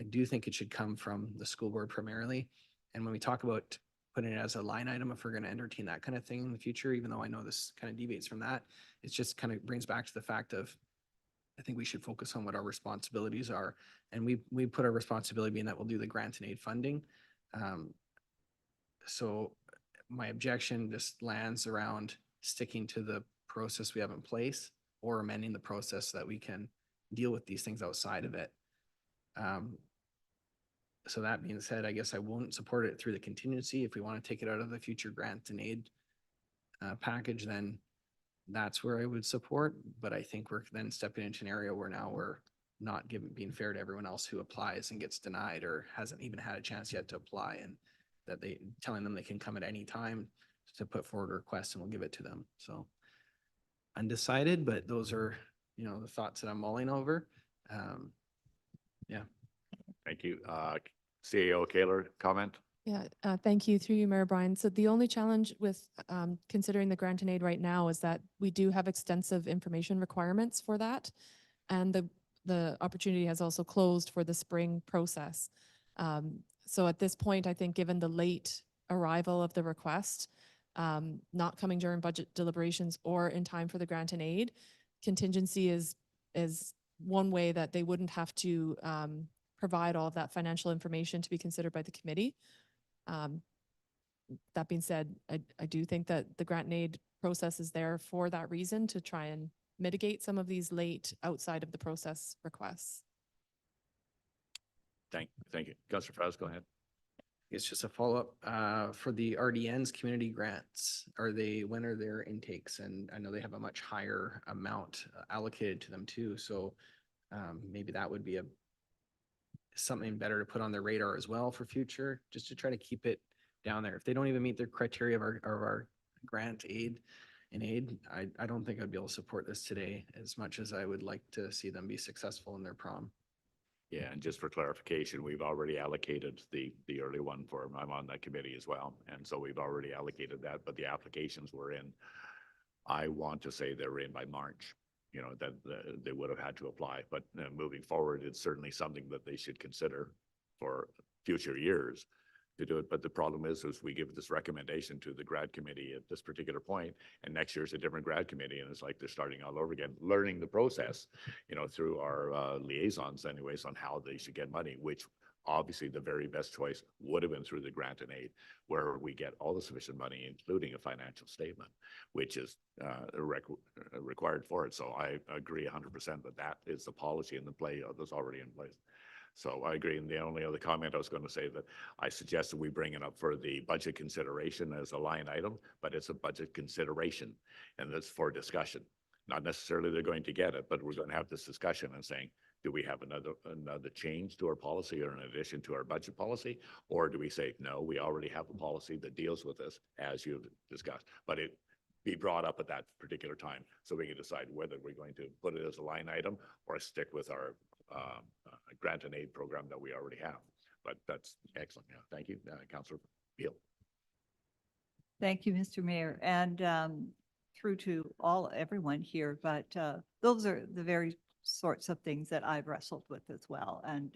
I do think it should come from the school board primarily. And when we talk about putting it as a line item, if we're going to entertain that kind of thing in the future, even though I know this kind of deviates from that, it just kind of brings back to the fact of, I think we should focus on what our responsibilities are. And we put our responsibility being that we'll do the grant and aid funding. So my objection just lands around sticking to the process we have in place or amending the process so that we can deal with these things outside of it. So that being said, I guess I won't support it through the contingency. If we want to take it out of the future grant and aid package, then that's where I would support. But I think we're then stepping into an area where now we're not being fair to everyone else who applies and gets denied or hasn't even had a chance yet to apply, and that telling them they can come at any time to put forward a request and we'll give it to them. So undecided, but those are, the thoughts that I'm mulling over. Yeah. Thank you. CAO Kaler, comment? Yeah, thank you through you, Mayor Brian. So the only challenge with considering the grant and aid right now is that we do have extensive information requirements for that. And the opportunity has also closed for the spring process. So at this point, I think given the late arrival of the request, not coming during budget deliberations or in time for the grant and aid, contingency is one way that they wouldn't have to provide all of that financial information to be considered by the committee. That being said, I do think that the grant and aid process is there for that reason, to try and mitigate some of these late outside of the process requests. Thank you. Councillor Frass, go ahead. It's just a follow-up for the RDN's community grants. When are their intakes? And I know they have a much higher amount allocated to them too. So maybe that would be something better to put on their radar as well for future, just to try to keep it down there. If they don't even meet the criteria of our grant aid, I don't think I'd be able to support this today as much as I would like to see them be successful in their prom. Yeah, and just for clarification, we've already allocated the early one for, I'm on that committee as well. And so we've already allocated that, but the applications were in, I want to say they're in by March, that they would have had to apply. But moving forward, it's certainly something that they should consider for future years to do it. But the problem is we give this recommendation to the grad committee at this particular point, and next year's a different grad committee, and it's like they're starting all over again, learning the process, through our liaisons anyways, on how they should get money, which obviously the very best choice would have been through the grant and aid, where we get all the sufficient money, including a financial statement, which is required for it. So I agree 100% that is the policy and the play that's already in place. So I agree. And the only other comment I was going to say, that I suggested we bring it up for the budget consideration as a line item, but it's a budget consideration, and that's for discussion. Not necessarily they're going to get it, but we're going to have this discussion and saying, do we have another change to our policy or in addition to our budget policy? Or do we say, no, we already have a policy that deals with this as you've discussed, but it be brought up at that particular time so we can decide whether we're going to put it as a line item or stick with our grant and aid program that we already have. But that's excellent. Yeah, thank you, Councillor Beal. Thank you, Mr. Mayor, and through to everyone here, but those are the very sorts of things that I've wrestled with as well, and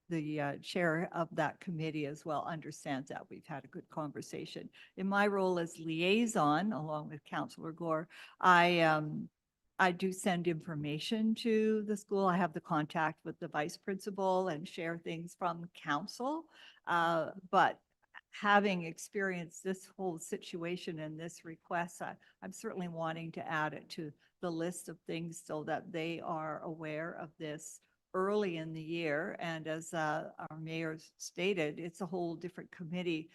the chair of that committee as well understands that. We've had a good conversation. In my role as liaison, along with Councillor Gore, I do send information to the school. I have the contact with the vice principal and share things from council. But having experienced this whole situation and this request, I'm certainly wanting to add it to the list of things so that they are aware of this early in the year. And as our mayor stated, it's a whole different committee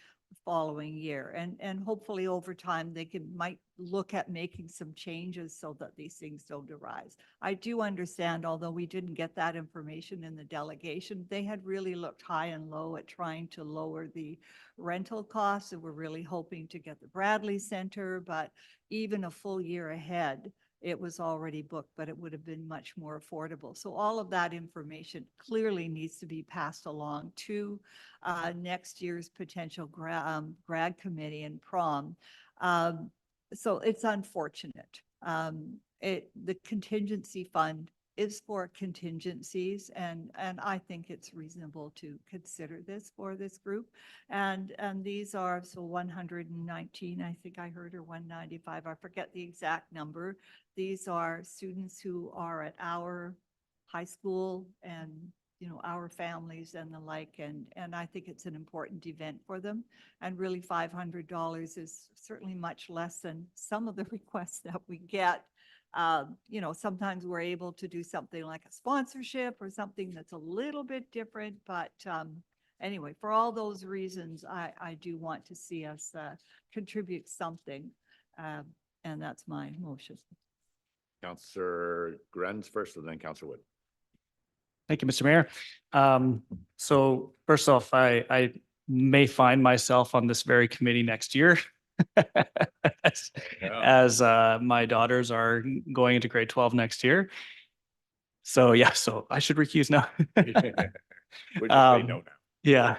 following year, and hopefully over time they might look at making some changes so that these things don't arise. I do understand, although we didn't get that information in the delegation, they had really looked high and low at trying to lower the rental costs, and we're really hoping to get the Bradley Center, but even a full year ahead, it was already booked, but it would have been much more affordable. So all of that information clearly needs to be passed along to next year's potential grad committee and prom. So it's unfortunate. The contingency fund is for contingencies, and I think it's reasonable to consider this for this group. And these are, so 119, I think I heard, or 195, I forget the exact number. These are students who are at our high school and, you know, our families and the like, and I think it's an important event for them. And really $500 is certainly much less than some of the requests that we get. You know, sometimes we're able to do something like a sponsorship or something that's a little bit different, but anyway, for all those reasons, I do want to see us contribute something, and that's my motion. Councillor Grenz first, and then Councillor Wood. Thank you, Mr. Mayor. So first off, I may find myself on this very committee next year as my daughters are going into grade 12 next year. So yeah, so I should recuse now. We just say no now. Yeah.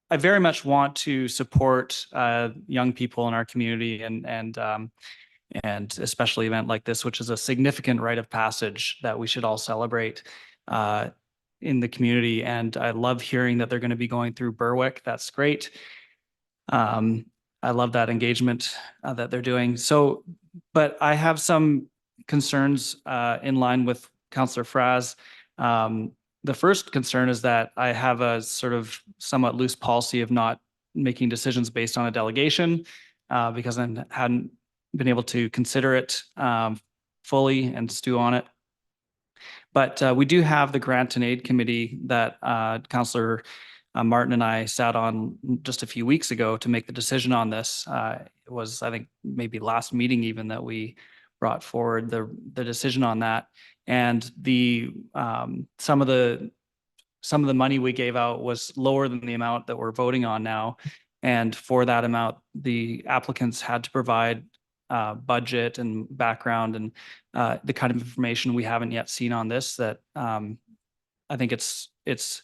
I very much want to support young people in our community and especially event like this, which is a significant rite of passage that we should all celebrate in the community. And I love hearing that they're going to be going through Berwick. That's great. I love that engagement that they're doing. So, but I have some concerns in line with Councillor Fraz. The first concern is that I have a sort of somewhat loose policy of not making decisions based on a delegation because I hadn't been able to consider it fully and stew on it. But we do have the Grant and Aid Committee that Councillor Martin and I sat on just a few weeks ago to make the decision on this. It was, I think, maybe last meeting even that we brought forward the decision on that. And the some of the money we gave out was lower than the amount that we're voting on now. And for that amount, the applicants had to provide budget and background and the kind of information we haven't yet seen on this. That I think it's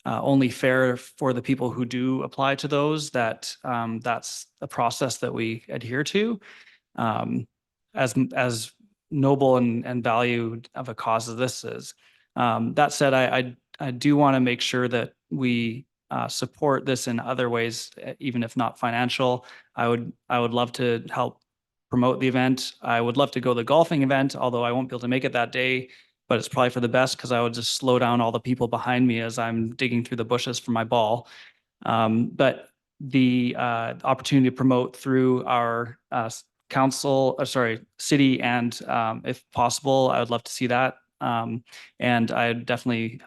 only fair for the people who do apply to those that that's a process that we adhere to. As noble and valued of a cause as this is. That said, I do want to make sure that we support this in other ways, even if not financial. I would love to help promote the event. I would love to go to the golfing event, although I won't be able to make it that day, but it's probably for the best because I would just slow down all the people behind me as I'm digging through the bushes for my ball. But the opportunity to promote through our city, and if possible, I would love to see that. And I'd definitely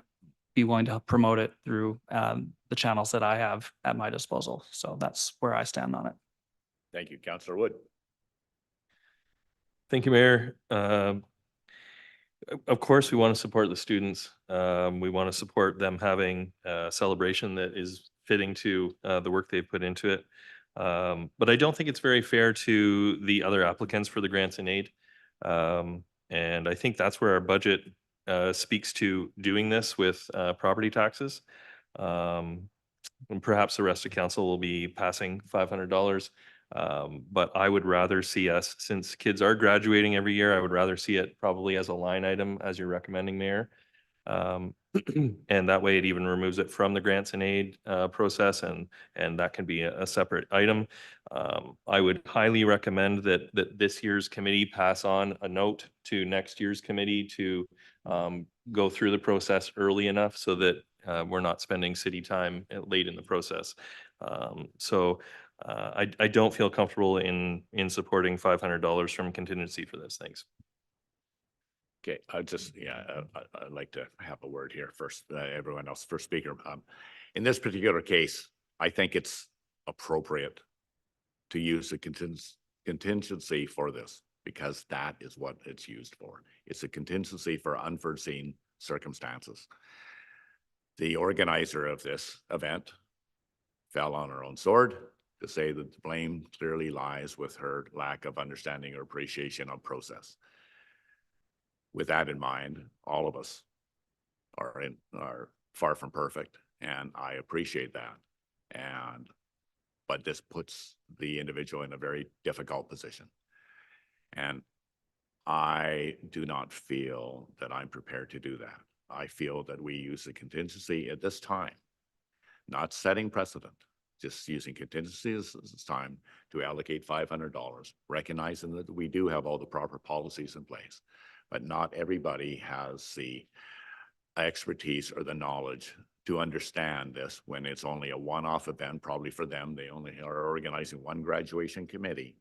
be willing to promote it through the channels that I have at my disposal. So that's where I stand on it. Thank you, Councillor Wood. Thank you, Mayor. Of course, we want to support the students. We want to support them having a celebration that is fitting to the work they've put into it. But I don't think it's very fair to the other applicants for the grants and aid. And I think that's where our budget speaks to doing this with property taxes. And perhaps the rest of council will be passing $500. But I would rather see us, since kids are graduating every year, I would rather see it probably as a line item as you're recommending, Mayor. And that way it even removes it from the grants and aid process, and that can be a separate item. I would highly recommend that this year's committee pass on a note to next year's committee to go through the process early enough so that we're not spending city time late in the process. I don't feel comfortable in supporting $500 from contingency for this. Thanks. Okay, I'd like to have a word here first, everyone else, first speaker. In this particular case, I think it's appropriate to use the contingency for this, because that is what it's used for. It's a contingency for unforeseen circumstances. The organizer of this event fell on her own sword to say that the blame clearly lies with her lack of understanding or appreciation of process. With that in mind, all of us are far from perfect, and I appreciate that. But this puts the individual in a very difficult position. And I do not feel that I'm prepared to do that. I feel that we use the contingency at this time, not setting precedent, just using contingency as time to allocate $500, recognizing that we do have all the proper policies in place, but not everybody has the expertise or the knowledge to understand this when it's only a one-off event. Probably for them, they only are organizing one graduation committee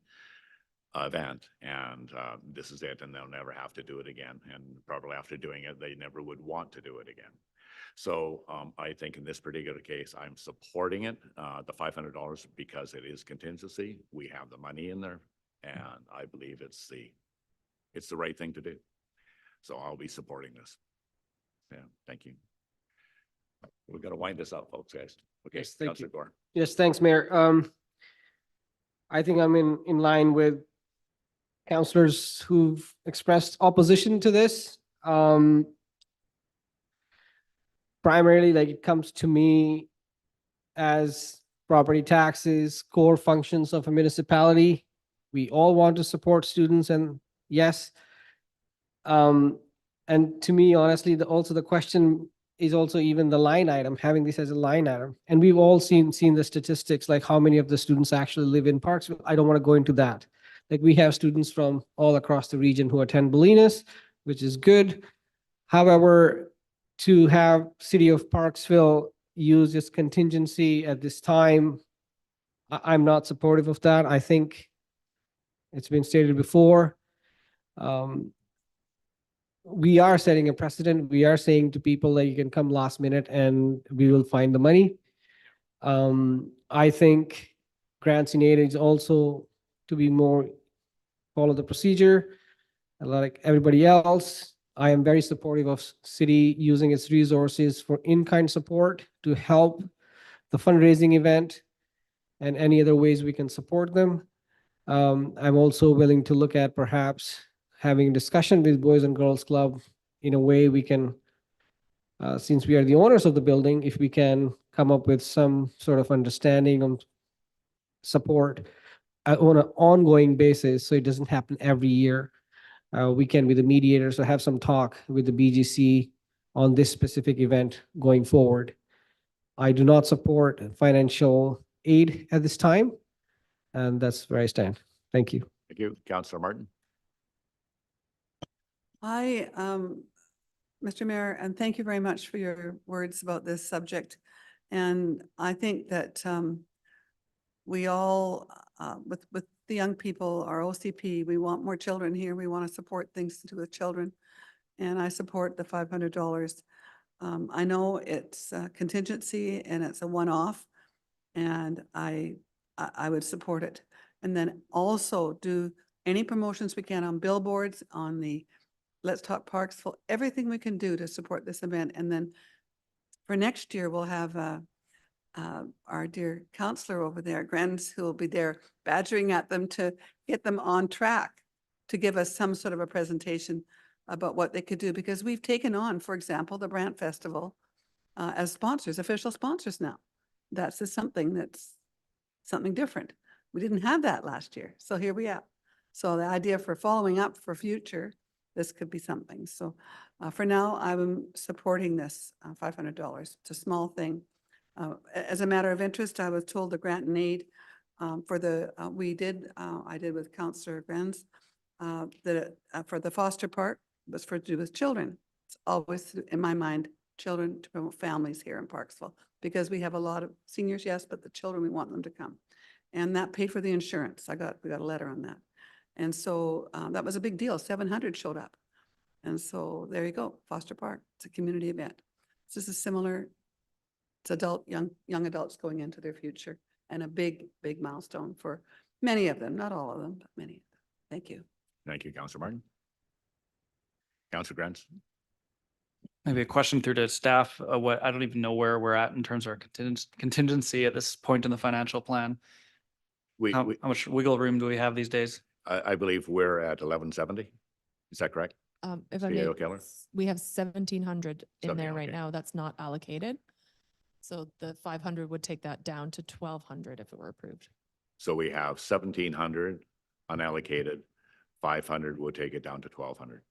event, and this is it, and they'll never have to do it again. And probably after doing it, they never would want to do it again. So I think in this particular case, I'm supporting it, the $500, because it is contingency. We have the money in there, and I believe it's the right thing to do. So I'll be supporting this. Yeah, thank you. We're gonna wind this up, folks, guys. Okay, Yes, thank Councillor you. Gore. Yes, thanks, Mayor. I think I'm in line with councillors who've expressed opposition to this. Primarily, like, it comes to me as property taxes, core functions of a municipality. We all want to support students, and yes. And to me, honestly, also the question is also even the line item, having this as a line item. And we've all seen the statistics, like how many of the students actually live in Parksville. I don't want to go into that. Like, we have students from all across the region who attend Ballenas, which is good. However, to have City of Parksville use this contingency at this time, I'm not supportive of that. I think it's been stated before. We are setting a precedent. We are saying to people that you can come last minute and we will find the money. I think grants in aid is also to be more follow the procedure. Like everybody else, I am very supportive of city using its resources for in-kind support to help the fundraising event and any other ways we can support them. I'm also willing to look at perhaps having discussion with Boys and Girls Club in a way we can, since we are the owners of the building, if we can come up with some sort of understanding on support on an ongoing basis, so it doesn't happen every year. We can be the mediators, so have some talk with the BGC on this specific event going forward. I do not support financial aid at this time, and that's where I stand. Thank you. Thank you, Councillor Martin. Mr. Mayor, and thank you very much for your words about this subject. And I think that we all, with the young people, our OCP, we want more children here. We want to support things to do with children. And I support the $500. I know it's a contingency and it's a one-off, and I would support it. And then also do any promotions we can on billboards, on the Let's Talk Parksville, everything we can do to support this event. And then for next year, we'll have our dear counselor over there, Grans, who will be there badgering at them to get them on track to give us some sort of a presentation about what they could do, because we've taken on, for example, the Brant Festival as sponsors, official sponsors now. That's just something that's something different. We didn't have that last year, so here we are. So the idea for following up for future, this could be something. So for now, I'm supporting this $500. It's a small thing. As a matter of interest, I was told the grant and aid for the, I did with Councillor Grans, that for the foster part was for to do with children. It's always, in my mind, children to promote families here in Parksville, because we have a lot of seniors, yes, but the children, we want them to come. And that paid for the insurance. We got a letter on that. And so that was a big deal. 700 showed up. And so there you go, Foster Park. It's a community event. This is similar. It's young adults going into their future, and a big milestone for many of them, not all of them, but many of them. Thank you. Thank you, Councillor Martin. Councillor Grant. Maybe a question through to staff. What, I don't even know where we're at in terms of our contingency at this point in the financial plan. How much wiggle room do we have these days? I believe we're at 1170. Is that correct? If I may, CAO Keller? we have 1,700 in there 17, right okay. now. That's not allocated. So the 500 would take that down to 1,200 if it were approved. So we have 1,700 unallocated, 500 will take it down to 1,200.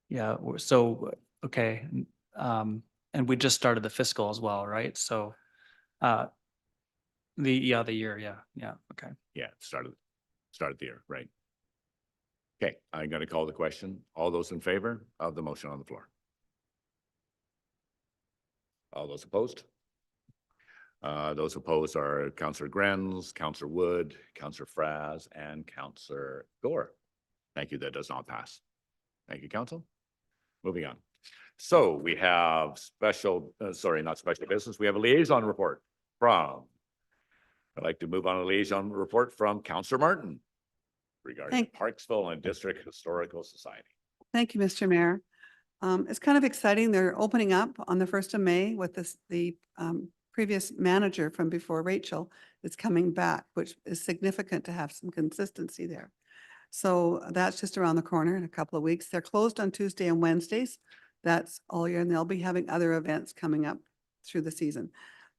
Yeah, so, okay. And we just started the fiscal as well, right? So, the year, yeah, okay. Yeah, started the year, right? Okay, I'm going to call the question. All those in favor of the motion on the floor? All those opposed? Those opposed are Councillor Grens, Councillor Wood, Councillor Fraz, and Councillor Gore. Thank you. That does not pass. Thank you, Council. Moving on. So we have not special business. We have a liaison report from, I'd like to move on a liaison report from Councillor Martin regarding Parksville and District Historical Society. Thank you, Mr. Mayor. It's kind of exciting. They're opening up on the 1st of May with the previous manager from before, Rachel, is coming back, which is significant to have some consistency there. So that's just around the corner in a couple of weeks. They're closed on Tuesday and Wednesdays. That's all year, and they'll be having other events coming up through the season.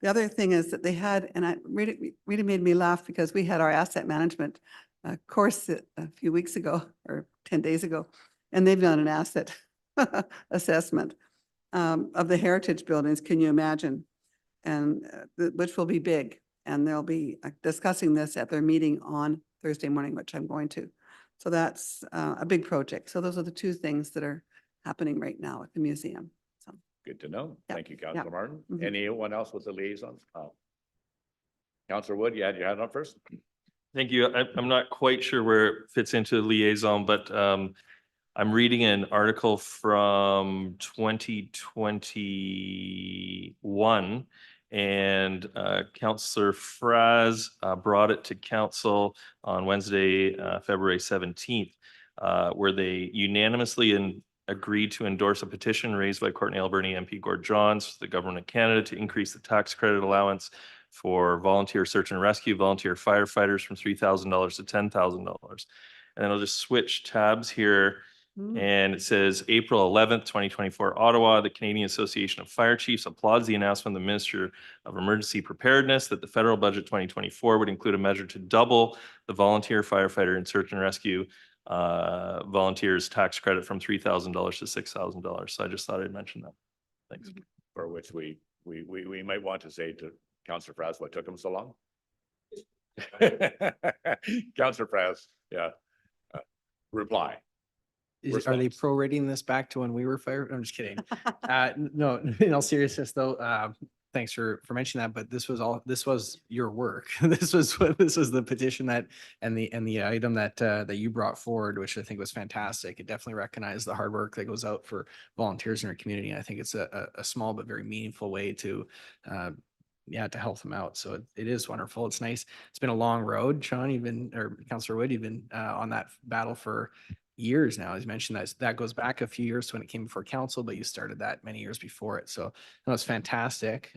The other thing is that they had, and it really made me laugh, because we had our asset management course a few weeks ago or 10 days ago, and they've done an asset assessment of the heritage buildings. Can you imagine? And which will be big, and they'll be discussing this at their meeting on Thursday morning, which I'm going to. So that's a big project. So those are the two things that are happening right now at the museum. So Good to know. Yep. Thank you, Councillor Yep. Martin. Mhm. Anyone else with the liaison? Councillor Wood, you had your hand up first? Thank you. I'm not quite sure where it fits into liaison, but I'm reading an article from 2021, and Councillor Fraz brought it to council on Wednesday, February 17th, where they unanimously agreed to endorse a petition raised by Courtney Alberni MP Gord Johns, the Government of Canada, to increase the tax credit allowance for volunteer search and rescue, volunteer firefighters from $3,000 to $10,000. And then I'll just switch tabs here. And it says April 11th, 2024, Ottawa, the Canadian Association of Fire Chiefs applauds the announcement of the Minister of Emergency Preparedness that the federal budget 2024 would include a measure to double the volunteer firefighter and search and rescue volunteers tax credit from $3,000 to $6,000. So I just thought I'd mention that. Thanks. For which we might want to say to Councillor Fraz, what took him so long? Councillor Fraz, yeah. Reply. Are they prorating this back to when we were fired? I'm just kidding. No, in all seriousness though, thanks for mentioning that, but this was your work. This was the petition and the item that you brought forward, which I think was fantastic. It definitely recognized the hard work that goes out for volunteers in our community. I think it's a small but very meaningful way to yeah, to help them out. So it is wonderful. It's nice. It's been a long road, Sean, or Councillor Wood, on that battle for years now. As you mentioned, that goes back a few years to when it came before council, but you started that many years before it. So that was fantastic.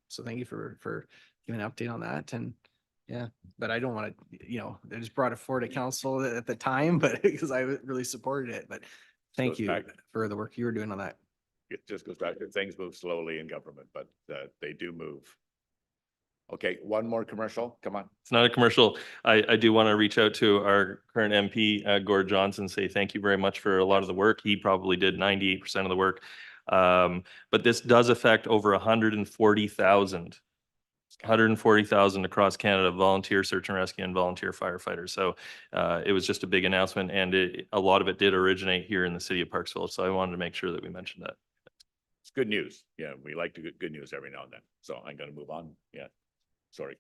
So thank you for giving an update on that. And yeah, but I don't want to, I just brought it forward to council at the time, but because I really supported it, but thank Goes you back. for the work you were doing on that. It just goes back to things move slowly in government, but they do move. Okay, one more commercial. Come on. It's not a commercial. I do want to reach out to our current MP, Gord Johnson, say thank you very much for a lot of the work. He probably did 98% of the work. But this does affect over 140,000 across Canada, volunteer search and rescue and volunteer firefighters. So it was just a big announcement, and a lot of it did originate here in the city of Parksville. So I wanted to make sure that we mentioned that. It's good news. Yeah, we like to get good news every now and then. So I'm going to move on. Yeah, sorry.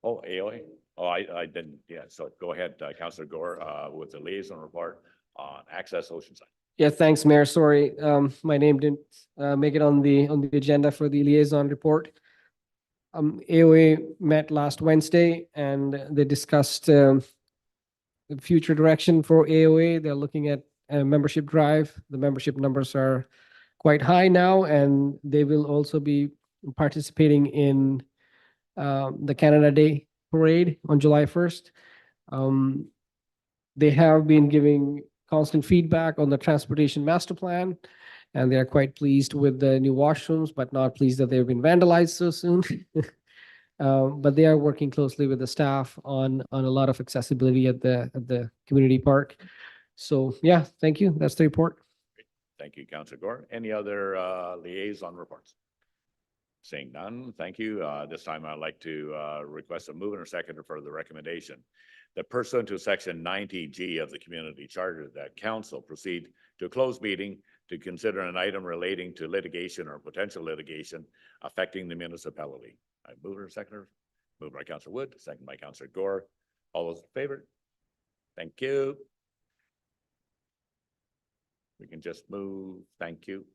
Oh, AOA? Oh, I didn't. Yeah, so go ahead, Councillor Gore, with the liaison report on Access Oceanside. Yeah, thanks, Mayor. Sorry, my name didn't make it on the agenda for the liaison report. AOA met last Wednesday and they discussed the future direction for AOA. They're looking at a membership drive. The membership numbers are quite high now, and they will also be participating in the Canada Day Parade on July 1st. They have been giving constant feedback on the transportation master plan, and they are quite pleased with the new washrooms, but not pleased that they've been vandalized so soon. But they are working closely with the staff on a lot of accessibility at the community park. So yeah, thank you. That's the report. Thank you, Councillor Gore. Any other liaison reports? Seeing none, thank you. This time I'd like to request a mover and a seconder for the recommendation that pursuant to section 90G of the community charter, that council proceed to a closed meeting to consider an item relating to litigation or potential litigation affecting the municipality. I move and seconder. Moved by Councillor Wood, second by Councillor Gore. All those in favor? Thank you. We can just move. Thank you.